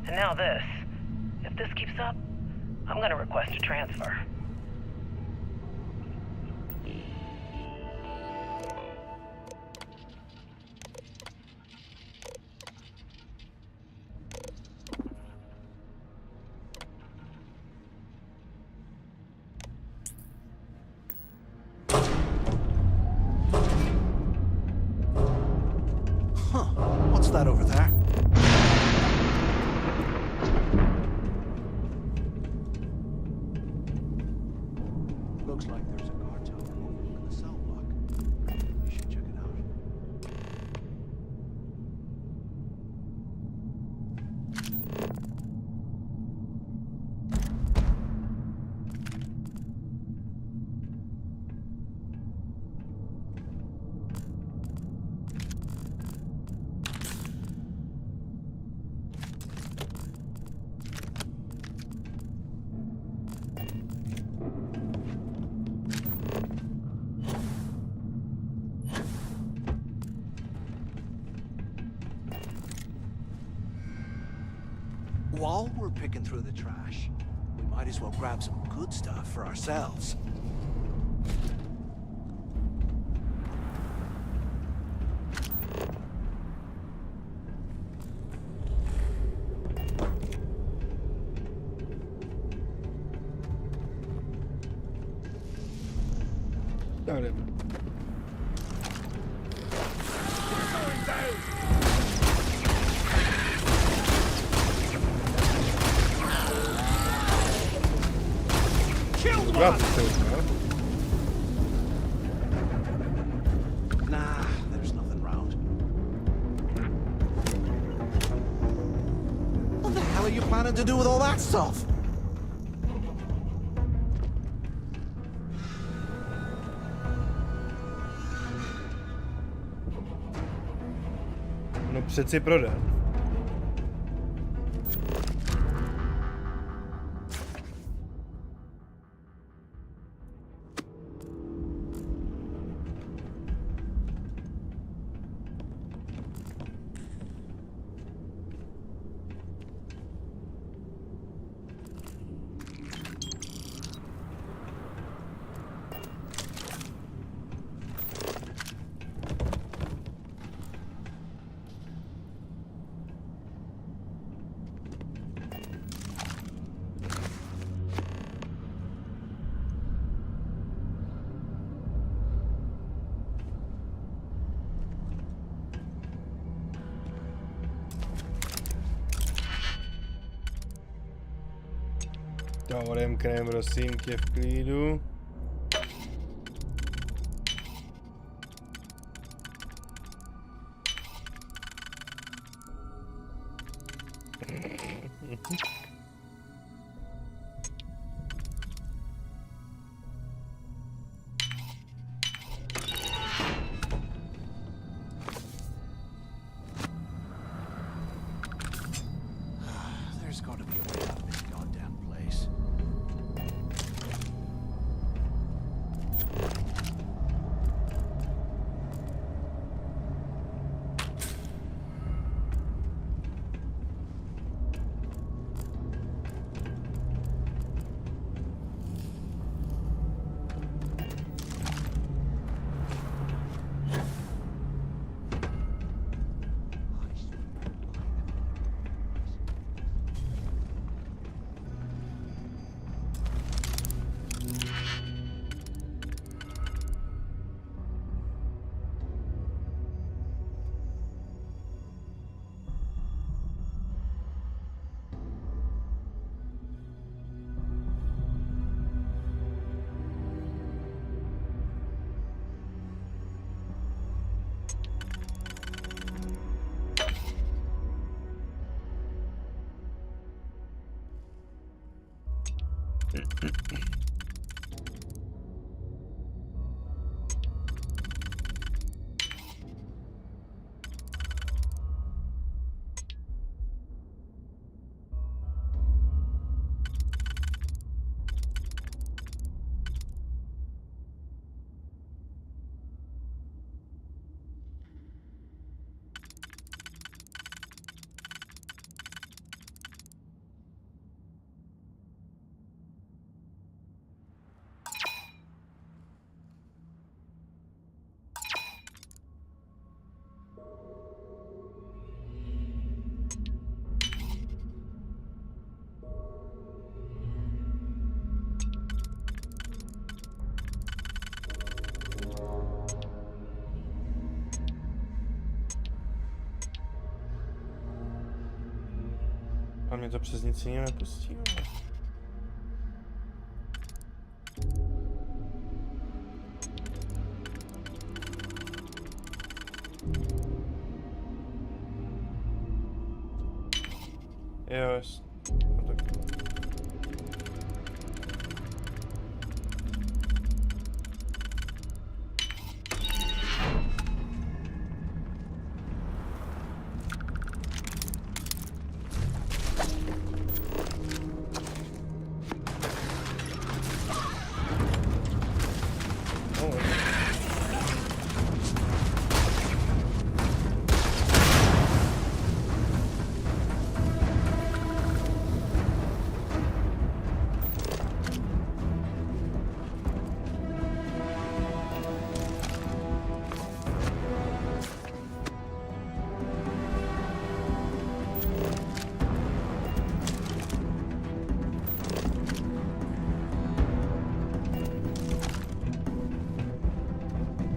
[SPEAKER 24] and now this. If this keeps up, I'm gonna request a transfer.
[SPEAKER 16] What's that over there? Looks like there's a guard tower overlooking the cell block. We should check it out. While we're picking through the trash, we might as well grab some good stuff for ourselves.
[SPEAKER 1] Got it.
[SPEAKER 16] Nah, there's nothing round. What the hell are you planning to do with all that stuff?
[SPEAKER 1] No přeci prodat. To odemkneme, prosím tě, v klidu.
[SPEAKER 16] There's got to be a way out of this goddamn place.
[SPEAKER 1] A mě to přes nic jiného nepustí. Jo, jest. No tak.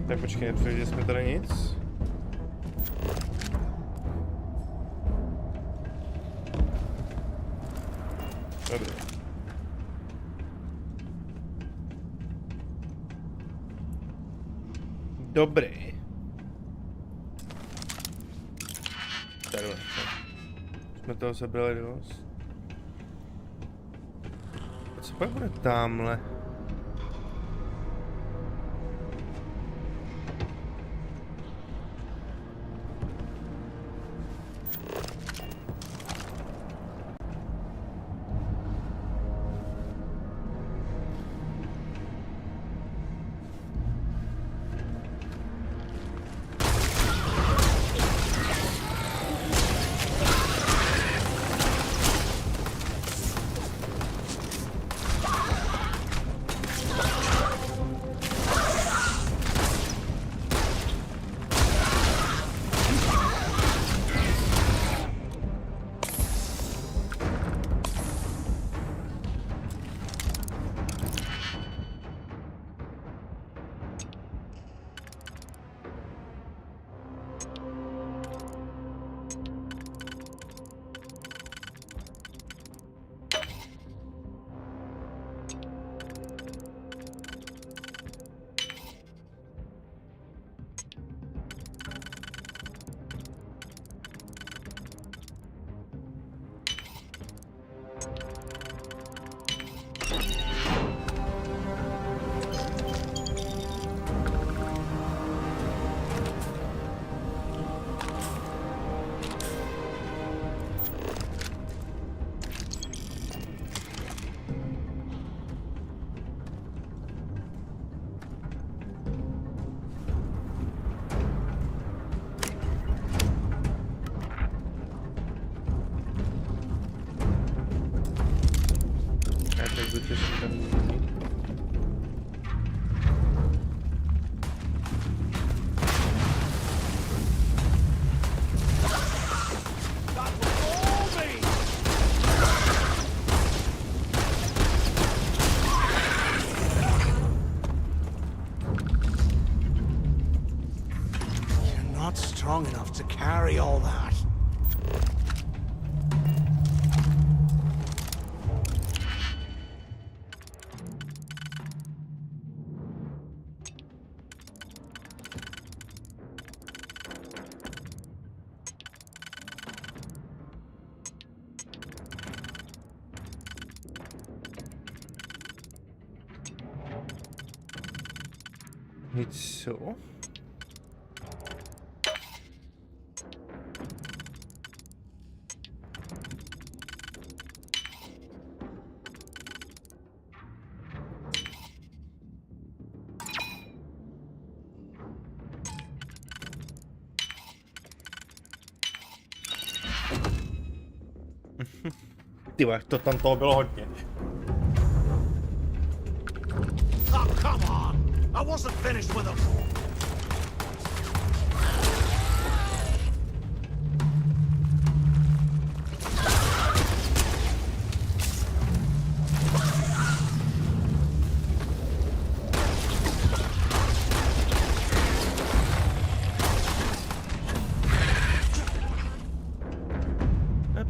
[SPEAKER 1] Tak počkej, nepřežili jsme tady nic? Dobrý. Dobrý. Takhle. Jsme toho sebrali dost. A co pak bude tamhle?
[SPEAKER 25] Strong enough to carry all that.
[SPEAKER 1] Něco? Tyhle, to tam toho bylo hodně.
[SPEAKER 17] Oh, come on! I wasn't finished with them.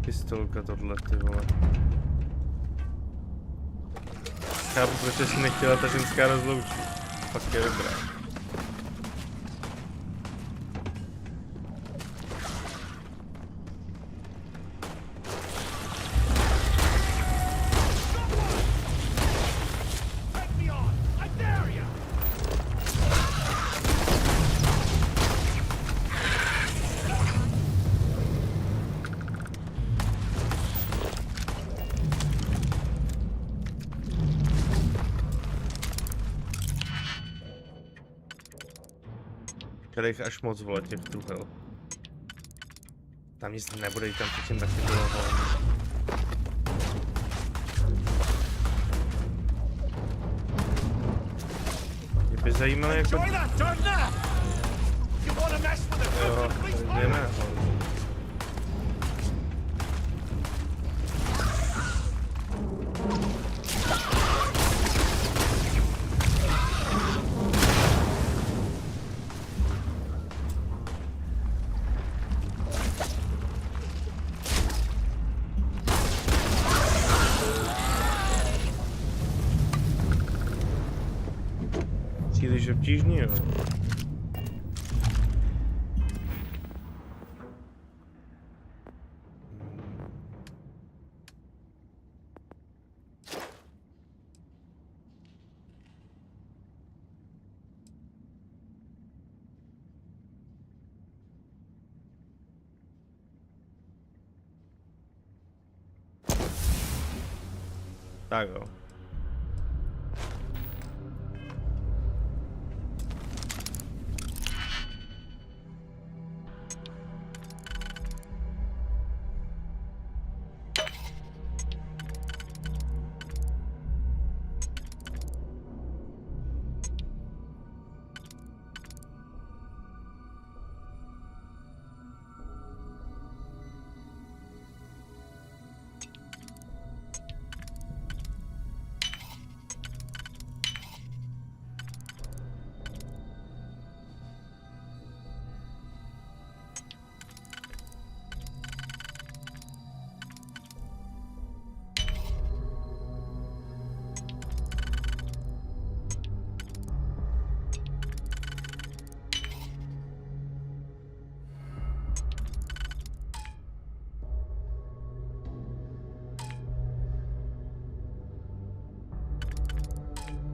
[SPEAKER 1] Pistolka tohle, ty vole. Chápu, protože si nechtěla ta ženská rozloučit. Fakt je dobrá. Kterých až moc, vole, těch truhel. Tam nic nebude, tam předtím taky bylo hlavně. Mě by zajímalo jako... Jo, tady ne. Příliš obtížný, jo. Tak jo.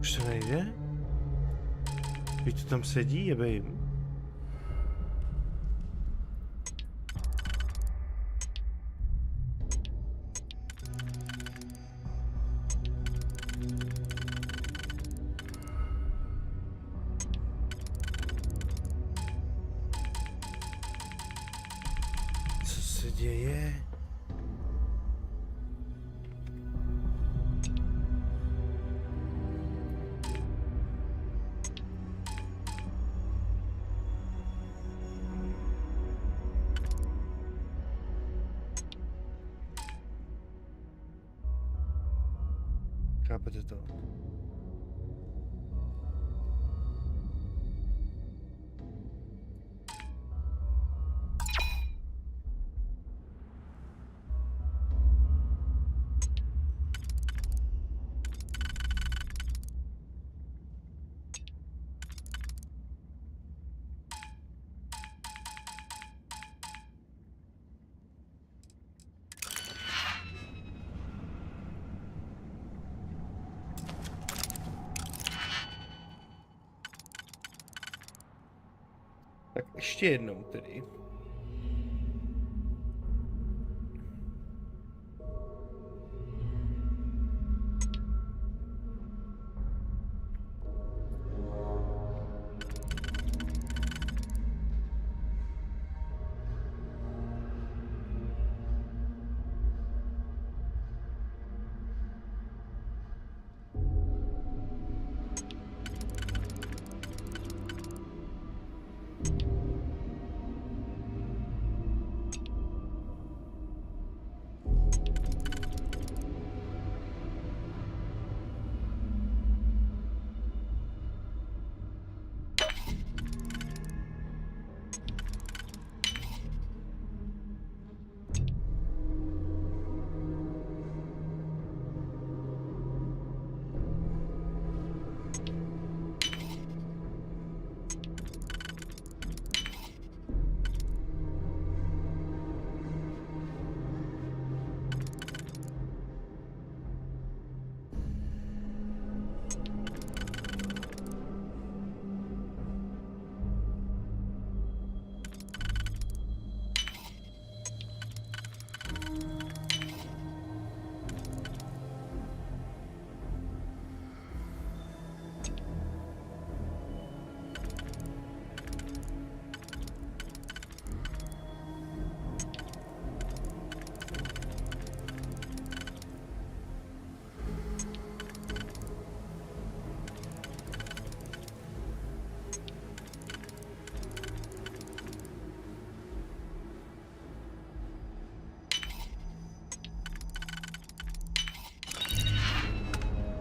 [SPEAKER 1] Už to nejde? Víš, to tam sedí, jebejím. Co se děje? Chápete to? ještě jednou tedy.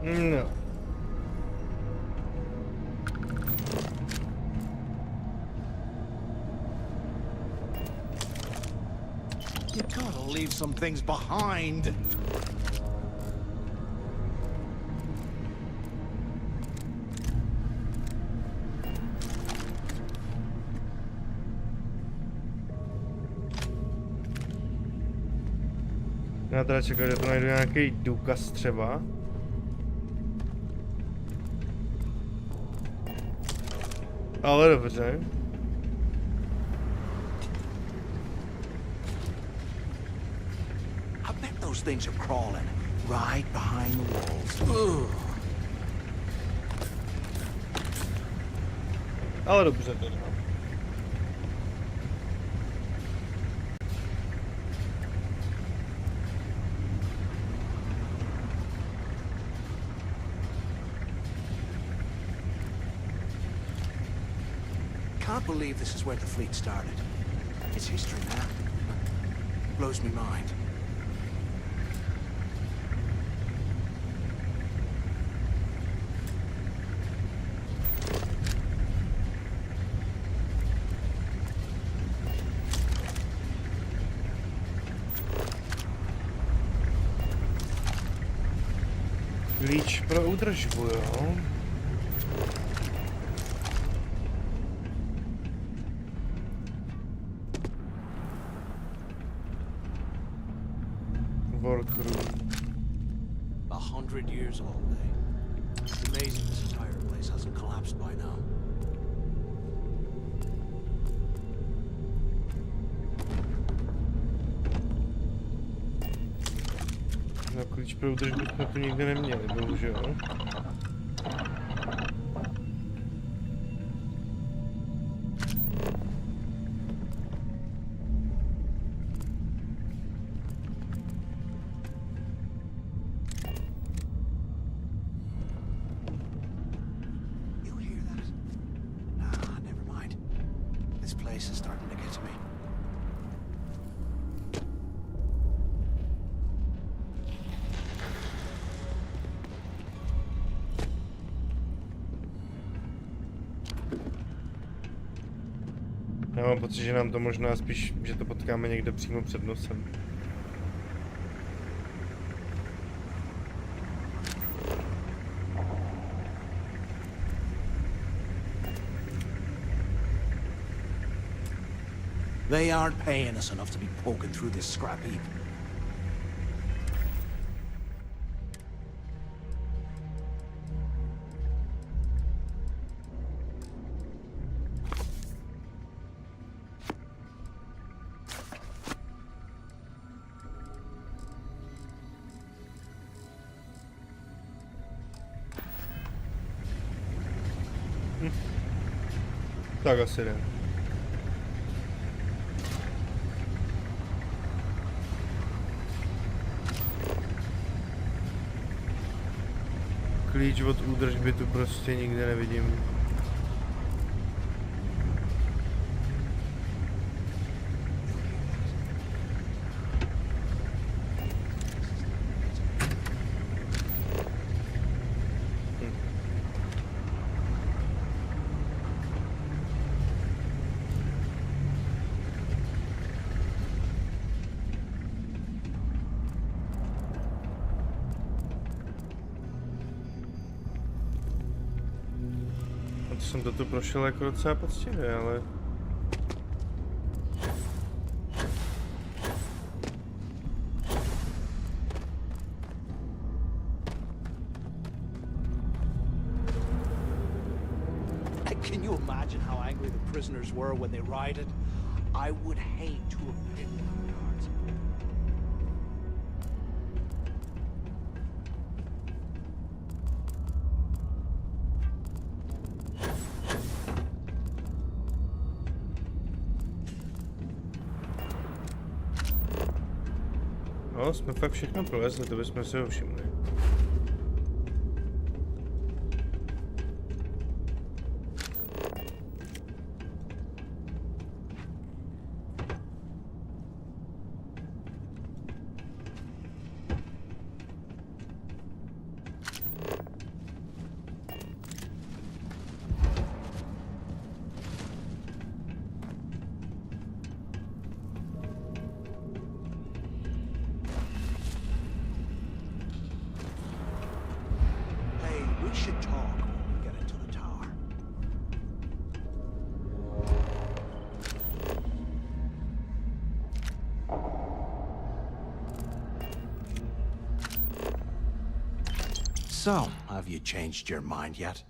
[SPEAKER 1] No.
[SPEAKER 16] You gotta leave some things behind.
[SPEAKER 1] Já teda čekám, že to najdu nějaký důkaz třeba. Ale dobře.
[SPEAKER 16] I bet those things are crawling right behind the walls. Ugh.
[SPEAKER 1] Ale dobře teda.
[SPEAKER 16] Can't believe this is where the fleet started. It's history now. Blows me mind.
[SPEAKER 1] Klíč pro údržbu, jo? Workroom.
[SPEAKER 16] 100 years old, eh? It's amazing this entire place hasn't collapsed by now.
[SPEAKER 1] No, klíč pro údržbu jsme tu nikdy neměli, bohužel. Já mám pocit, že nám to možná spíš, že to potkáme někde přímo před nosem.
[SPEAKER 16] They aren't paying us enough to be poking through this scrap heap.
[SPEAKER 1] Tak asi ne. Klíč od údržby tu prostě nikde nevidím. Jsem to tu prošel jako docela poctivě, ale...
[SPEAKER 16] Can you imagine how angry the prisoners were when they rioted? I would hate to have been in the guards.
[SPEAKER 1] No, jsme fakt všechno prolezli, to bychom si ho všimli.
[SPEAKER 16] We should talk when we get into the tower. So, have you changed your mind yet?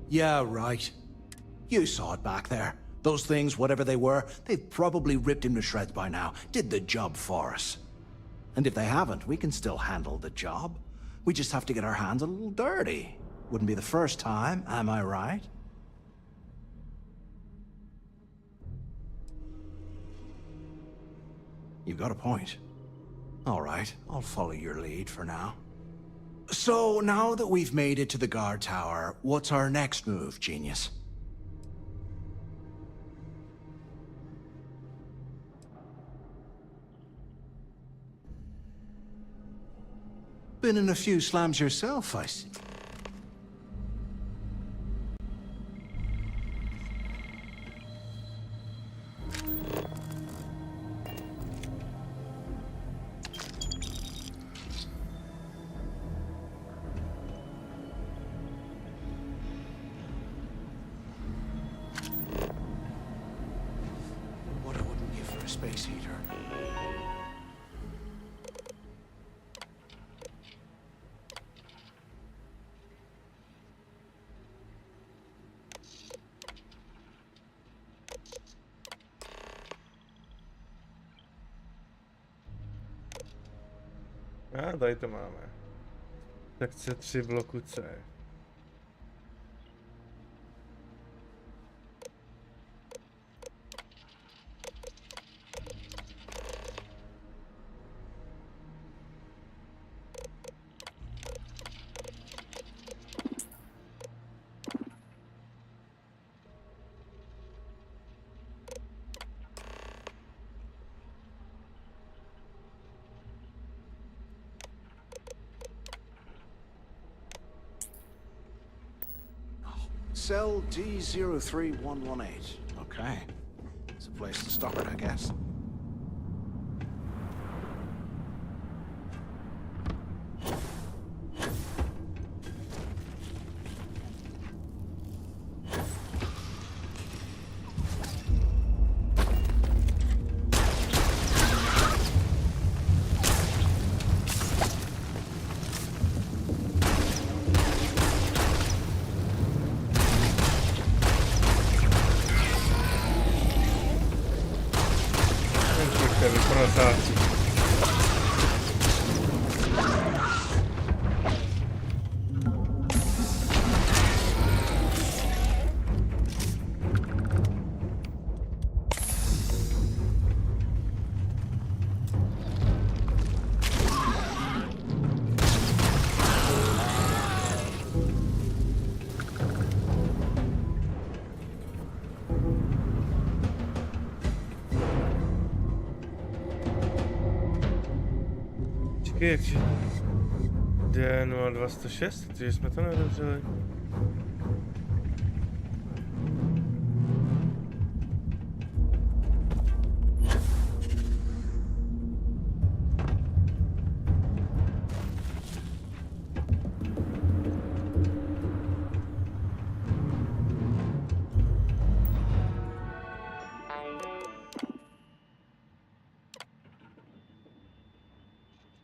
[SPEAKER 16] Yeah, right. You saw it back there. Those things, whatever they were, they've probably ripped him to shreds by now. Did the job for us. And if they haven't, we can still handle the job. We just have to get our hands a little dirty. Wouldn't be the first time, am I right? You've got a point. All right, I'll follow your lead for now. So, now that we've made it to the guard tower, what's our next move, genius? Been in a few slams yourself, I see. What I wouldn't give for a space heater.
[SPEAKER 1] A tady to máme. Sekce 3 bloku C.
[SPEAKER 16] Cell D03118. Okay. It's a place to start, I guess.
[SPEAKER 1] jakže... D02106, takže jsme to neotevřeli.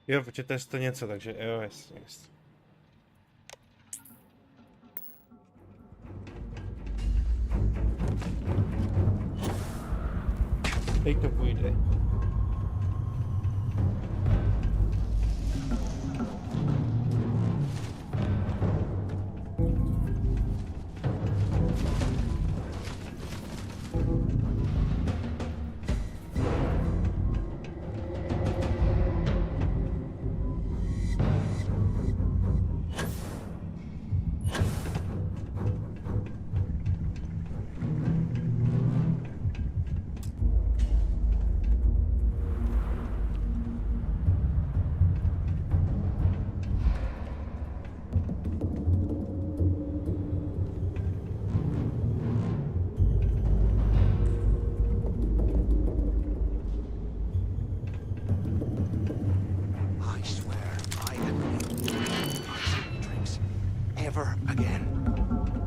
[SPEAKER 1] Jo, počítáte to něco, takže jo, jasně. Teď to půjde.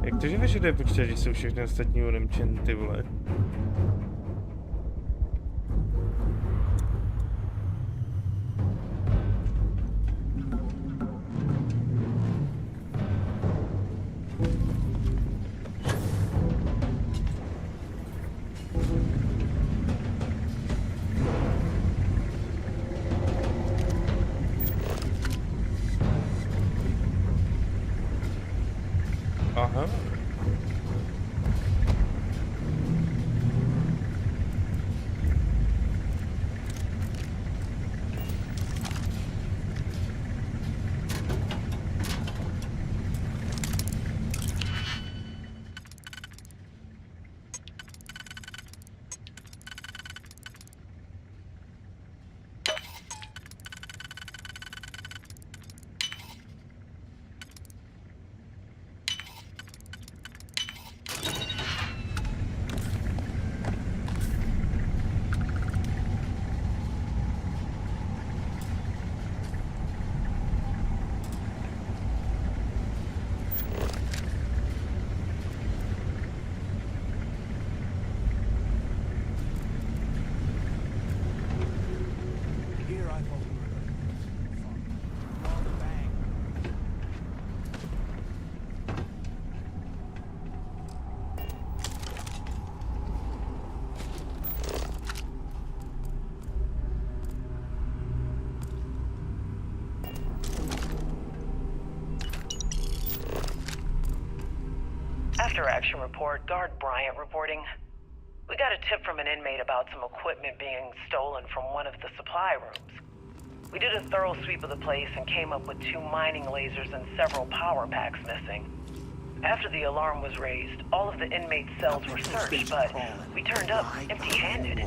[SPEAKER 1] Jak to, že víš, že jde počítat, že jsou všechny ostatní odemčen, ty vole? Aha.
[SPEAKER 24] After action report, Guard Bryant reporting. We got a tip from an inmate about some equipment being stolen from one of the supply rooms. We did a thorough sweep of the place and came up with 2 mining lasers and several power packs missing. After the alarm was raised, all of the inmates' cells were searched, but we turned up empty-handed.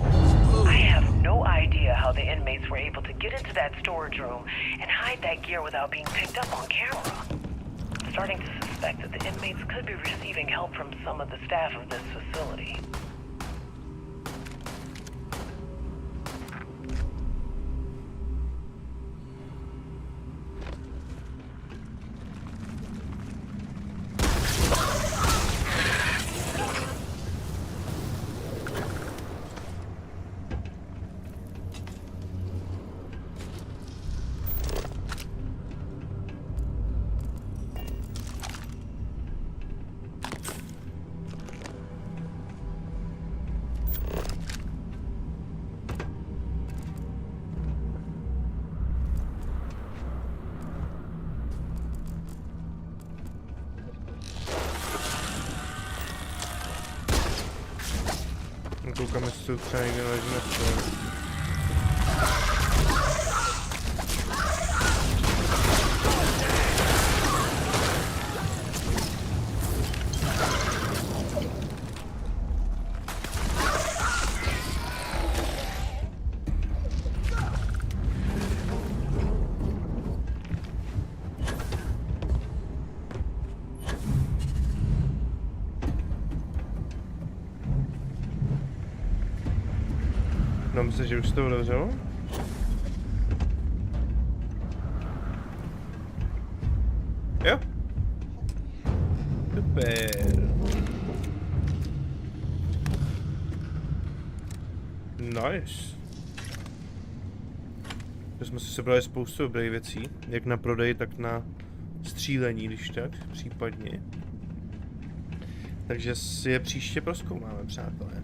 [SPEAKER 24] I have no idea how the inmates were able to get into that storage room and hide that gear without being picked up on camera. I'm starting to suspect that the inmates could be receiving help from some of the staff of this facility.
[SPEAKER 1] Koukám, jestli to třeba někde leží na stole. No, myslím, že už se to otevřelo. Jo. Super. Nice. To jsme si sebrali spoustu dobrých věcí, jak na prodej, tak na střílení, když tak, případně. Takže si je příště prozkoumáme, přátelé.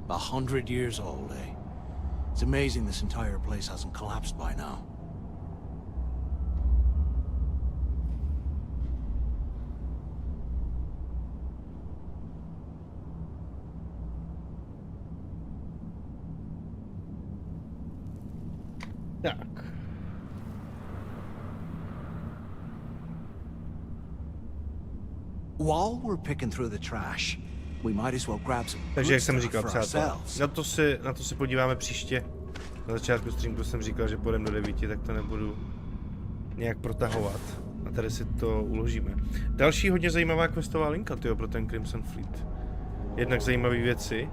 [SPEAKER 16] A 100 years old, eh? It's amazing this entire place hasn't collapsed by now.
[SPEAKER 1] Tak.
[SPEAKER 16] While we're picking through the trash, we might as well grab some.
[SPEAKER 1] Takže jak jsem říkal, přátelé, na to se podíváme příště. Na začátku streamku jsem říkal, že půjdeme do 9, tak to nebudu nějak protahovat. A tady si to uložíme. Další hodně zajímavá questová linka, tyjo, pro ten Crimson Fleet. Jednak zajímavé věci.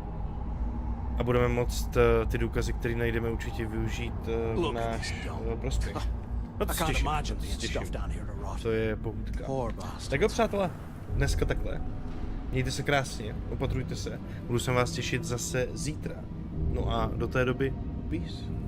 [SPEAKER 1] A budeme moct ty důkazy, které najdeme, určitě využít v náš prospěch. No to se těším, to je pohůdka. Tak jo, přátelé, dneska takhle. Mějte se krásně, opatrujte se. Budu se vás těšit zase zítra. No a do té doby, peace.